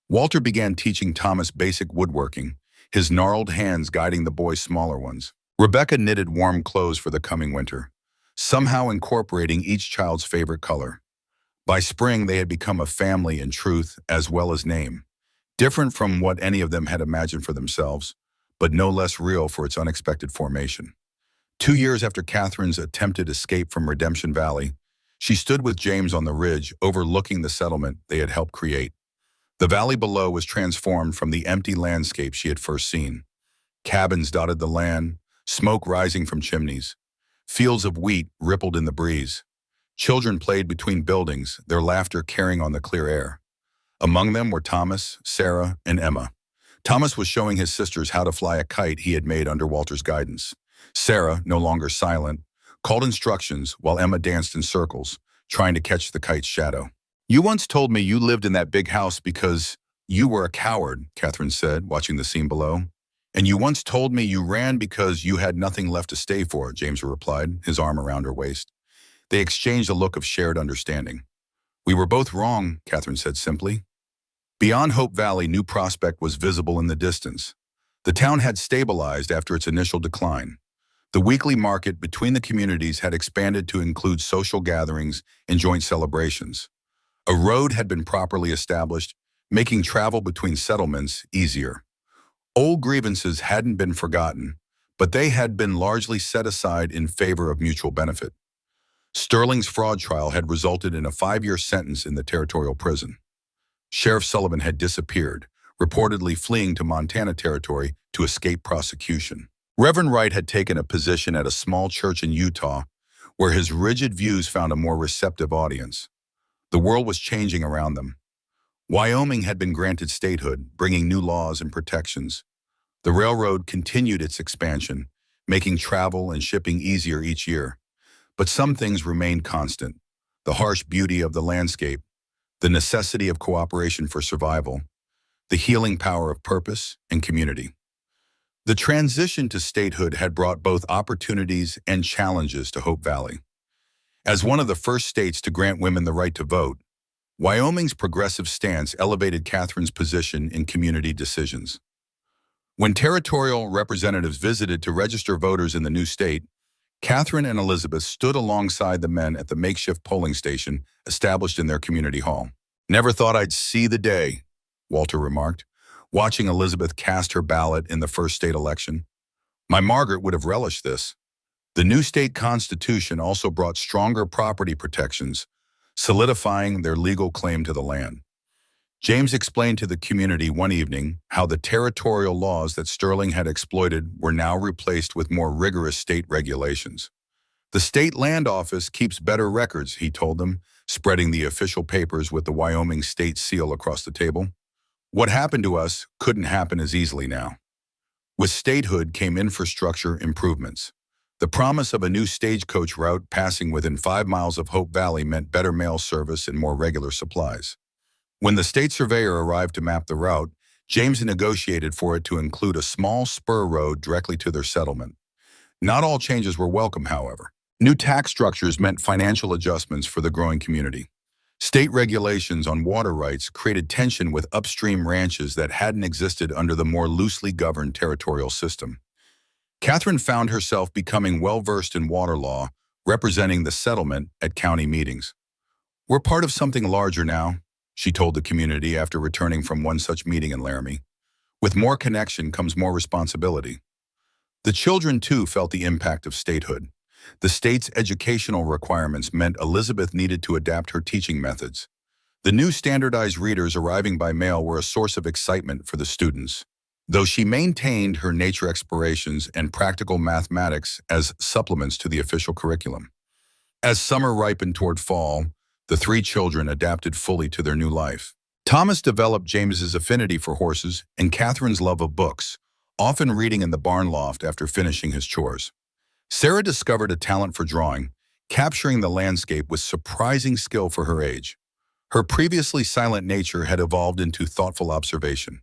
Walter began teaching Thomas basic woodworking, his gnarled hands guiding the boys' smaller ones. Rebecca knitted warm clothes for the coming winter, somehow incorporating each child's favorite color. By spring, they had become a family in truth as well as name, different from what any of them had imagined for themselves, but no less real for its unexpected formation. 2 years after Catherine's attempted escape from Redemption Valley, she stood with James on the ridge overlooking the settlement they had helped create. The valley below was transformed from the empty landscape she had first seen. Cabins dotted the land, smoke rising from chimneys. Fields of wheat rippled in the breeze. Children played between buildings, their laughter carrying on the clear air. Among them were Thomas, Sarah, and Emma. Thomas was showing his sisters how to fly a kite he had made under Walter's guidance. Sarah, no longer silent, called instructions while Emma danced in circles, trying to catch the kite's shadow. "You once told me you lived in that big house because you were a coward," Catherine said, watching the scene below. "And you once told me you ran because you had nothing left to stay for," James replied, his arm around her waist. They exchanged a look of shared understanding. "We were both wrong," Catherine said simply. Beyond Hope Valley, New Prospect was visible in the distance. The town had stabilized after its initial decline. The weekly market between the communities had expanded to include social gatherings and joint celebrations. A road had been properly established, making travel between settlements easier. Old grievances hadn't been forgotten, but they had been largely set aside in favor of mutual benefit. Sterling's fraud trial had resulted in a 5-year sentence in the territorial prison. Sheriff Sullivan had disappeared, reportedly fleeing to Montana Territory to escape prosecution. Reverend Wright had taken a position at a small church in Utah, where his rigid views found a more receptive audience. The world was changing around them. Wyoming had been granted statehood, bringing new laws and protections. The railroad continued its expansion, making travel and shipping easier each year. But some things remained constant: the harsh beauty of the landscape, the necessity of cooperation for survival, the healing power of purpose and community. The transition to statehood had brought both opportunities and challenges to Hope Valley. As one of the first states to grant women the right to vote, Wyoming's progressive stance elevated Catherine's position in community decisions. When territorial representatives visited to register voters in the new state, Catherine and Elizabeth stood alongside the men at the makeshift polling station established in their community hall. "Never thought I'd see the day," Walter remarked, watching Elizabeth cast her ballot in the first state election. "My Margaret would have relished this." The new state constitution also brought stronger property protections, solidifying their legal claim to the land. James explained to the community one evening how the territorial laws that Sterling had exploited were now replaced with more rigorous state regulations. "The state land office keeps better records," he told them, spreading the official papers with the Wyoming state seal across the table. "What happened to us couldn't happen as easily now." With statehood came infrastructure improvements. The promise of a new stagecoach route passing within 5 miles of Hope Valley meant better mail service and more regular supplies. When the state surveyor arrived to map the route, James negotiated for it to include a small spur road directly to their settlement. Not all changes were welcome, however. New tax structures meant financial adjustments for the growing community. State regulations on water rights created tension with upstream ranches that hadn't existed under the more loosely governed territorial system. Catherine found herself becoming well-versed in water law, representing the settlement at county meetings. "We're part of something larger now," she told the community after returning from one such meeting in Laramie. "With more connection comes more responsibility." The children, too, felt the impact of statehood. The state's educational requirements meant Elizabeth needed to adapt her teaching methods. The new standardized readers arriving by mail were a source of excitement for the students, though she maintained her nature explorations and practical mathematics as supplements to the official curriculum. As summer ripened toward fall, the three children adapted fully to their new life. Thomas developed James's affinity for horses and Catherine's love of books, often reading in the barn loft after finishing his chores. Sarah discovered a talent for drawing, capturing the landscape with surprising skill for her age. Her previously silent nature had evolved into thoughtful observation.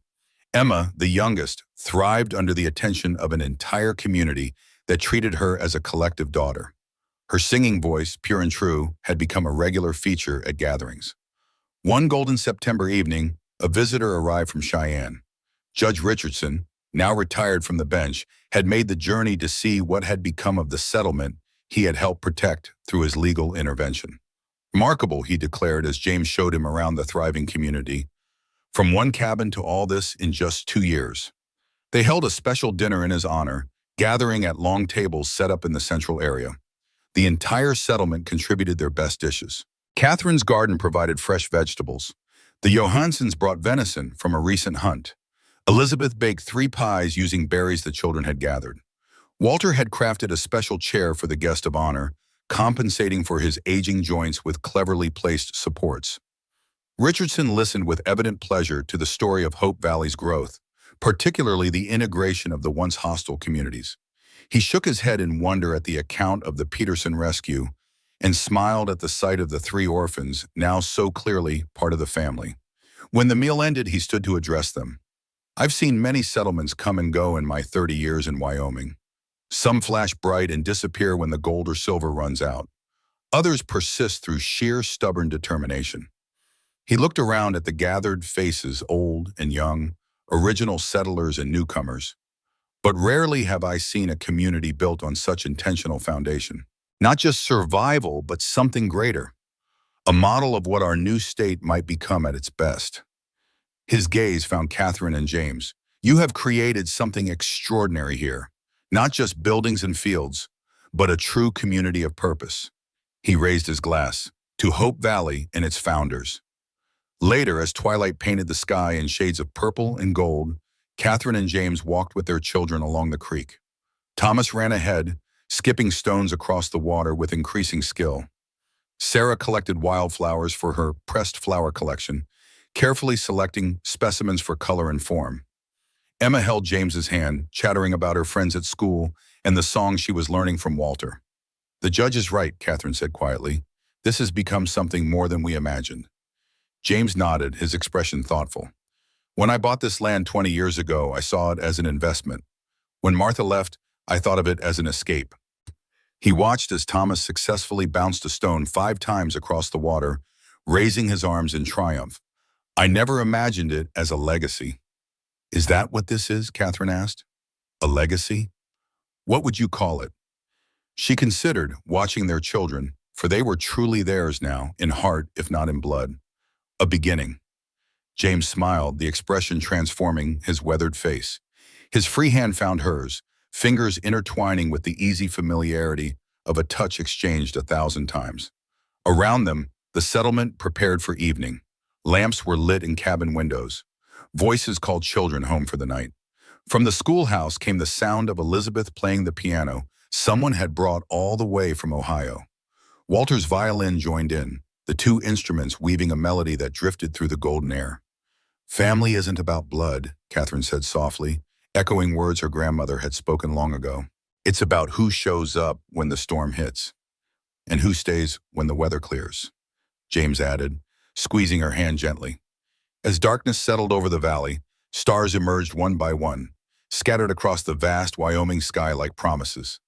Emma, the youngest, thrived under the attention of an entire community that treated her as a collective daughter. Her singing voice, pure and true, had become a regular feature at gatherings. One golden September evening, a visitor arrived from Cheyenne. Judge Richardson, now retired from the bench, had made the journey to see what had become of the settlement he had helped protect through his legal intervention. "Remarkable," he declared as James showed him around the thriving community. "From one cabin to all this in just 2 years." They held a special dinner in his honor, gathering at long tables set up in the central area. The entire settlement contributed their best dishes. Catherine's garden provided fresh vegetables. The Johansons brought venison from a recent hunt. Elizabeth baked 3 pies using berries the children had gathered. Walter had crafted a special chair for the guest of honor, compensating for his aging joints with cleverly placed supports. Richardson listened with evident pleasure to the story of Hope Valley's growth, particularly the integration of the once hostile communities. He shook his head in wonder at the account of the Peterson rescue and smiled at the sight of the 3 orphans, now so clearly part of the family. When the meal ended, he stood to address them. "I've seen many settlements come and go in my 30 years in Wyoming. Some flash bright and disappear when the gold or silver runs out. Others persist through sheer stubborn determination." He looked around at the gathered faces, old and young, original settlers and newcomers. "But rarely have I seen a community built on such intentional foundation. Not just survival, but something greater. A model of what our new state might become at its best." His gaze found Catherine and James. "You have created something extraordinary here. Not just buildings and fields, but a true community of purpose." He raised his glass. "To Hope Valley and its founders." Later, as twilight painted the sky in shades of purple and gold, Catherine and James walked with their children along the creek. Thomas ran ahead, skipping stones across the water with increasing skill. Sarah collected wildflowers for her pressed flower collection, carefully selecting specimens for color and form. Emma held James's hand, chattering about her friends at school and the songs she was learning from Walter. "The judge is right," Catherine said quietly. "This has become something more than we imagined." James nodded, his expression thoughtful. "When I bought this land 20 years ago, I saw it as an investment. When Martha left, I thought of it as an escape." He watched as Thomas successfully bounced a stone 5 times across the water, raising his arms in triumph. "I never imagined it as a legacy." "Is that what this is?" Catherine asked. "A legacy? What would you call it?" She considered, watching their children, for they were truly theirs now, in heart if not in blood. "A beginning." James smiled, the expression transforming his weathered face. His free hand found hers, fingers intertwining with the easy familiarity of a touch exchanged 1,000 times. Around them, the settlement prepared for evening. Lamps were lit in cabin windows. Voices called children home for the night. From the schoolhouse came the sound of Elizabeth playing the piano, someone had brought all the way from Ohio. Walter's violin joined in, the 2 instruments weaving a melody that drifted through the golden air. "Family isn't about blood," Catherine said softly, echoing words her grandmother had spoken long ago. "It's about who shows up when the storm hits, and who stays when the weather clears," James added, squeezing her hand gently. As darkness settled over the valley, Stars emerged one by one, scattered across the vast Wyoming sky like promises.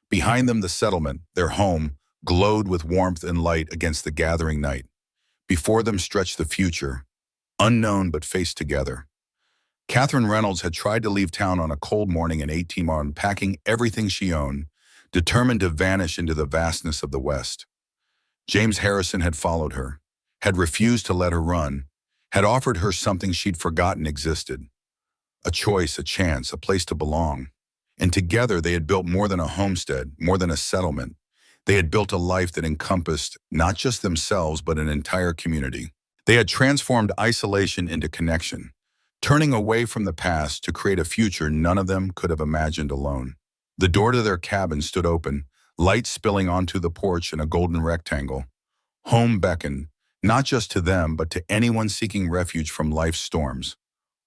Behind them, the settlement, their home, glowed with warmth and light against the gathering night. Before them stretched the future, unknown but faced together. Catherine Reynolds had tried to leave town on a cold morning in 18 packing everything she owned, determined to vanish into the vastness of the West. James Harrison had followed her, had refused to let her run, had offered her something she'd forgotten existed. A choice, a chance, a place to belong. And together they had built more than a homestead, more than a settlement. They had built a life that encompassed not just themselves, but an entire community. They had transformed isolation into connection, turning away from the past to create a future none of them could have imagined alone. The door to their cabin stood open, light spilling onto the porch in a golden rectangle. Home beckoned, not just to them, but to anyone seeking refuge from life's storms.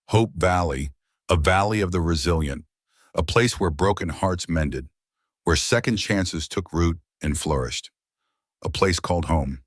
Hope Valley, a valley of the resilient, a place where broken hearts mended, where second chances took root and flourished. A place called home.